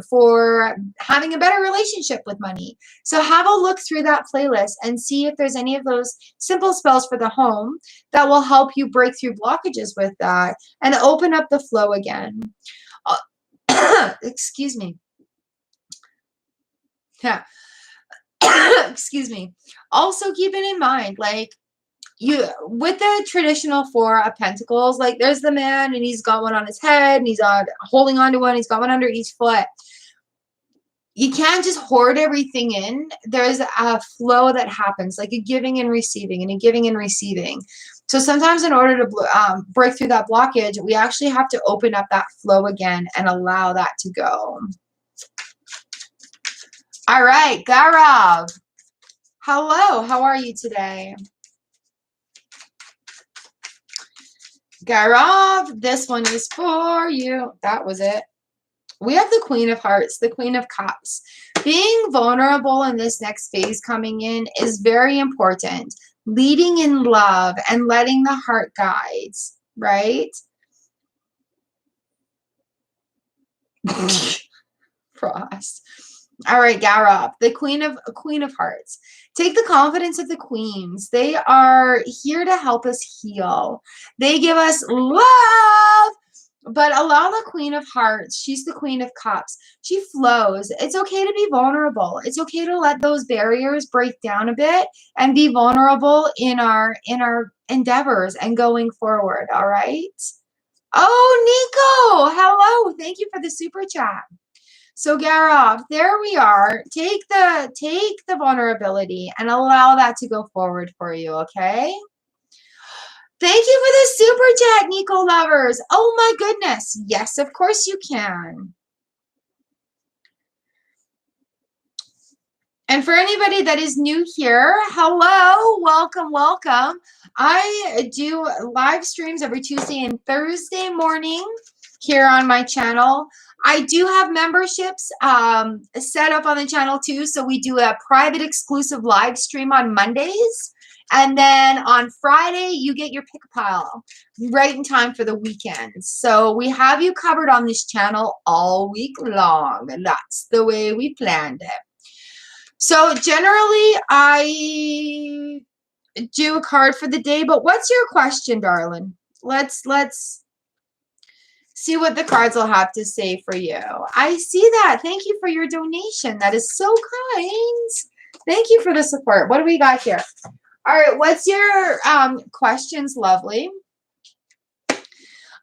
for having a better relationship with money. So have a look through that playlist and see if there's any of those simple spells for the home that will help you break through blockages with that and open up the flow again. Excuse me. Yeah. Excuse me. Also keeping in mind, like, you with the traditional Four of Pentacles, like there's the man and he's got one on his head and he's holding on to one, he's got one under each foot. You can't just hoard everything in. There's a flow that happens, like a giving and receiving and a giving and receiving. So sometimes in order to break through that blockage, we actually have to open up that flow again and allow that to go. All right, Gaurav. Hello, how are you today? Gaurav, this one is for you. That was it. We have the Queen of Hearts, the Queen of Cups. Being vulnerable in this next phase coming in is very important. Leading in love and letting the heart guide, right? Frost. All right, Gaurav, the Queen of Hearts. Take the confidence of the queens. They are here to help us heal. They give us love. But allow the Queen of Hearts. She's the Queen of Cups. She flows. It's okay to be vulnerable. It's okay to let those barriers break down a bit and be vulnerable in our endeavors and going forward. All right. Oh, Nico, hello. Thank you for the super chat. So Gaurav, there we are. Take the vulnerability and allow that to go forward for you, okay? Thank you for the super chat, Nico lovers. Oh my goodness. Yes, of course you can. And for anybody that is new here, hello, welcome, welcome. I do live streams every Tuesday and Thursday morning here on my channel. I do have memberships set up on the channel too. So we do a private exclusive live stream on Mondays. And then on Friday, you get your pick pile right in time for the weekend. So we have you covered on this channel all week long. And that's the way we planned it. So generally, I do a card for the day, but what's your question, darling? Let's see what the cards will have to say for you. I see that. Thank you for your donation. That is so kind. Thank you for the support. What do we got here? All right, what's your questions, lovely?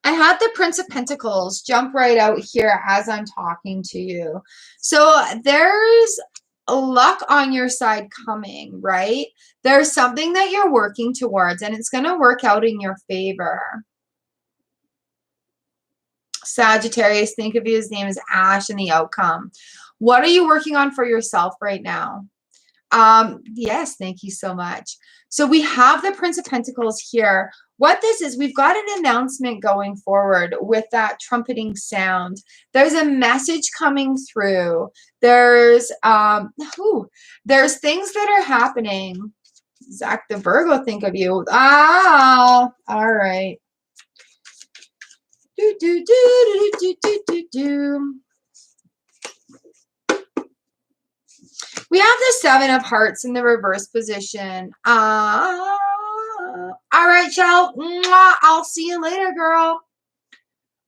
I had the Prince of Pentacles jump right out here as I'm talking to you. So there's luck on your side coming, right? There's something that you're working towards, and it's going to work out in your favor. Sagittarius, think of you, his name is Ash, and the outcome. What are you working on for yourself right now? Yes, thank you so much. So we have the Prince of Pentacles here. What this is, we've got an announcement going forward with that trumpeting sound. There's a message coming through. There's things that are happening. Zach the Virgo, think of you. Ah, all right. Do, do, do, do, do, do, do. We have the Seven of Hearts in the reverse position. All right, Shell. I'll see you later, girl.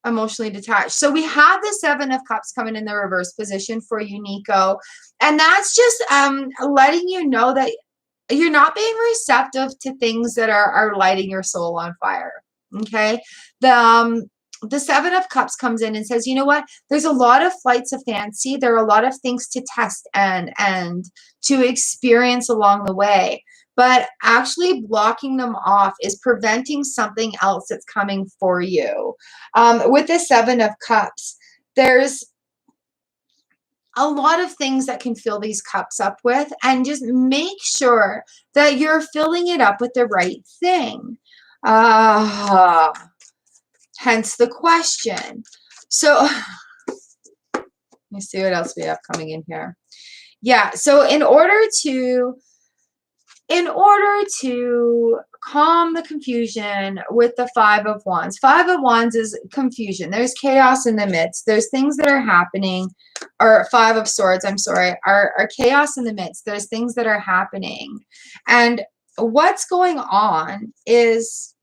Emotionally detached. So we have the Seven of Cups coming in the reverse position for you, Nico. And that's just letting you know that you're not being receptive to things that are lighting your soul on fire. Okay? The Seven of Cups comes in and says, you know what? There's a lot of flights of fancy. There are a lot of things to test and to experience along the way. But actually blocking them off is preventing something else that's coming for you. With the Seven of Cups, there's a lot of things that can fill these cups up with, and just make sure that you're filling it up with the right thing. Hence the question. So let me see what else we have coming in here. Yeah, so in order to calm the confusion with the Five of Wands. Five of Wands is confusion. There's chaos in the midst. There's things that are happening, or Five of Swords, I'm sorry, are chaos in the midst. There's things that are happening. And what's going on is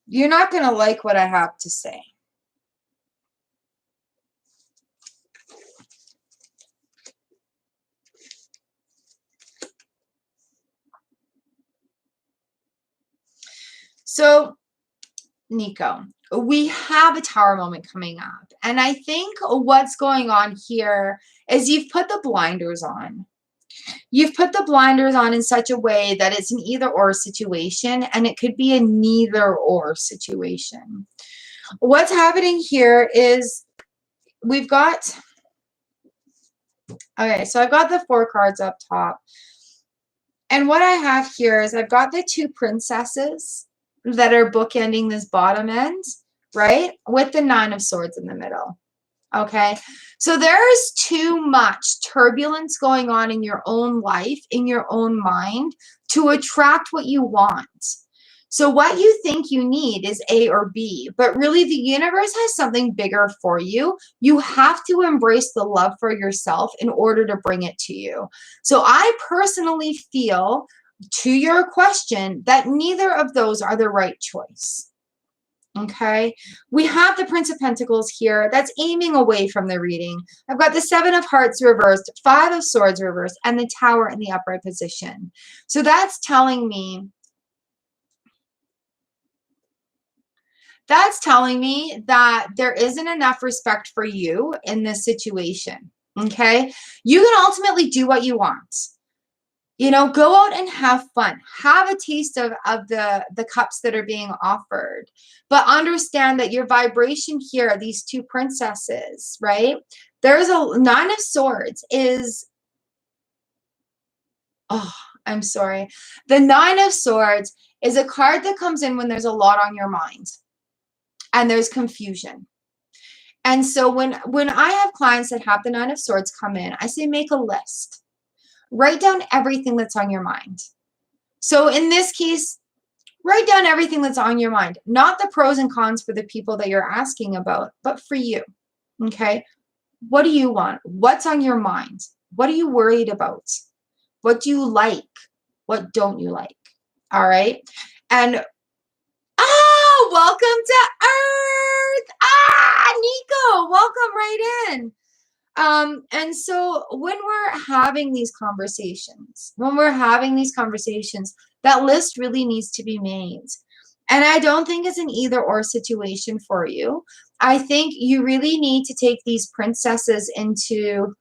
you're not going to like what I have to say. So Nico, we have a tower moment coming up. And I think what's going on here is you've put the blinders on. You've put the blinders on in such a way that it's an either or situation, and it could be a neither or situation. What's happening here is we've got, okay, so I've got the 4 cards up top. And what I have here is I've got the 2 princesses that are bookending this bottom end, right? With the 9 of swords in the middle. Okay, so there's too much turbulence going on in your own life, in your own mind, to attract what you want. So what you think you need is A or B, but really the universe has something bigger for you. You have to embrace the love for yourself in order to bring it to you. So I personally feel, to your question, that neither of those are the right choice. Okay, we have the Prince of Pentacles here. That's aiming away from the reading. I've got the 7 of Hearts reversed, 5 of Swords reversed, and the Tower in the upright position. So that's telling me that there isn't enough respect for you in this situation. Okay, you can ultimately do what you want. You know, go out and have fun. Have a taste of the cups that are being offered. But understand that your vibration here, these 2 princesses, right? There's a 9 of swords is, oh, I'm sorry. The 9 of swords is a card that comes in when there's a lot on your mind and there's confusion. And so when I have clients that have the 9 of swords come in, I say make a list. Write down everything that's on your mind. So in this case, write down everything that's on your mind, not the pros and cons for the people that you're asking about, but for you. Okay. What do you want? What's on your mind? What are you worried about? What do you like? What don't you like? All right. And welcome to Earth. Nico, welcome right in. And so when we're having these conversations, that list really needs to be made. And I don't think it's an either or situation for you. I think you really need to take these princesses into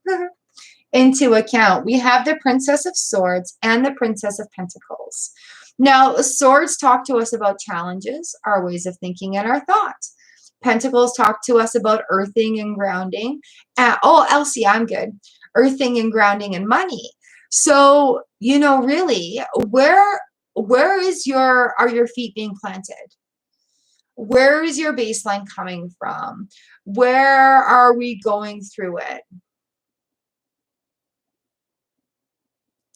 account. We have the Princess of Swords and the Princess of Pentacles. Now, swords talk to us about challenges, our ways of thinking, and our thoughts. Pentacles talk to us about earthing and grounding. Elsie, I'm good. Earthing and grounding and money. So, you know, really, where are your feet being planted? Where is your baseline coming from? Where are we going through it?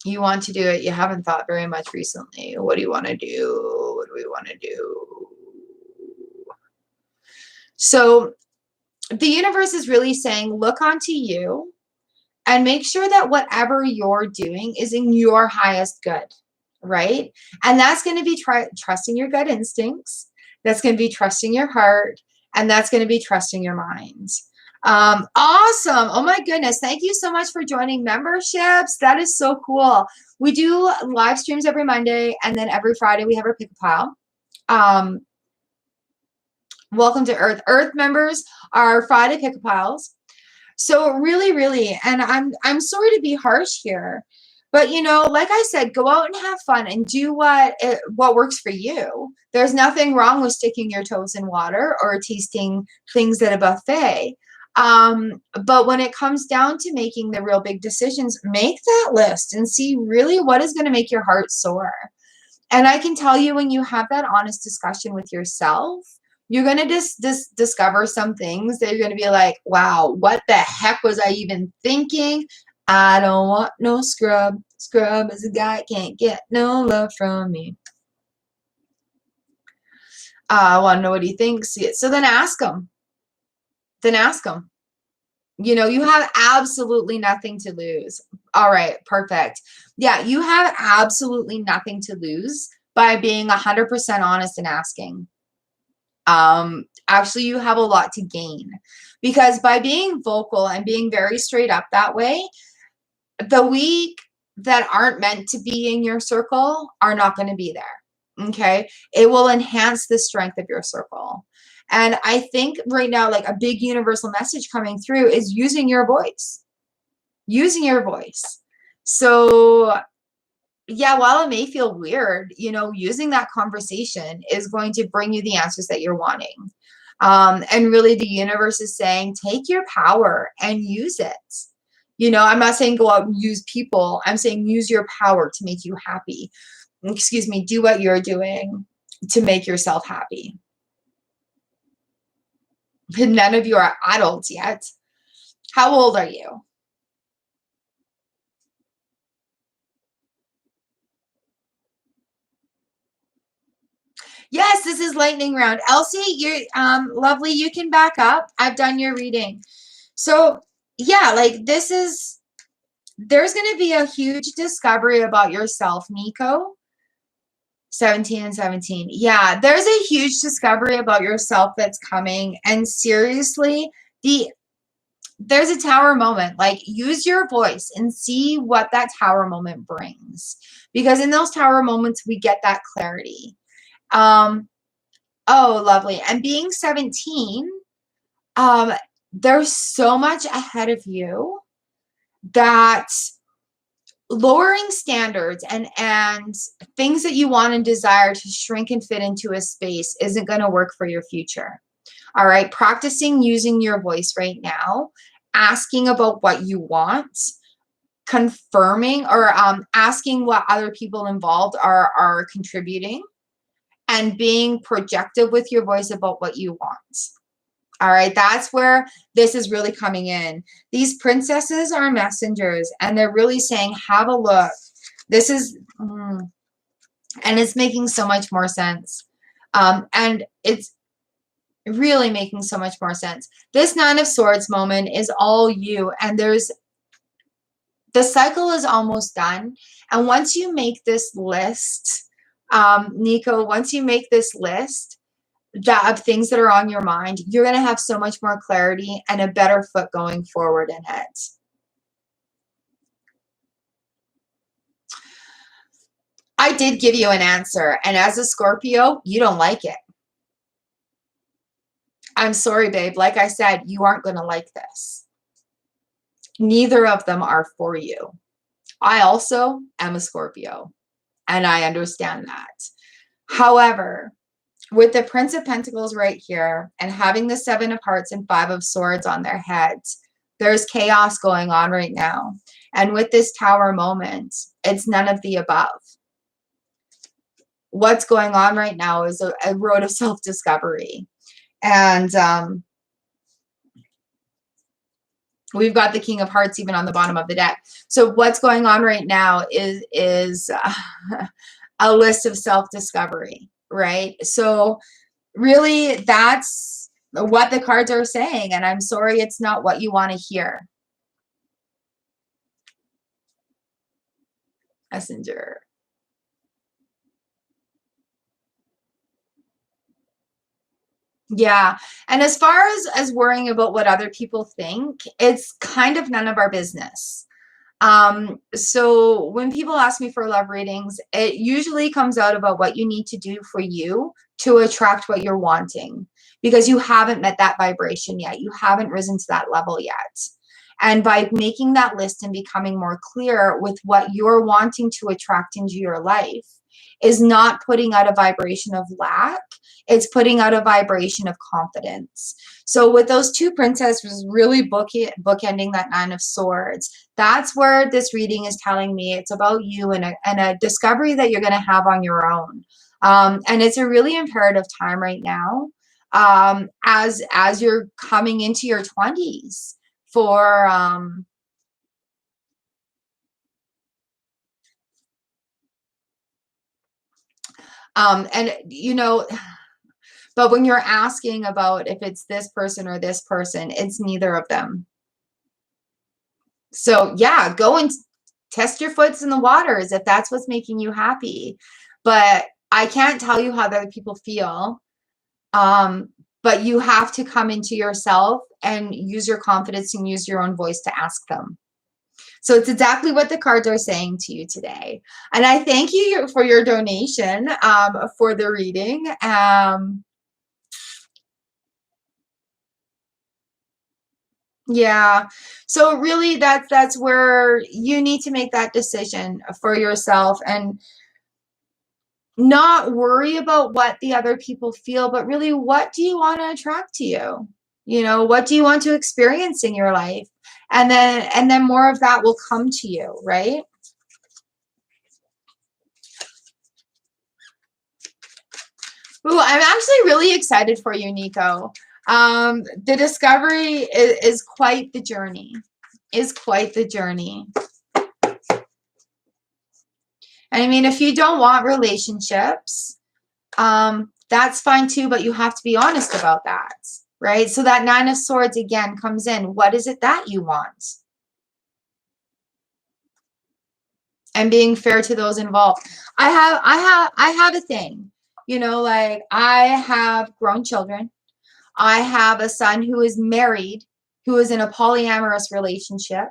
You want to do it. You haven't thought very much recently. What do you want to do? What do we want to do? So the universe is really saying, look onto you and make sure that whatever you're doing is in your highest good, right? And that's going to be trusting your gut instincts. That's going to be trusting your heart. And that's going to be trusting your mind. Awesome. Oh my goodness. Thank you so much for joining memberships. That is so cool. We do live streams every Monday, and then every Friday we have our pick a pile. Welcome to Earth. Earth members are Friday pick a piles. So really, really, and I'm sorry to be harsh here, but you know, like I said, go out and have fun and do what works for you. There's nothing wrong with sticking your toes in water or tasting things at a buffet. But when it comes down to making the real big decisions, make that list and see really what is going to make your heart soar. And I can tell you, when you have that honest discussion with yourself, you're going to discover some things that you're going to be like, wow, what the heck was I even thinking? I don't want no scrub. Scrub is a guy can't get no love from me. I want to know what he thinks. So then ask him. You know, you have absolutely nothing to lose. All right, perfect. Yeah, you have absolutely nothing to lose by being 100% honest and asking. Actually, you have a lot to gain, because by being vocal and being very straight up that way, the weak that aren't meant to be in your circle are not going to be there. Okay. It will enhance the strength of your circle. And I think right now, like a big universal message coming through is using your voice, using your voice. So yeah, while it may feel weird, you know, using that conversation is going to bring you the answers that you're wanting. And really, the universe is saying, take your power and use it. You know, I'm not saying go out and use people. I'm saying use your power to make you happy. Excuse me, do what you're doing to make yourself happy. None of you are adults yet. How old are you? Yes, this is lightning round. Elsie, you're lovely. You can back up. I've done your reading. So yeah, like there's going to be a huge discovery about yourself, Nico. 17 and 17. Yeah, there's a huge discovery about yourself that's coming. And seriously, there's a tower moment. Like, use your voice and see what that tower moment brings. Because in those tower moments, we get that clarity. Oh, lovely. And being 17, um, there's so much ahead of you that lowering standards and things that you want and desire to shrink and fit into a space isn't going to work for your future. All right, practicing using your voice right now, asking about what you want, confirming or asking what other people involved are contributing, and being projective with your voice about what you want. All right, that's where this is really coming in. These princesses are messengers, and they're really saying, have a look. This is, and it's making so much more sense. And it's really making so much more sense. This Nine of Swords moment is all you, and the cycle is almost done. And once you make this list, Nico, once you make this list, of things that are on your mind, you're going to have so much more clarity and a better foot going forward in it. I did give you an answer, and as a Scorpio, you don't like it. I'm sorry, babe. Like I said, you aren't going to like this. Neither of them are for you. I also am a Scorpio, and I understand that. However, with the Prince of Pentacles right here and having the Seven of Hearts and Five of Swords on their heads, there's chaos going on right now. And with this Tower moment, it's none of the above. What's going on right now is a road of self-discovery. And we've got the King of Hearts even on the bottom of the deck. So what's going on right now is a list of self-discovery. Right? So really, that's what the cards are saying. And I'm sorry, it's not what you want to hear. Messenger. Yeah. And as far as worrying about what other people think, it's kind of none of our business. So when people ask me for love readings, it usually comes out about what you need to do for you to attract what you're wanting, because you haven't met that vibration yet. You haven't risen to that level yet. And by making that list and becoming more clear with what you're wanting to attract into your life is not putting out a vibration of lack. It's putting out a vibration of confidence. So with those two princesses really bookending that Nine of Swords, that's where this reading is telling me it's about you and a discovery that you're going to have on your own. And it's a really imperative time right now, as you're coming into your 20s for and you know, but when you're asking about if it's this person or this person, it's neither of them. So yeah, go and test your foots in the waters if that's what's making you happy. But I can't tell you how other people feel. But you have to come into yourself and use your confidence and use your own voice to ask them. So it's exactly what the cards are saying to you today. And I thank you for your donation for the reading. Yeah. So really that's where you need to make that decision for yourself and not worry about what the other people feel, but really what do you want to attract to you? You know, what do you want to experience in your life? And then more of that will come to you, right? Ooh, I'm actually really excited for you, Nico. The discovery is quite the journey. Is quite the journey. And I mean, if you don't want relationships, that's fine too, but you have to be honest about that, right? So that Nine of Swords again comes in. What is it that you want? And being fair to those involved. I have a thing, you know, like I have grown children. I have a son who is married, who is in a polyamorous relationship,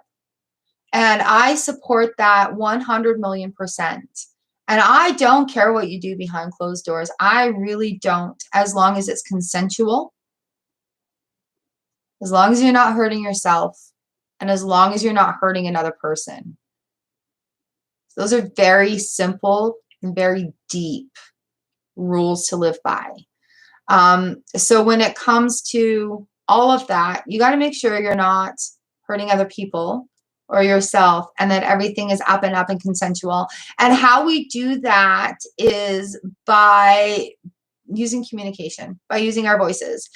and I support that 100 million%. And I don't care what you do behind closed doors. I really don't, as long as it's consensual, as long as you're not hurting yourself, and as long as you're not hurting another person. Those are very simple and very deep rules to live by. So when it comes to all of that, you got to make sure you're not hurting other people or yourself, and that everything is up and up and consensual. And how we do that is by using communication, by using our voices.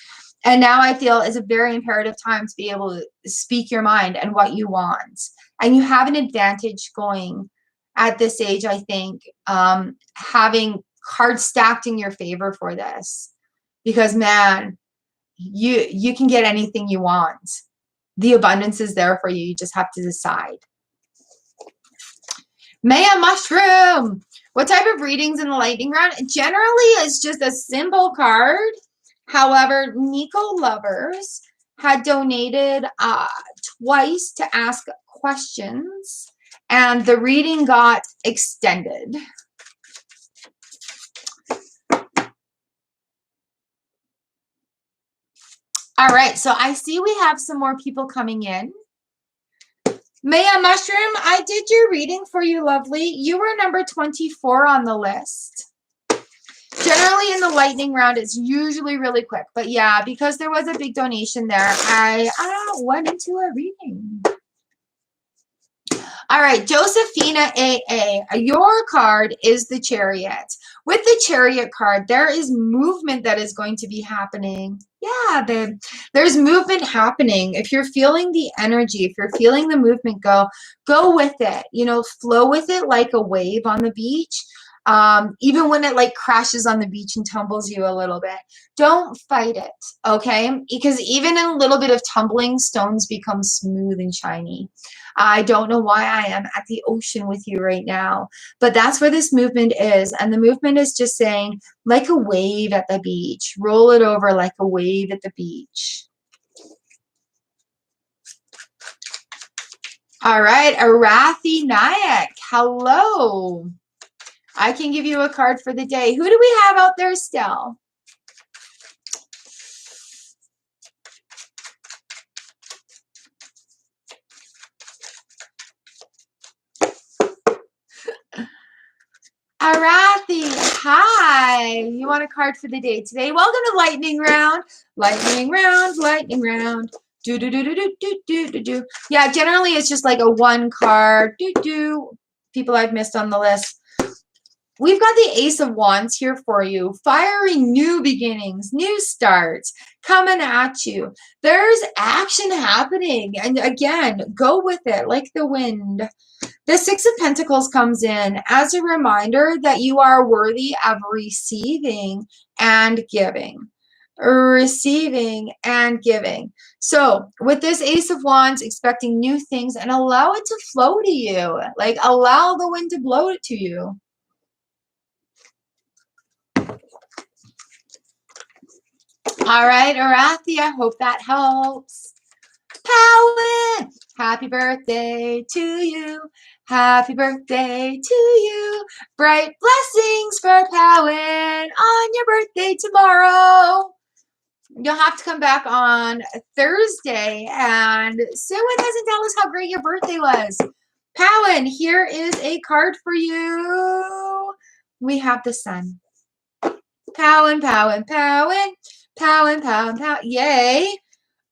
And now I feel is a very imperative time to be able to speak your mind and what you want. And you have an advantage going at this age, I think, having cards stacked in your favor for this. Because man, you can get anything you want. The abundance is there for you. You just have to decide. Maya Mushroom. What type of readings in the lightning round? Generally, it's just a simple card. However, Nico Lovers had donated twice to ask questions, and the reading got extended. All right, so I see we have some more people coming in. Maya Mushroom, I did your reading for you, lovely. You were number 24 on the list. Generally in the lightning round, it's usually really quick. But yeah, because there was a big donation there, I went into a reading. All right, Josephina AA, your card is the Chariot. With the Chariot card, there is movement that is going to be happening. Yeah, babe. There's movement happening. If you're feeling the energy, if you're feeling the movement, go with it. You know, flow with it like a wave on the beach. Even when it like crashes on the beach and tumbles you a little bit, don't fight it, okay? Because even in a little bit of tumbling, stones become smooth and shiny. I don't know why I am at the ocean with you right now, but that's where this movement is. And the movement is just saying, like a wave at the beach, roll it over like a wave at the beach. All right, Arathi Nayak, hello. I can give you a card for the day. Who do we have out there still? Arathi, hi. You want a card for the day today? Welcome to Lightning Round. Lightning Round, Lightning Round. Do do do do do do do do do. Yeah, generally it's just like a one card. Do do. People I've missed on the list. We've got the Ace of Wands here for you. Fiery new beginnings, new starts coming at you. There's action happening. And again, go with it like the wind. The Six of Pentacles comes in as a reminder that you are worthy of receiving and giving. Receiving and giving. So with this Ace of Wands, expecting new things and allow it to flow to you. Like allow the wind to blow it to you. All right, Arathi, I hope that helps. Powen, happy birthday to you. Happy birthday to you. Bright blessings for Powen on your birthday tomorrow. You'll have to come back on Thursday and sit with us and tell us how great your birthday was. Powen, here is a card for you. We have the sun. Powen, Powen, Powen, Powen, Powen, Powen. Yay.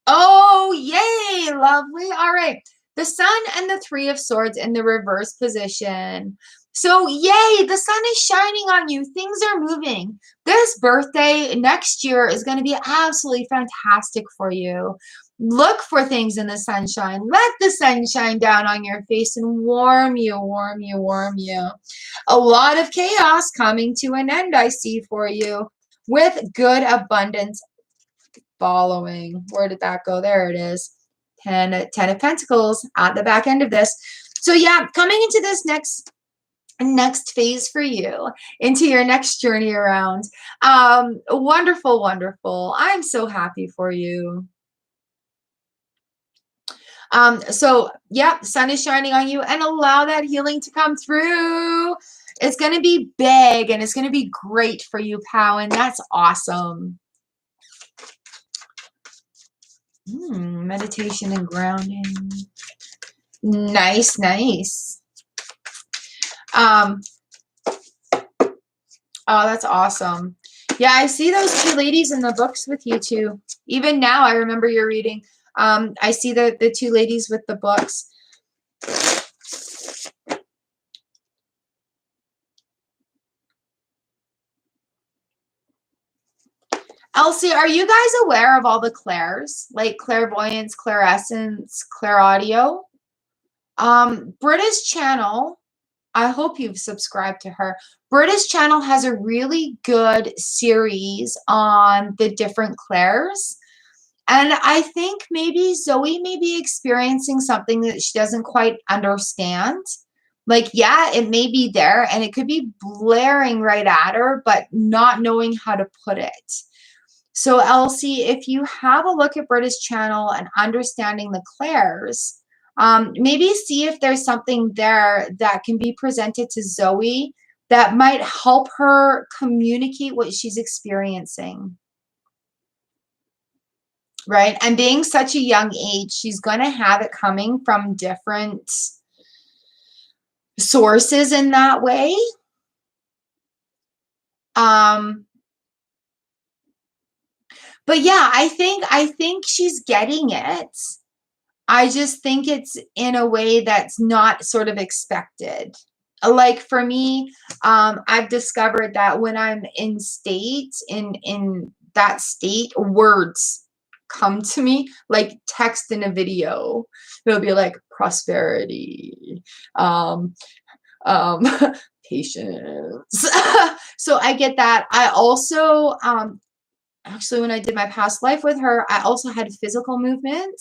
Oh, yay. Lovely. All right. The sun and the 3 of swords in the reverse position. So, yay, the sun is shining on you. Things are moving. This birthday next year is going to be absolutely fantastic for you. Look for things in the sunshine. Let the sun shine down on your face and warm you, warm you, warm you. A lot of chaos coming to an end, I see for you, with good abundance following. Where did that go? There it is. 10 of Pentacles at the back end of this. So yeah, coming into this next phase for you, into your next journey around. Wonderful, wonderful. I'm so happy for you. So yeah, the sun is shining on you, and allow that healing to come through. It's going to be big and it's going to be great for you, Pow, and that's awesome. Meditation and grounding. Nice, nice. Oh, that's awesome. Yeah, I see those 2 ladies in the books with you too. Even now, I remember your reading. I see the 2 ladies with the books. Elsie, are you guys aware of all the clairs? Like clairvoyance, clairescence, clairaudio? British channel, I hope you've subscribed to her. British channel has a really good series on the different clairs. And I think maybe Zoe may be experiencing something that she doesn't quite understand. Like, yeah, it may be there and it could be blaring right at her, but not knowing how to put it. So Elsie, if you have a look at British channel and understanding the clairs, maybe see if there's something there that can be presented to Zoe that might help her communicate what she's experiencing. Right? And being such a young age, she's going to have it coming from different sources in that way. But yeah, I think she's getting it. I just think it's in a way that's not sort of expected. Like for me, I've discovered that when I'm in that state, words come to me like text in a video. It'll be like prosperity, patience. So I get that. I also, actually, when I did my past life with her, I also had physical movement.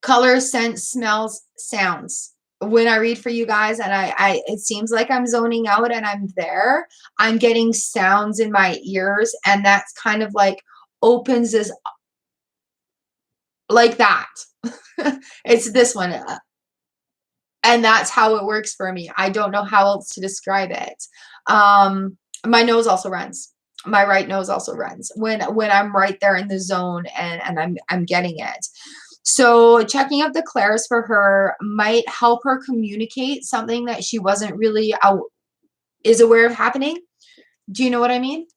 Color, sense, smells, sounds. When I read for you guys and it seems like I'm zoning out and I'm there, I'm getting sounds in my ears, and that's kind of like opens this like that. It's this one. And that's how it works for me. I don't know how else to describe it. My nose also runs. My right nose also runs when I'm right there in the zone and I'm getting it. So checking out the clairs for her might help her communicate something that she wasn't really is aware of happening. Do you know what I mean?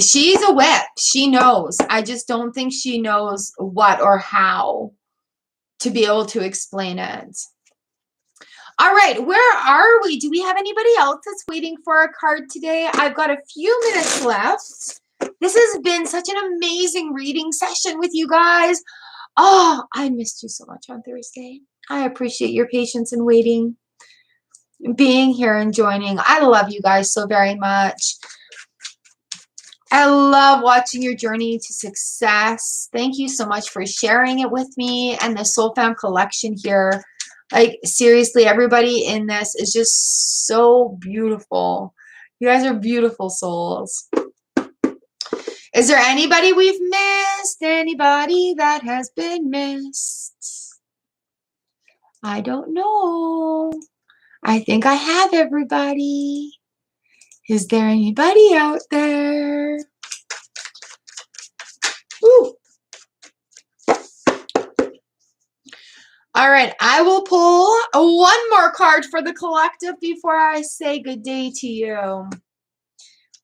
She's a whip. She knows. I just don't think she knows what or how to be able to explain it. All right, where are we? Do we have anybody else that's waiting for a card today? I've got a few minutes left. This has been such an amazing reading session with you guys. Oh, I missed you so much on Thursday. I appreciate your patience and waiting, being here and joining. I love you guys so very much. I love watching your journey to success. Thank you so much for sharing it with me and the Soul Fam collection here. Like, seriously, everybody in this is just so beautiful. You guys are beautiful souls. Is there anybody we've missed? Anybody that has been missed? I don't know. I think I have everybody. Is there anybody out there? Ooh. All right, I will pull one more card for the collective before I say good day to you.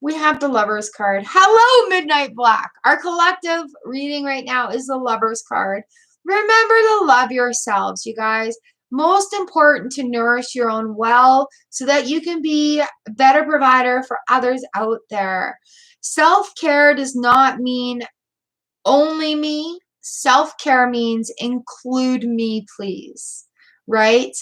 We have the Lovers card. Hello, Midnight Black. Our collective reading right now is the Lovers card. Remember to love yourselves, you guys. Most important to nourish your own well so that you can be a better provider for others out there. Self-care does not mean only me. Self-care means include me, please. Right?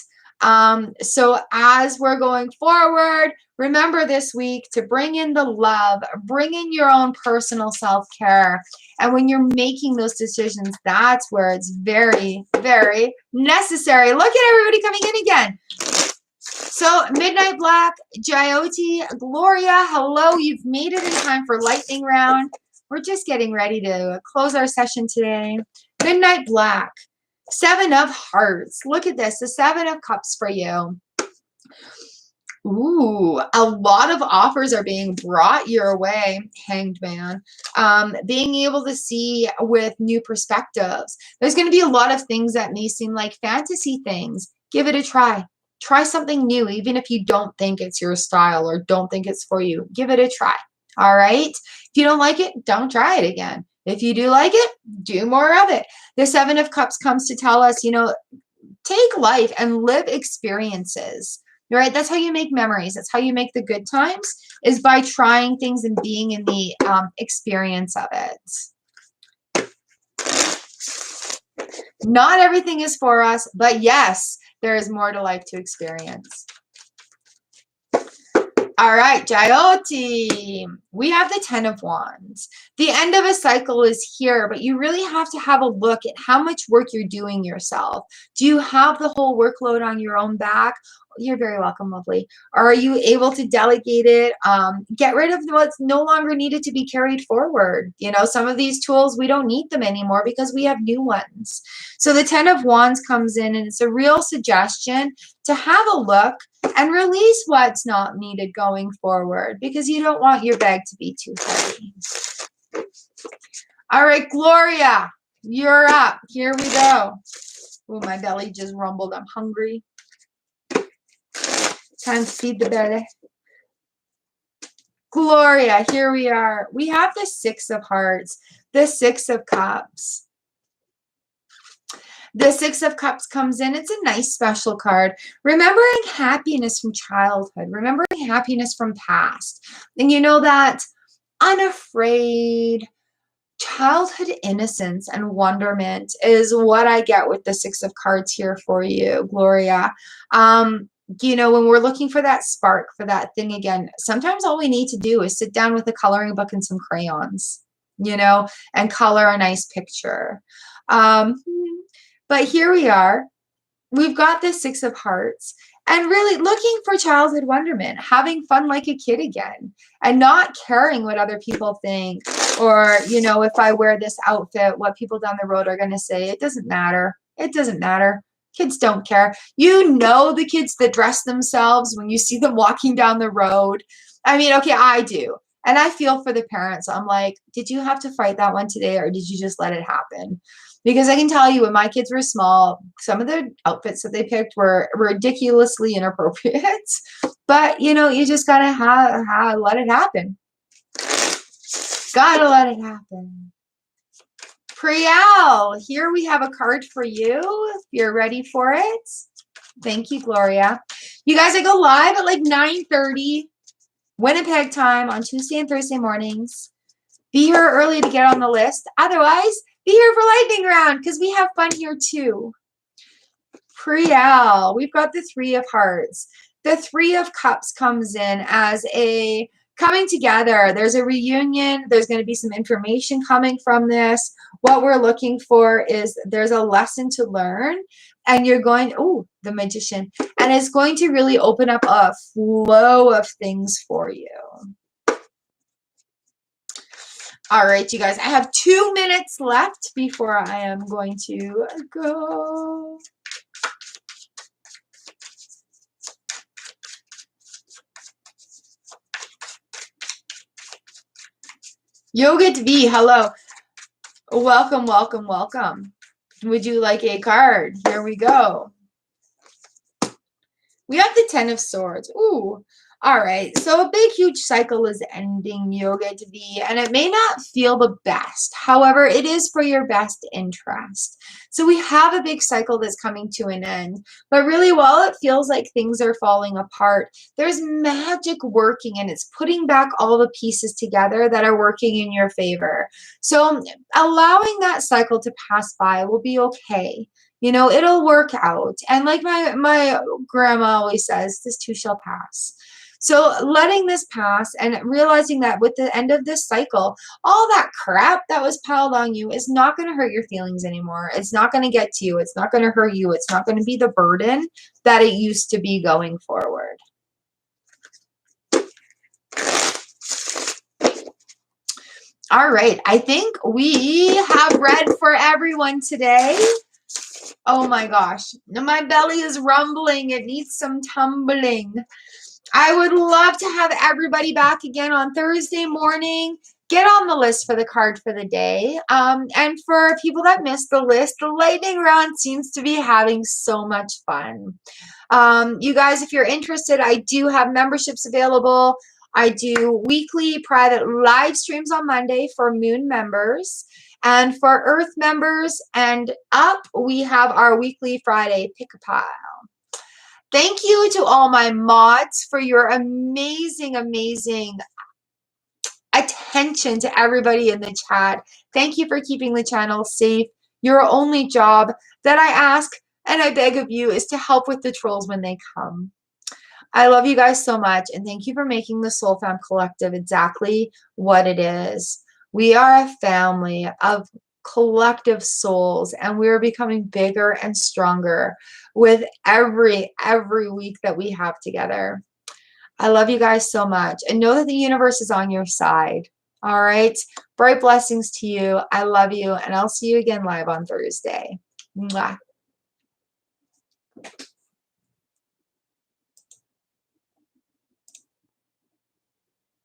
So as we're going forward, remember this week to bring in the love, bring in your own personal self-care. And when you're making those decisions, that's where it's very, very necessary. Look at everybody coming in again. So Midnight Black, Jyoti, Gloria, hello. You've made it in time for lightning round. We're just getting ready to close our session today. Midnight Black, 7 of Hearts. Look at this, the 7 of Cups for you. Ooh, a lot of offers are being brought your way, Hanged Man. Being able to see with new perspectives. There's going to be a lot of things that may seem like fantasy things. Give it a try. Try something new, even if you don't think it's your style or don't think it's for you. Give it a try. All right? If you don't like it, don't try it again. If you do like it, do more of it. The 7 of Cups comes to tell us, you know, take life and live experiences. Right? That's how you make memories. That's how you make the good times, is by trying things and being in the experience of it. Not everything is for us, but yes, there is more to life to experience. All right, Jyoti. We have the 10 of Wands. The end of a cycle is here, but you really have to have a look at how much work you're doing yourself. Do you have the whole workload on your own back? You're very welcome, lovely. Are you able to delegate it? Get rid of what's no longer needed to be carried forward. You know, some of these tools, we don't need them anymore because we have new ones. So the 10 of Wands comes in, and it's a real suggestion to have a look and release what's not needed going forward, because you don't want your bag to be too heavy. All right, Gloria, you're up. Here we go. Oh, my belly just rumbled. I'm hungry. Time to feed the belly. Gloria, here we are. We have the 6 of Hearts, the 6 of Cups. The 6 of Cups comes in. It's a nice special card. Remembering happiness from childhood. Remembering happiness from past. And you know that unafraid childhood innocence and wonderment is what I get with the 6 of Cards here for you, Gloria. You know, when we're looking for that spark, for that thing again, sometimes all we need to do is sit down with a coloring book and some crayons, you know, and color a nice picture. But here we are. We've got this 6 of Hearts, and really looking for childhood wonderment, having fun like a kid again, and not caring what other people think, or, you know, if I wear this outfit, what people down the road are going to say. It doesn't matter. It doesn't matter. Kids don't care. You know, the kids that dress themselves when you see them walking down the road. I mean, okay, I do. And I feel for the parents. I'm like, did you have to fight that one today, or did you just let it happen? Because I can tell you, when my kids were small, some of the outfits that they picked were ridiculously inappropriate. But, you know, you just gotta let it happen. Gotta let it happen. Priyal, here we have a card for you, if you're ready for it. Thank you, Gloria. You guys, I go live at like 9:30 Winnipeg time on Tuesday and Thursday mornings. Be here early to get on the list. Otherwise, be here for lightning round, because we have fun here too. Priyal, we've got the 3 of Hearts. The 3 of Cups comes in as a coming together. There's a reunion. There's going to be some information coming from this. What we're looking for is there's a lesson to learn And you're going, oh, the Magician. And it's going to really open up a flow of things for you. All right, you guys, I have 2 minutes left before I am going to go. Yogurt V, hello. Welcome, welcome, welcome. Would you like a card? Here we go. We have the Ten of Swords. Ooh. All right. So a big, huge cycle is ending, Yoga V, and it may not feel the best. However, it is for your best interest. So we have a big cycle that's coming to an end. But really, while it feels like things are falling apart, there's magic working, and it's putting back all the pieces together that are working in your favor. So allowing that cycle to pass by will be okay. You know, it'll work out. And like my grandma always says, this too shall pass. So letting this pass and realizing that with the end of this cycle, all that crap that was piled on you is not going to hurt your feelings anymore. It's not going to get to you. It's not going to hurt you. It's not going to be the burden that it used to be going forward. All right. I think we have read for everyone today. Oh my gosh, my belly is rumbling. It needs some tumbling. I would love to have everybody back again on Thursday morning. Get on the list for the card for the day. And for people that missed the list, the lightning round seems to be having so much fun. You guys, if you're interested, I do have memberships available. I do weekly private live streams on Monday for Moon members. And for Earth members and up, we have our weekly Friday pick-a-pile. Thank you to all my mods for your amazing, amazing attention to everybody in the chat. Thank you for keeping the channel safe. Your only job that I ask and I beg of you is to help with the trolls when they come. I love you guys so much, and thank you for making the Soul Fam Collective exactly what it is. We are a family of collective souls, and we're becoming bigger and stronger with every week that we have together. I love you guys so much, and know that the universe is on your side. All right? Bright blessings to you. I love you, and I'll see you again live on Thursday. Mwah.